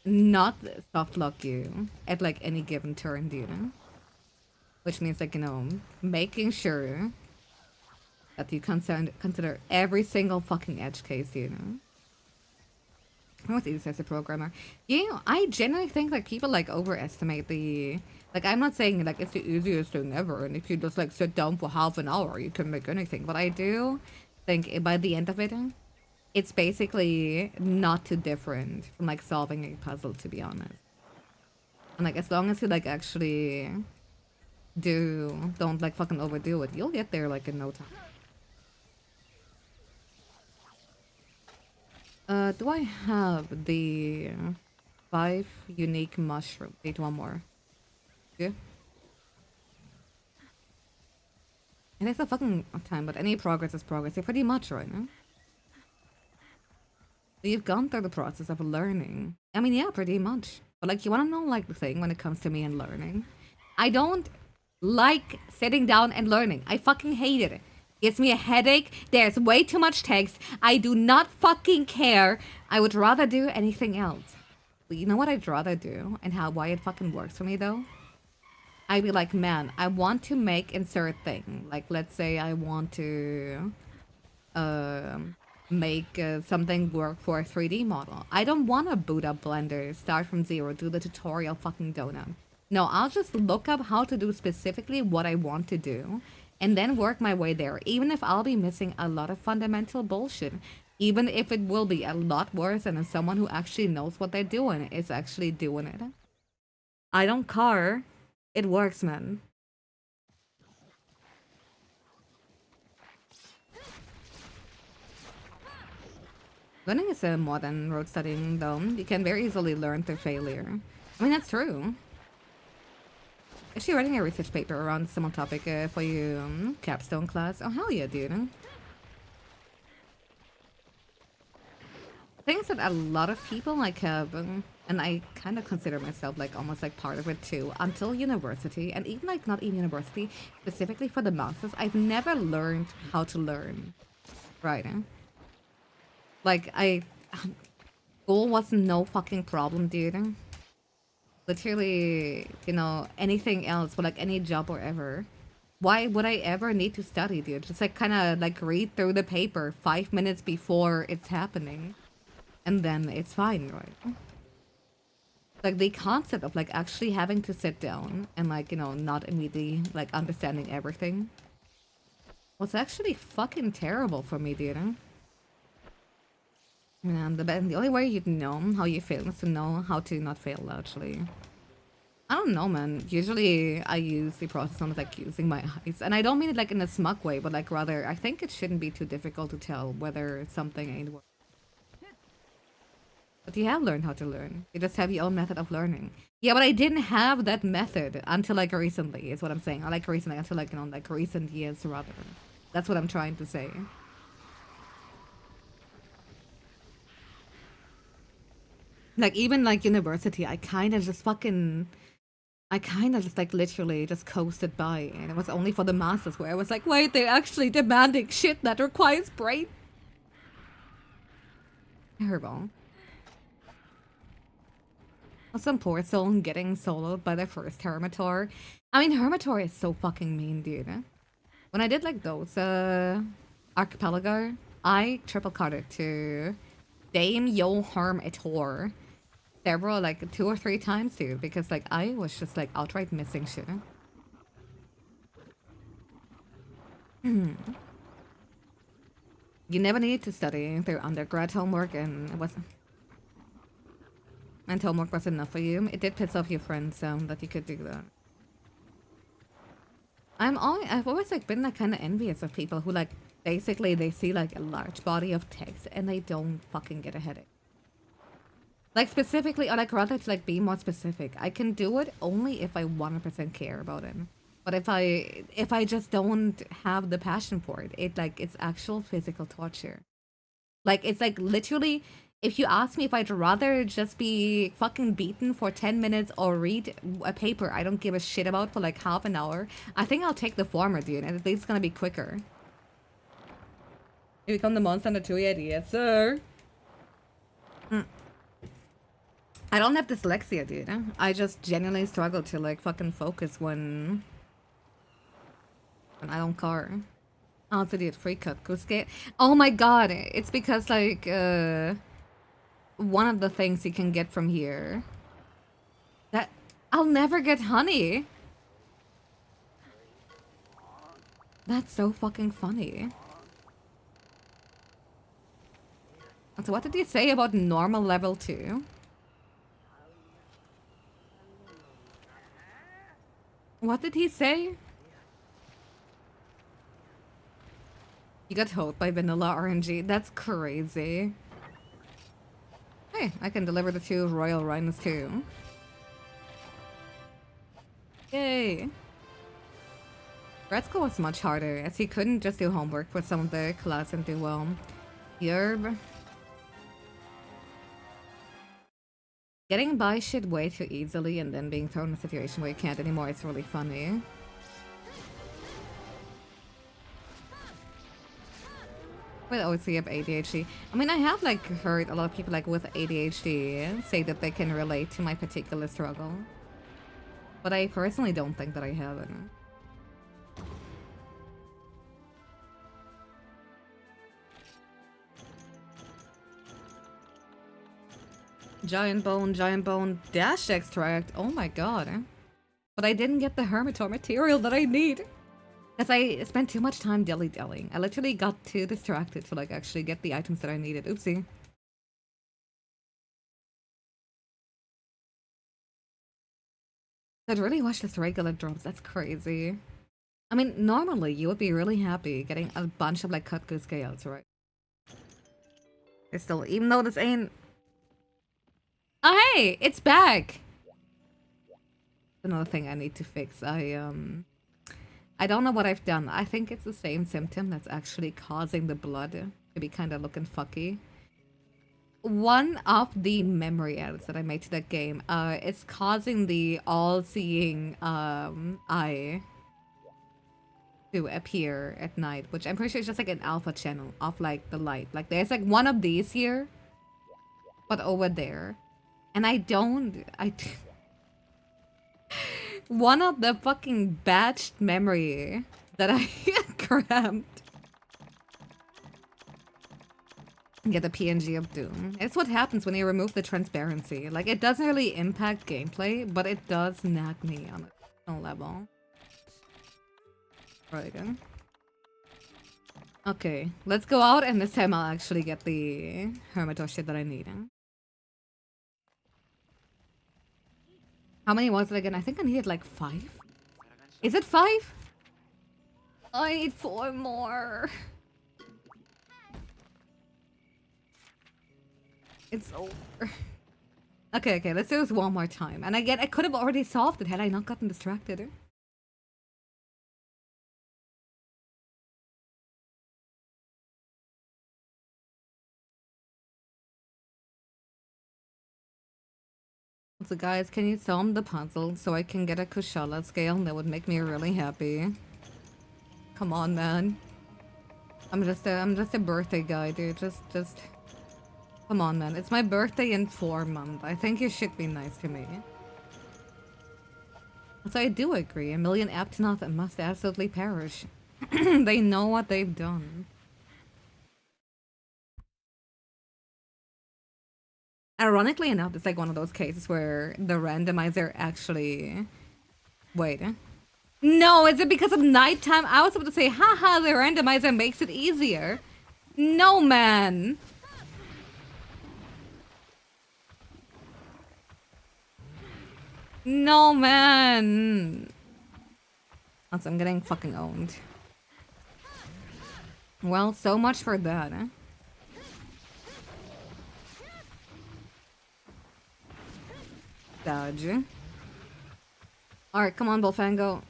not soft lock you at, like, any given turn, dude. Which means, like, making sure that you consider every single fucking edge case, I was easy as a programmer. I genuinely think, like, people, like, overestimate the... Like, I'm not saying, like, it's the easiest thing ever, and if you just, like, sit down for half an hour, you can make anything. But I do think by the end of it, it's basically not too different from, like, solving a puzzle, to be honest. And, like, as long as you, like, actually... don't like fucking overdo it, you'll get there like in no time. Do I have the 5 unique mushroom? Wait, one more. Yeah. It takes a fucking time, but any progress is progress. You're pretty much right now. So you've gone through the process of learning. I mean, yeah, pretty much. But like, you wanna know like the thing when it comes to me and learning? I don't like sitting down and learning. I fucking hate it. Gives me a headache. There's way too much text. I do not fucking care. I would rather do anything else. But you know what I'd rather do? And why it fucking works for me though? I'd be like, man, I want to make insert thing. Like, let's say I want to make something work for a 3D model. I don't want to boot up Blender, start from zero, do the tutorial fucking donut. No, I'll just look up how to do specifically what I want to do and then work my way there, even if I'll be missing a lot of fundamental bullshit. Even if it will be a lot worse than if someone who actually knows what they're doing is actually doing it. I don't care. It works, man. Learning is more than road studying, though. You can very easily learn through failure. I mean, that's true. Actually, writing a research paper around a similar topic for your capstone class. Oh, hell yeah, dude. Things that a lot of people like have, and I kind of consider myself like almost like part of it too, until university, and even like not even university, specifically for the masters, I've never learned how to learn writing. Like, school was no fucking problem, dude. Literally, you know, anything else, but like any job or ever. Why would I ever need to study, dude? Just like kind of like read through the paper 5 minutes before it's happening. And then it's fine, right? Like the concept of like actually having to sit down and like, you know, not immediately like understanding everything was actually fucking terrible for me, dude. And the only way you know how you fail is to know how to not fail, actually. I don't know, man. Usually I use the process on like using my eyes. And I don't mean it like in a smug way, but like rather, I think it shouldn't be too difficult to tell whether something ain't working. But you have learned how to learn. You just have your own method of learning. Yeah, but I didn't have that method until like recently, is what I'm saying. I like recently, until like, you know, like recent years rather. That's what I'm trying to say. Like even like university, I kind of just like literally just coasted by, and it was only for the masters where I was like, wait, they're actually demanding shit that requires brain. Terrible. Some poor soul getting soloed by their first Hermitor. I mean, Hermitor is so fucking mean, dude. When I did like those Archipelago, I triple carded to Dame Yo Hermitor several, like 2 or 3 times, dude, because like I was just like outright missing shit. You never needed to study through undergrad homework, and it wasn't. And homework was enough for you. It did piss off your friends that you could do that. I've always like been like kind of envious of people who like basically they see like a large body of text and they don't fucking get a headache. Like specifically, or like rather to like be more specific. I can do it only if I 100% care about it. But if I just don't have the passion for it, it's actual physical torture. Like it's like literally, if you ask me if I'd rather just be fucking beaten for 10 minutes or read a paper I don't give a shit about for like half an hour, I think I'll take the former, dude, and at least it's gonna be quicker. You become the monster under 2 yes sir. I don't have dyslexia, dude. I just genuinely struggle to like fucking focus when I don't care. Oh, it's a free cut. Go skate. Oh my god, it's because like one of the things you can get from here that I'll never get honey. That's so fucking funny. So what did you say about normal level 2? What did he say? You got hoed by vanilla RNG. That's crazy. Hey, I can deliver the 2 royal rhinos too. Yay. Grad school was much harder, as he couldn't just do homework for some of the class and do well. Yerb. Getting by shit way too easily and then being thrown in a situation where you can't anymore is really funny. With OC of ADHD. I mean, I have like heard a lot of people like with ADHD say that they can relate to my particular struggle. But I personally don't think that I have it. giant bone, dash extract. Oh my god. But I didn't get the Hermitor material that I need. Because I spent too much time dilly-dallying. I literally got too distracted to like actually get the items that I needed. Oopsie. I'd really watch this regular drops. That's crazy. I mean, normally you would be really happy getting a bunch of like cut goose scales, right? It's still, even though this ain't. Oh hey, it's back. Another thing I need to fix. I don't know what I've done. I think it's the same symptom that's actually causing the blood to be kind of looking fucky. One of the memory edits that I made to that game, it's causing the all-seeing eye to appear at night, which I'm pretty sure is just like an alpha channel of like the light. Like there's like one of these here, but over there, and one of the fucking batched memory that I grabbed. Get the PNG of Doom. It's what happens when you remove the transparency. Like, it doesn't really impact gameplay, but it does nag me on a personal level. Right then. Okay, let's go out, and this time I'll actually get the Hermitor shit that I need. How many was it again? I think I needed like 5? Is it 5? I need 4 more. It's over. Okay, let's do this one more time. And again, I could have already solved it had I not gotten distracted. So guys, can you solve the puzzle so I can get a Kushala scale? That would make me really happy. Come on, man. I'm just a birthday guy, dude. Just come on, man. It's my birthday in 4 months. I think you should be nice to me. So I do agree. A million Aptonoth must absolutely perish. They know what they've done. Ironically enough, it's like one of those cases where the randomizer actually... Wait. No, is it because of nighttime? I was about to say, haha, the randomizer makes it easier. No, man. No, man. Also, I'm getting fucking owned. Well, so much for that, eh? Dodge. Alright, come on, Bullfango.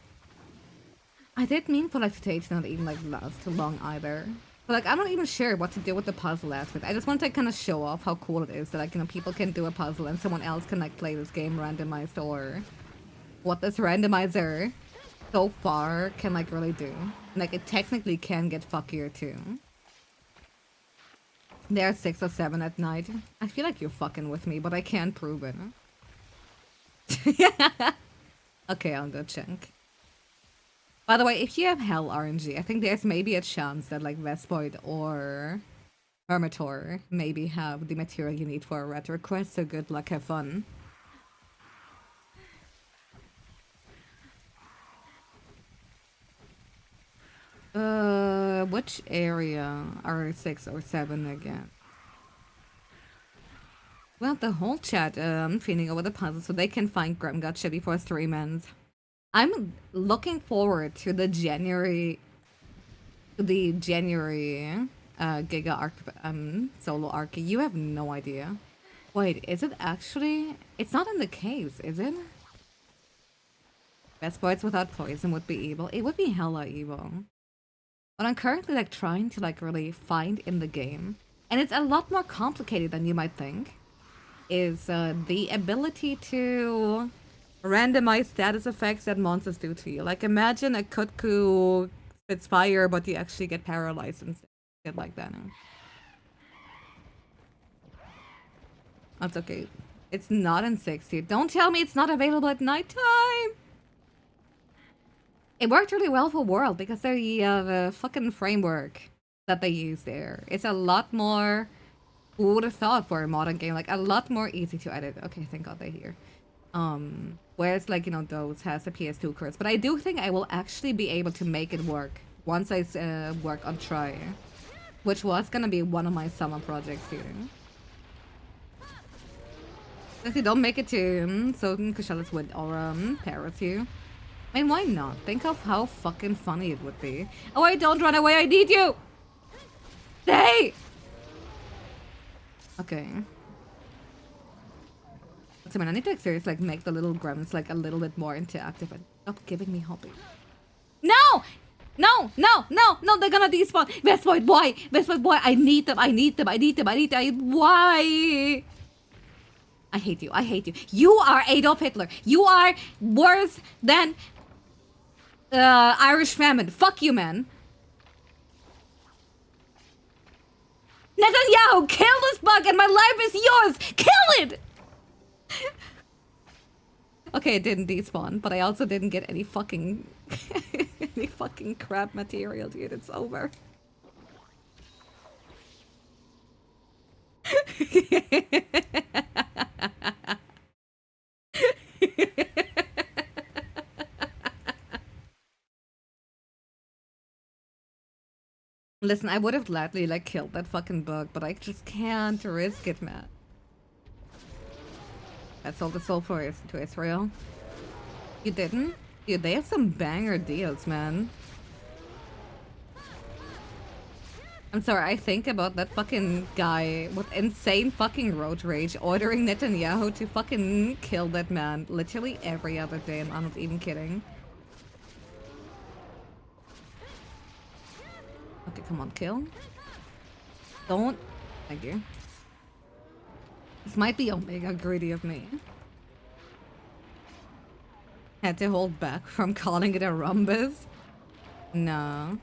I did mean for like today to not even like last too long either. But like I'm not even sure what to do with the puzzle aspect. I just want to kind of show off how cool it is that like, you know, people can do a puzzle and someone else can like play this game randomized, or what this randomizer so far can like really do. Like it technically can get fuckier too. They're 6 or 7 at night. I feel like you're fucking with me, but I can't prove it. Okay, I'll go check. By the way, if you have Hell RNG, I think there's maybe a chance that like Vespoid or Hermitor maybe have the material you need for a red request, so good luck, have fun. Which area are 6 or 7 again? Well, the whole chat feeling over the puzzle so they can find Grimgotcha before stream ends. I'm looking forward to the January Giga arc solo arc. You have no idea. Wait, is it actually? It's not in the caves, is it? Best boys without poison would be evil. It would be hella evil. But I'm currently like trying to like really find in the game, and it's a lot more complicated than you might think. Is the ability to randomize status effects that monsters do to you. Like imagine a Kutku spits fire, but you actually get paralyzed and shit like that. That's okay. It's not in 60. Don't tell me it's not available at nighttime! It worked really well for World because the fucking framework that they use there. It's a lot more Who would have thought for a modern game, like a lot more easy to edit. Okay, thank God they're here. Whereas like, you know, those has a PS2 curse. But I do think I will actually be able to make it work once I work on Try, which was gonna be one of my summer projects here. If you don't make it to Soden, Kushalis would or Paris you. I mean, why not? Think of how fucking funny it would be. Oh wait, don't run away, I need you! Stay! Okay. So man, I need to seriously like make the little gremlins like a little bit more interactive and stop giving me hobby. No! No! No! No! No! They're gonna despawn! Westpoint, why? Westpoint, why? I need them! I need them! I need them! I need them! Why? I hate you. I hate you. You are Adolf Hitler. You are worse than Irish famine. Fuck you, man. Netanyahu, kill this bug and my life is yours! Kill it! Okay, it didn't despawn, but I also didn't get any fucking any fucking crap material, dude. It's over. Listen, I would have gladly like killed that fucking bug, but I just can't risk it, man. That's all the soul for is to Israel. You didn't? Dude, they have some banger deals, man. I'm sorry, I think about that fucking guy with insane fucking road rage ordering Netanyahu to fucking kill that man literally every other day, and I'm not even kidding. Okay, come on, kill. Don't. Thank you. This might be Omega greedy of me. Had to hold back from calling it a rhombus. No.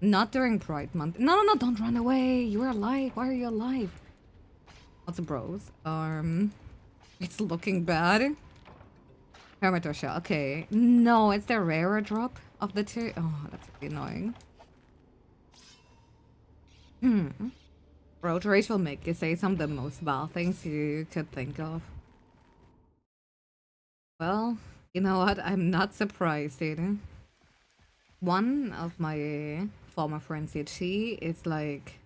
Not during Pride Month. No, no, no, don't run away. You're alive. Why are you alive? What's the bros? It's looking bad. Hermit shell. Okay. No, it's the rarer drop of the two. Oh, that's really annoying. Road rage will make you say some of the most vile things you could think of. Well, you know what? I'm not surprised, dude. One of my former friends, she is like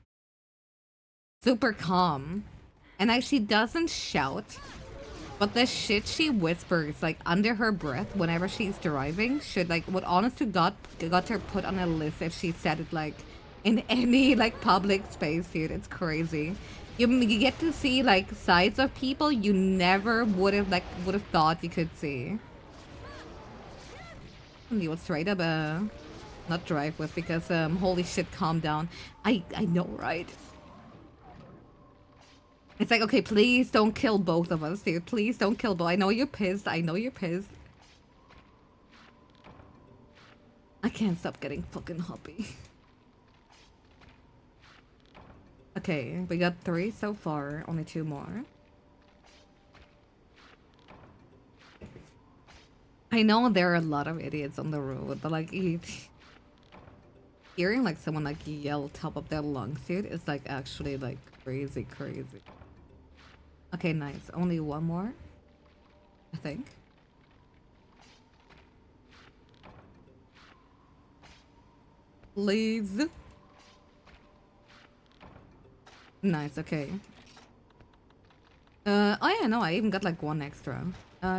super calm. And like she doesn't shout. But the shit she whispers like under her breath whenever she's driving should like would honest to God got her put on a list if she said it like in any like public space, dude. It's crazy. You get to see like sides of people you never would have thought you could see. And you would straight up not drive with because holy shit, calm down. I know, right? It's like, okay, please don't kill both of us, dude. Please don't kill both. I know you're pissed. I know you're pissed. I can't stop getting fucking happy. Okay, we got 3 so far. Only 2 more. I know there are a lot of idiots on the road, but like hearing like someone like yell top of their lungs, dude, is like actually like crazy. Okay, nice. Only 1 more, I think. Please. Nice, okay. Oh yeah, no, I even got like 1 extra.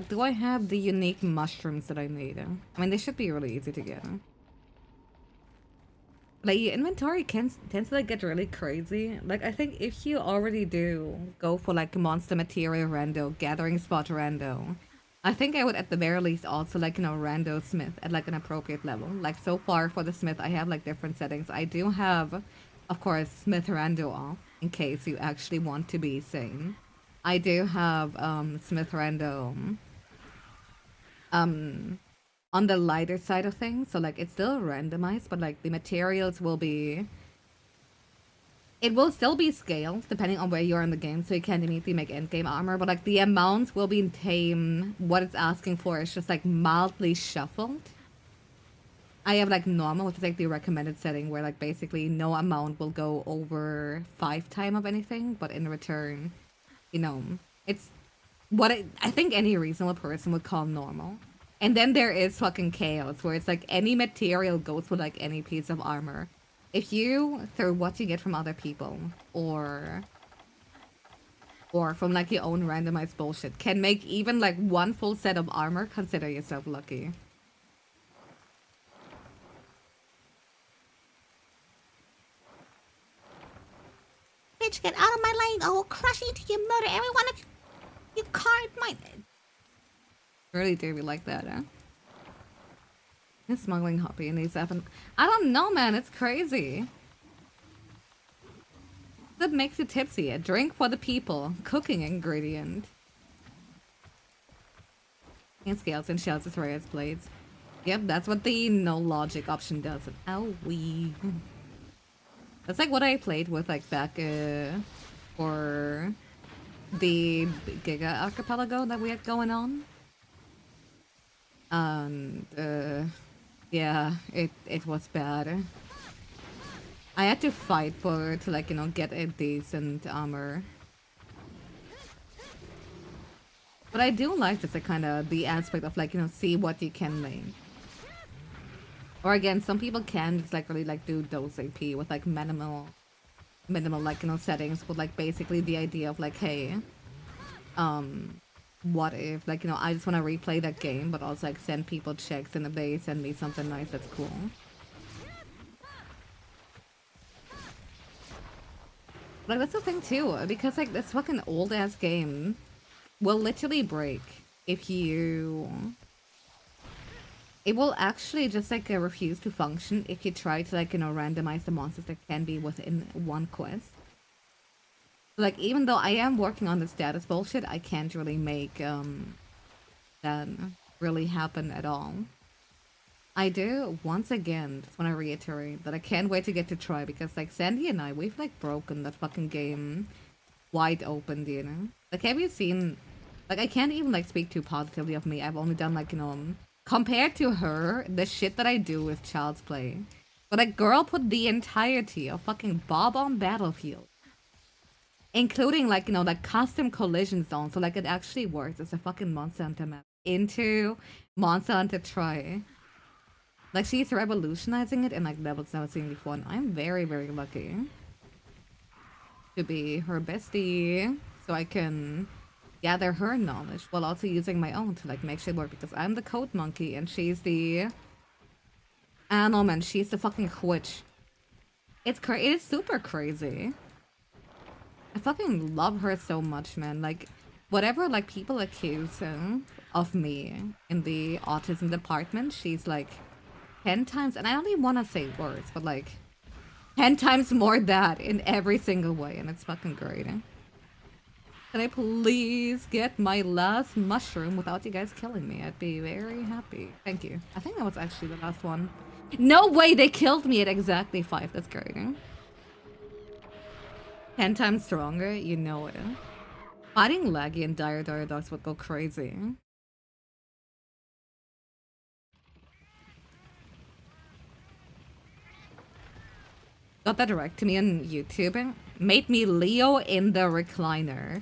Do I have the unique mushrooms that I need? I mean, they should be really easy to get. Like, your inventory tends to like get really crazy. Like, I think if you already do go for like monster material rando, gathering spot rando, I think I would at the very least also like, you know, rando smith at like an appropriate level. Like so far for the smith, I have like different settings. I do have, of course, smith rando off in case you actually want to be sane. I do have smith rando on the lighter side of things, so like it's still randomized, but like the materials will be, it will still be scaled depending on where you are in the game, so you can't immediately make endgame armor, but like the amounts will be tame. What it's asking for is just like mildly shuffled. I have like normal, which is like the recommended setting where like basically no amount will go over 5 times of anything, but in return, you know, it's what I think any reasonable person would call normal. And then there is fucking chaos where it's like any material goes with like any piece of armor. If you, through what you get from other people or from like your own randomized bullshit, can make even like one full set of armor, consider yourself lucky. Bitch, get out of my lane! I will crush you till you murder every one of you! You card my... Really do be like that, huh? He's smuggling hoppy and he's having... I don't know, man. It's crazy. That makes you tipsy. A drink for the people. Cooking ingredient. And scales and shells as rare as blades. Yep, that's what the no logic option does. Owie. That's like what I played with like back for the Giga Archipelago that we had going on. And yeah, it was bad. I had to fight to like, you know, get a decent armor. But I do like just like kind of the aspect of like, you know, see what you can make. Or again, some people can just like really like do dose AP with like minimal like, you know, settings with like basically the idea of like, hey, what if like, you know, I just want to replay that game but also like send people checks and if they send me something nice that's cool. Like that's the thing too, because like this fucking old ass game will literally break if you... It will actually just like refuse to function if you try to like, you know, randomize the monsters that can be within one quest. Like even though I am working on the status bullshit, I can't really make that really happen at all. I do, once again, just want to reiterate that I can't wait to get to try because like Sandy and I, we've like broken that fucking game wide open, do you know? Like have you seen... Like I can't even like speak too positively of me. I've only done like, you know, compared to her, the shit that I do is child's play. But a girl put the entirety of fucking Bob on Battlefield, including like, you know, like custom collision zones, so like it actually works as a fucking Monster Hunter map, into Monster Hunter Try. Like she's revolutionizing it in like levels never seen before, and I'm very, very lucky to be her bestie, so I can gather her knowledge while also using my own to like make shit work because I'm the code monkey and she's the... Ah no man, she's the fucking witch. It is super crazy. I fucking love her so much, man. Like, whatever like people accuse of me in the autism department, she's like 10 times, and I don't even want to say words, but like 10 times more that in every single way, and it's fucking great. Can I please get my last mushroom without you guys killing me? I'd be very happy. Thank you. I think that was actually the last one. No way, they killed me at exactly 5. That's great. 10 times stronger, you know it. Fighting Laggy and Dire Dogs would go crazy. Got that direct to me on YouTube. Made me Leo in the recliner.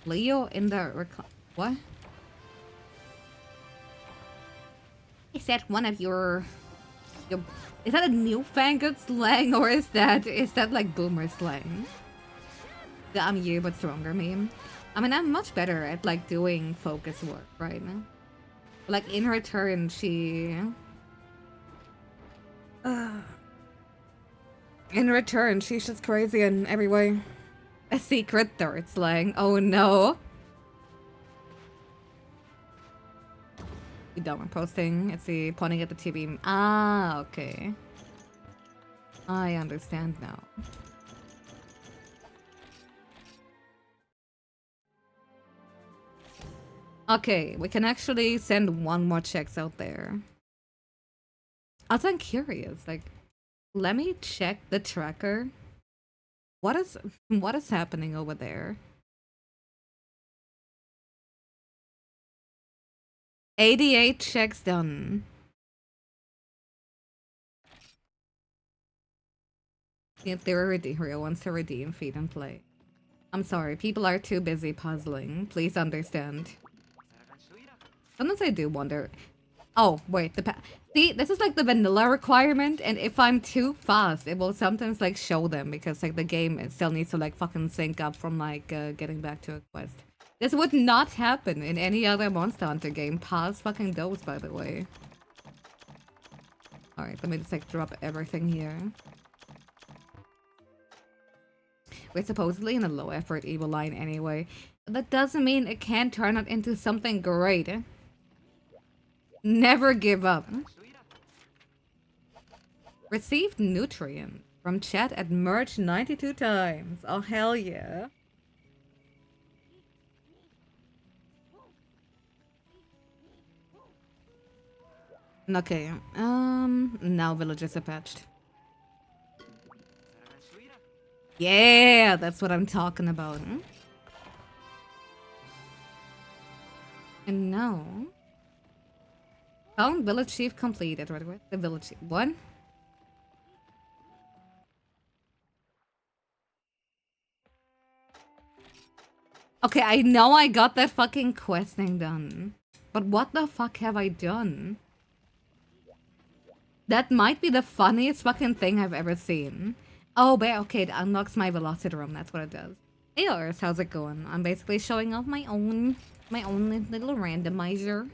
Leo in the recliner. What? Is that one of your... Is that a newfangled slang or is that like boomer slang? The I'm you but stronger meme. I mean, I'm much better at like doing focus work right now. Like in return, she... in return, she's just crazy in every way. A secret third slang. Oh no. You don't want posting. It's the pointing at the TV. Ah, okay. I understand now. Okay, we can actually send one more checks out there. Also, I'm curious. Like, let me check the tracker. What is happening over there? 88 checks done. Hero wants to redeem, feed, and play. I'm sorry, people are too busy puzzling. Please understand. Sometimes I do wonder. Oh, wait, see, this is like the vanilla requirement, and if I'm too fast, it will sometimes like show them because like the game it still needs to like fucking sync up from like getting back to a quest. This would not happen in any other Monster Hunter game. Past fucking those, by the way. Alright, let me just like drop everything here. We're supposedly in a low effort evil line anyway. That doesn't mean it can't turn it into something great. Never give up. Received nutrient from chat at merch 92 times. Oh hell yeah. Okay, now villages are patched. Yeah, that's what I'm talking about. And now... Found village chief completed. Right away. The village chief. What? Okay, I know I got that fucking quest thing done. But what the fuck have I done? That might be the funniest fucking thing I've ever seen. Oh, but okay, it unlocks my velocity that's what it does. Hey Ars, how's it going? I'm basically showing off my own little randomizer.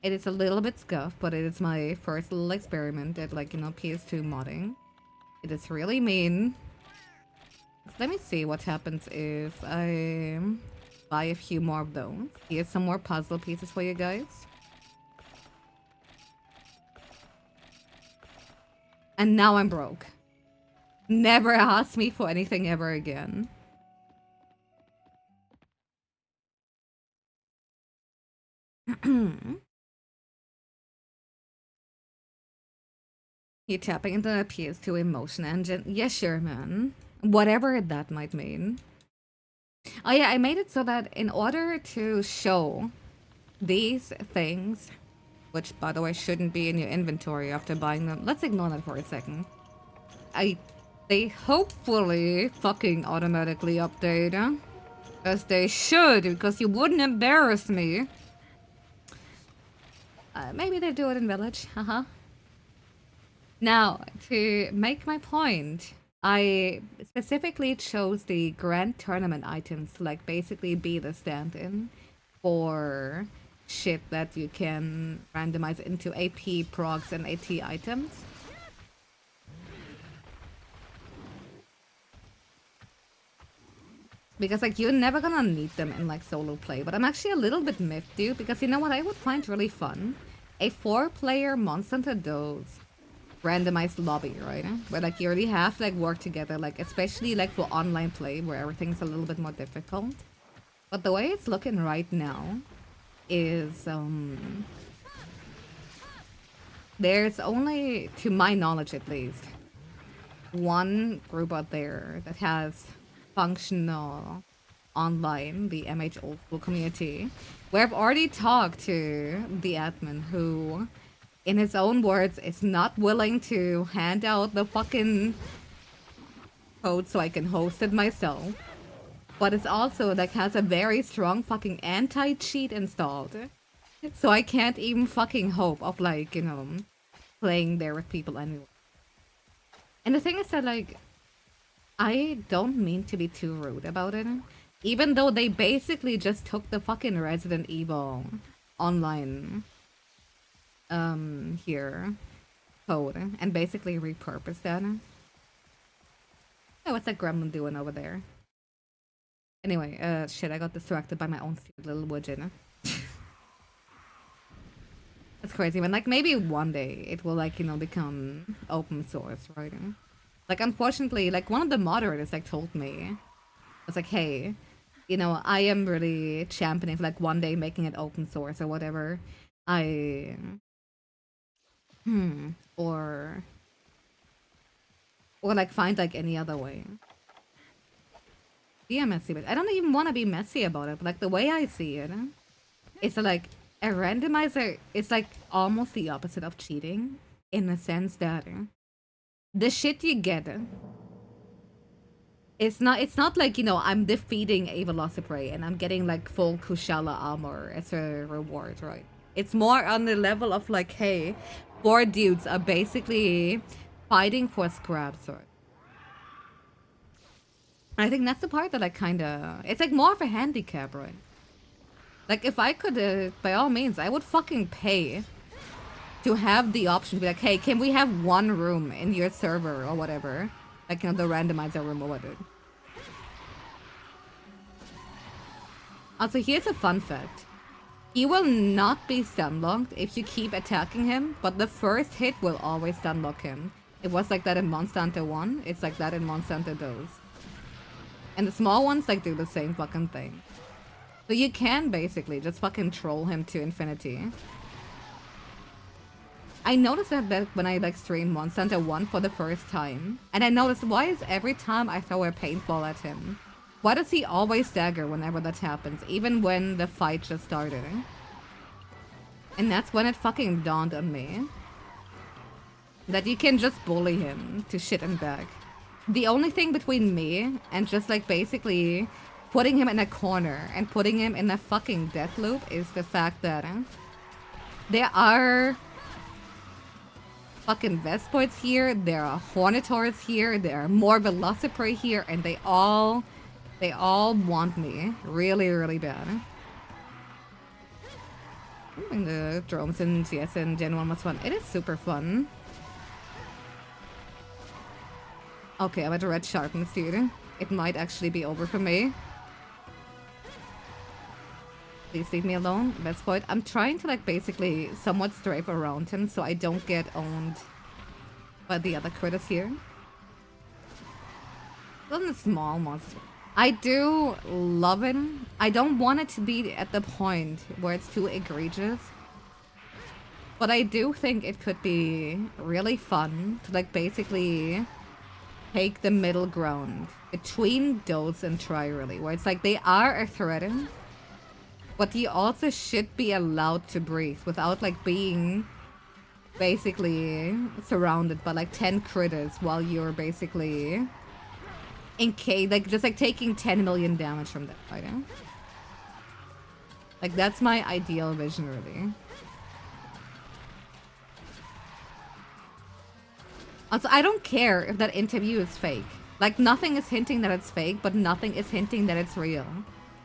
It is a little bit scuffed, but it is my first little experiment at like, you know, PS2 modding. It is really mean. Let me see what happens if I buy a few more of those. Here's some more puzzle pieces for you guys. And now I'm broke. Never ask me for anything ever again. You tapping into the PS2 emotion engine? Yeah, sure, man. Whatever that might mean. Oh yeah, I made it so that in order to show these things, which by the way shouldn't be in your inventory after buying them. Let's ignore that for a second. They hopefully fucking automatically update. As they should, because you wouldn't embarrass me. Maybe they do it in Village, haha. Now, to make my point, I specifically chose the Grand Tournament items to like basically be the stand-in for shit that you can randomize into AP, procs, and AT items. Because like you're never gonna need them in like solo play, but I'm actually a little bit miffed, dude, because you know what I would find really fun? A 4-player Monster Hunter Dose randomized lobby, right? Where like you already have to like work together, like especially like for online play where everything's a little bit more difficult. But the way it's looking right now is there's only, to my knowledge at least, one group out there that has functional online, the MH Old School community, where I've already talked to the admin who, in his own words, is not willing to hand out the fucking code so I can host it myself. But it's also like has a very strong fucking anti-cheat installed. So I can't even fucking hope of like, you know, playing there with people anyway. And the thing is that like, I don't mean to be too rude about it. Even though they basically just took the fucking Resident Evil online here code and basically repurposed that. Oh, what's that gremlin doing over there? Anyway, shit, I got distracted by my own stupid little widget. That's crazy, man. Like, maybe one day it will, like, you know, become open source, right? Like, unfortunately, like, one of the moderators, like, told me, I was like, hey, you know, I am really championing for, like, one day making it open source or whatever. Or like, find, like, any other way. Be a messy, but I don't even want to be messy about it. But like the way I see it, it's like a randomizer. It's like almost the opposite of cheating in the sense that the shit you get It's not like, you know, I'm defeating a Velociprey and I'm getting like full Kushala armor as a reward, right? It's more on the level of like, hey, 4 dudes are basically fighting for scrap sword. I think that's the part that I kinda... It's like more of a handicap, right? Like, if I could, by all means, I would fucking pay to have the option to be like, hey, can we have one room in your server or whatever? Like, you know, the randomizer room or whatever. Also, here's a fun fact. He will not be stunlocked if you keep attacking him, but the first hit will always stunlock him. It was like that in Monster Hunter 1. It's like that in Monster Hunter 2. And the small ones, like, do the same fucking thing. So you can basically just fucking troll him to infinity. I noticed that when I like streamed Monster Hunter 1 for the first time. And I noticed, why is every time I throw a paintball at him, why does he always stagger whenever that happens? Even when the fight just started. And that's when it fucking dawned on me that you can just bully him to shit and back. The only thing between me and just like basically putting him in a corner and putting him in a fucking death loop is the fact that there are fucking Vespoids here, there are Hornitaurs here, there are more Velociprey here, and they all want me really, really bad. I think the drones in CS and Gen 1 was fun. It is super fun. Okay, I'm at a red sharpness dude. It might actually be over for me. Please leave me alone. Vespoid. I'm trying to like basically somewhat strafe around him so I don't get owned by the other critters here. Those are small monster. I do love it. I don't want it to be at the point where it's too egregious. But I do think it could be really fun to like basically take the middle ground between Dose and Try really, where it's like they are a threat, but you also should be allowed to breathe without like being basically surrounded by like 10 critters while you're basically like just like taking 10 million damage from that fighting. Like that's my ideal vision really. Also, I don't care if that interview is fake. Like nothing is hinting that it's fake, but nothing is hinting that it's real.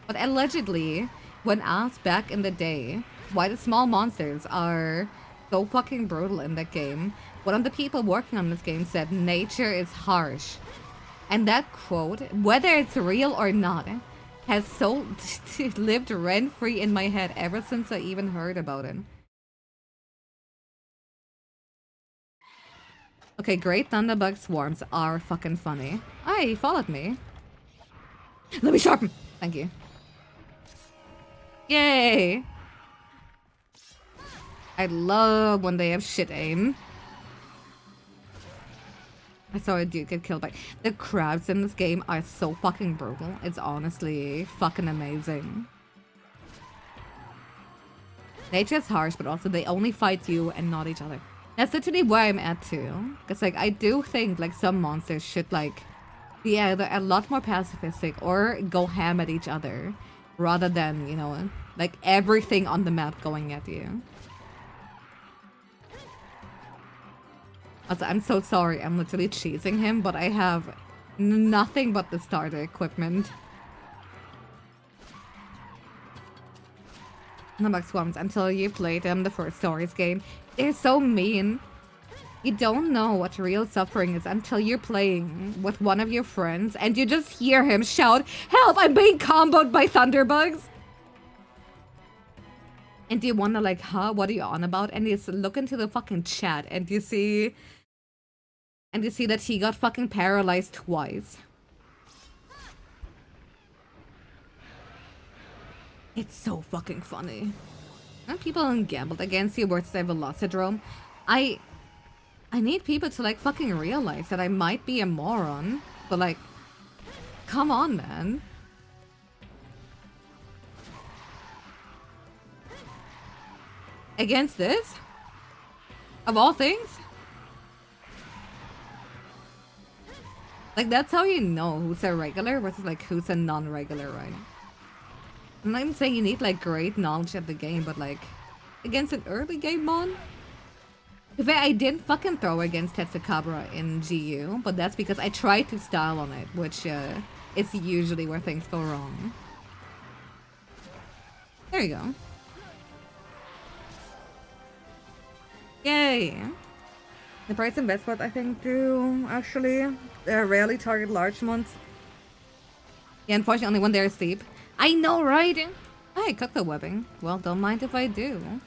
But allegedly, when asked back in the day why the small monsters are so fucking brutal in that game, one of the people working on this game said nature is harsh. And that quote, whether it's real or not, has so lived rent-free in my head ever since I even heard about it. Okay, great thunderbug swarms are fucking funny. Ah, he followed me. Let me sharpen! Thank you. Yay! I love when they have shit aim. I saw a dude get killed by... The crabs in this game are so fucking brutal. It's honestly fucking amazing. Nature's harsh, but also they only fight you and not each other. That's literally where I'm at too. Because like, I do think like some monsters should like be either a lot more pacifistic or go ham at each other. Rather than, you know, like everything on the map going at you. Also, I'm so sorry, I'm literally cheesing him, but I have nothing but the starter equipment. Thunderbug swarms until you play them the first Stories game. They're so mean. You don't know what real suffering is until you're playing with one of your friends and you just hear him shout, "Help! I'm being comboed by thunderbugs!" And you wonder like, huh? What are you on about? And you look into the fucking chat and you see... And you see that he got fucking paralyzed twice. It's so fucking funny. And people gambled against you versus a Velocidrome. I need people to like fucking realize that I might be a moron. But like, come on, man. Against this? Of all things? Like, that's how you know who's a regular versus, like, who's a non-regular, right? I'm not even saying you need, like, great knowledge of the game, but, like, against an early game mon? To be fair, I didn't fucking throw against Tetsukabra in GU, but that's because I tried to style on it, which, is usually where things go wrong. There you go. Yay! The price and best spot, I think, do actually rarely target large ones. Yeah, unfortunately, only when they're asleep. I know, right? I cook the webbing. Well, don't mind if I do.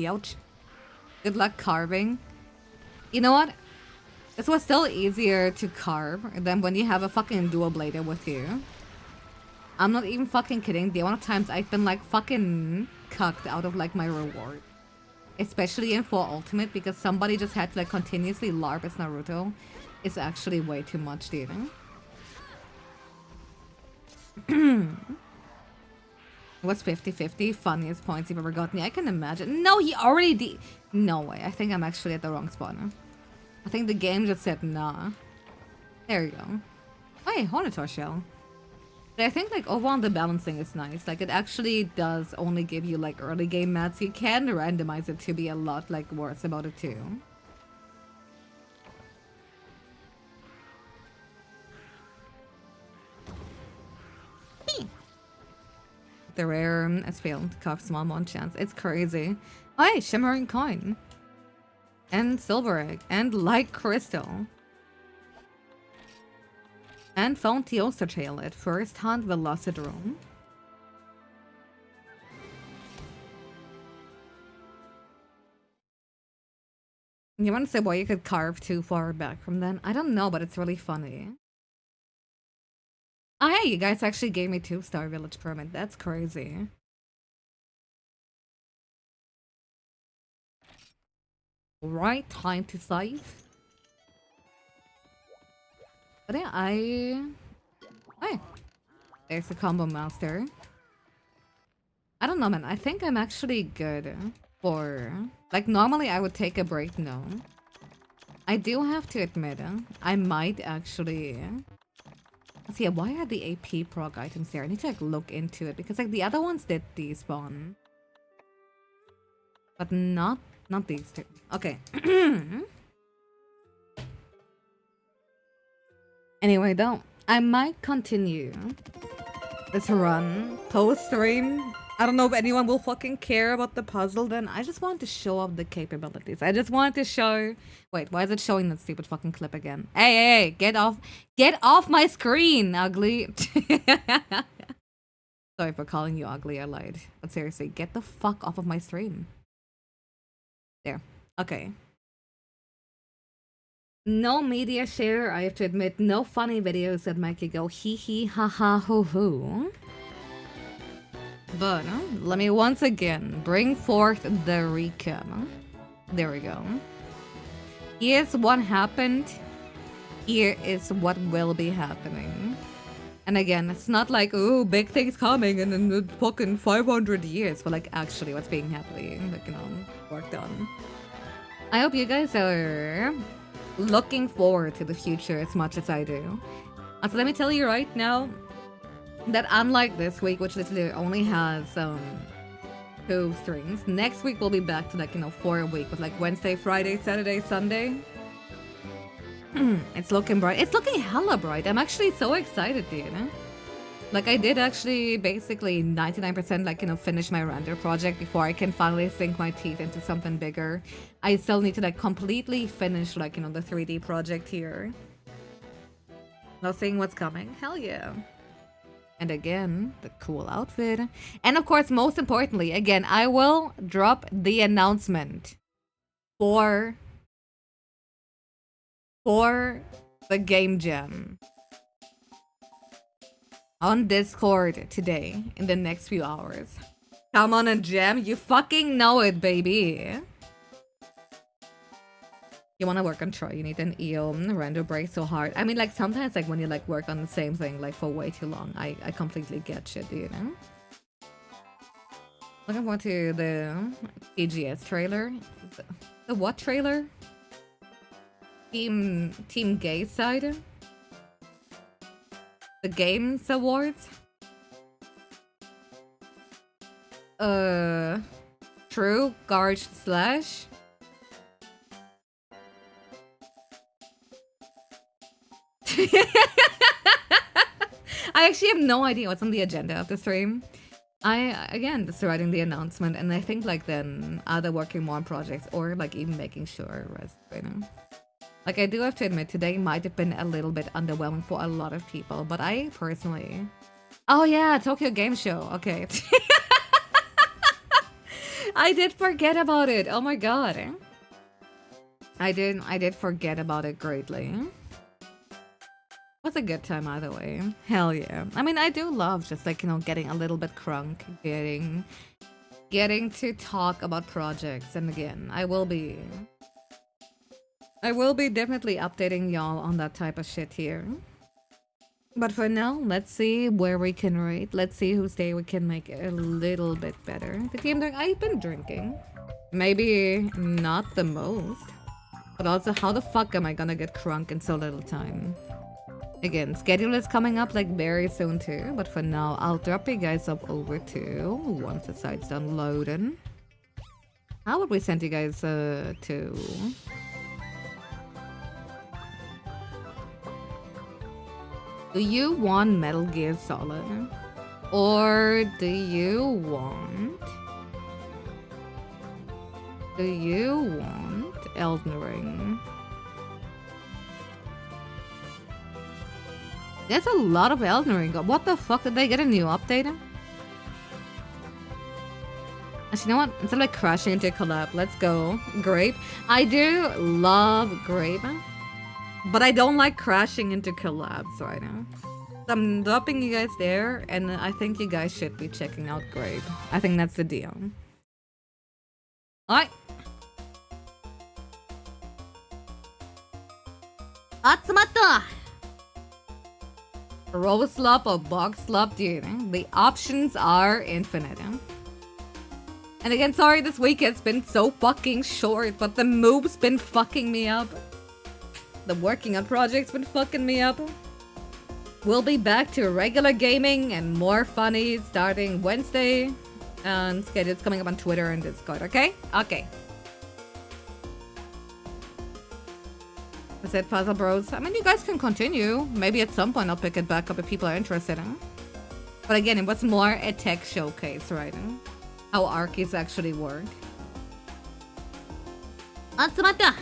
Ouch. Good luck carving. You know what? This was still easier to carve than when you have a fucking dual blader with you. I'm not even fucking kidding. The amount of times I've been like fucking cucked out of like my reward. Especially in 4 Ultimate, because somebody just had to like continuously LARP as Naruto. It's actually way too much, dude. It was 50-50. Funniest points you've ever gotten. Yeah, I can imagine. No, he already did. No way. I think I'm actually at the wrong spot. I think the game just said nah. There you go. Hey, Hornator Shell. But I think like overall the balancing is nice. Like it actually does only give you like early game mats. You can randomize it to be a lot like worse about it too. The rare as failed carve small mon chance. It's crazy. Oh, hey, shimmering coin. And silver egg. And light crystal. And found Teoster tail at first hand Velocidrome. You want to say why you could carve too far back from then? I don't know, but it's really funny. Oh, hey, you guys actually gave me 2-star village permit. That's crazy. Right, time to save. But yeah, Hey, there's a combo master. I don't know, man. I think I'm actually good for... Like, normally I would take a break, no. I do have to admit, I might actually... Let's see, why are the AP prog items there? I need to, like, look into it. Because, like, the other ones did despawn. But not these two. Okay. Anyway, though, I might continue this run post-stream. I don't know if anyone will fucking care about the puzzle then. I just wanted to show off the capabilities. I just wanted to show... Wait, why is it showing that stupid fucking clip again? Hey, get off my screen, ugly. Sorry for calling you ugly, I lied. But seriously, get the fuck off of my stream. There. Okay. No media share, I have to admit. No funny videos that make you go hee hee ha ha hoo hoo. But let me once again bring forth the recap. There we go. Here's what happened. Here is what will be happening. And again, it's not like, oh, big things coming in fucking 500 years. But like, actually what's being happening. Like, you know, worked on. I hope you guys are looking forward to the future as much as I do. So let me tell you right now that unlike this week, which literally only has 2 streams, next week we'll be back to like, you know, 4 a week with like Wednesday, Friday, Saturday, Sunday. It's looking bright. It's looking hella bright. I'm actually so excited, dude. Like I did actually basically 99% like, you know, finish my render project before I can finally sink my teeth into something bigger. I still need to like completely finish like, you know, the 3D project here. Now seeing what's coming. Hell yeah. And again, the cool outfit. And of course, most importantly, again, I will drop the announcement for the Game Jam on Discord today in the next few hours. Come on and jam, you fucking know it, baby. You want to work on Troy, you need an EO render break so hard. I mean, like, sometimes, like, when you, like, work on the same thing, like, for way too long, I completely get shit, you know? Looking forward to the TGS trailer. The what trailer? Team Gay side? The Games Awards. True. Garage Slash. I actually have no idea what's on the agenda of the stream. I, again, just writing the announcement, and I think, like, then either working more on projects or, like, even making sure rest, you know? Like, I do have to admit, today might have been a little bit underwhelming for a lot of people, but I personally... Oh, yeah, Tokyo Game Show. Okay. I did forget about it. Oh, my God. I did forget about it greatly. Was a good time either way. Hell yeah. I mean, I do love just like, you know, getting a little bit crunk, getting to talk about projects. And again, I will be definitely updating y'all on that type of shit here. But for now, let's see where we can rate. Let's see whose day we can make it a little bit better. The team doing, I've been drinking. Maybe not the most. But also, how the fuck am I gonna get crunk in so little time? Again, schedule is coming up like very soon too, but for now, I'll drop you guys up over to once the site's done loading. How would we send you guys to? Do you want Metal Gear Solid? Or do you want Elden Ring? There's a lot of Elden Ring. What the fuck? Did they get a new update? Actually, you know what? Instead of like crashing into a collab, let's go. Grape. I do love Grape, but I don't like crashing into collabs right now. So I'm dropping you guys there, and I think you guys should be checking out Grape. I think that's the deal. Alright. Atsumata! Roll slop or box slop, dude. The options are infinite. And again, sorry this week has been so fucking short, but the move's been fucking me up. The working on projects been fucking me up. We'll be back to regular gaming and more funny starting Wednesday. And schedule's coming up on Twitter and Discord, okay? Okay. I said Puzzle Bros. I mean, you guys can continue. Maybe at some point I'll pick it back up if people are interested, huh? But again, it was more a tech showcase, right? How Arkies actually work. Atsumata!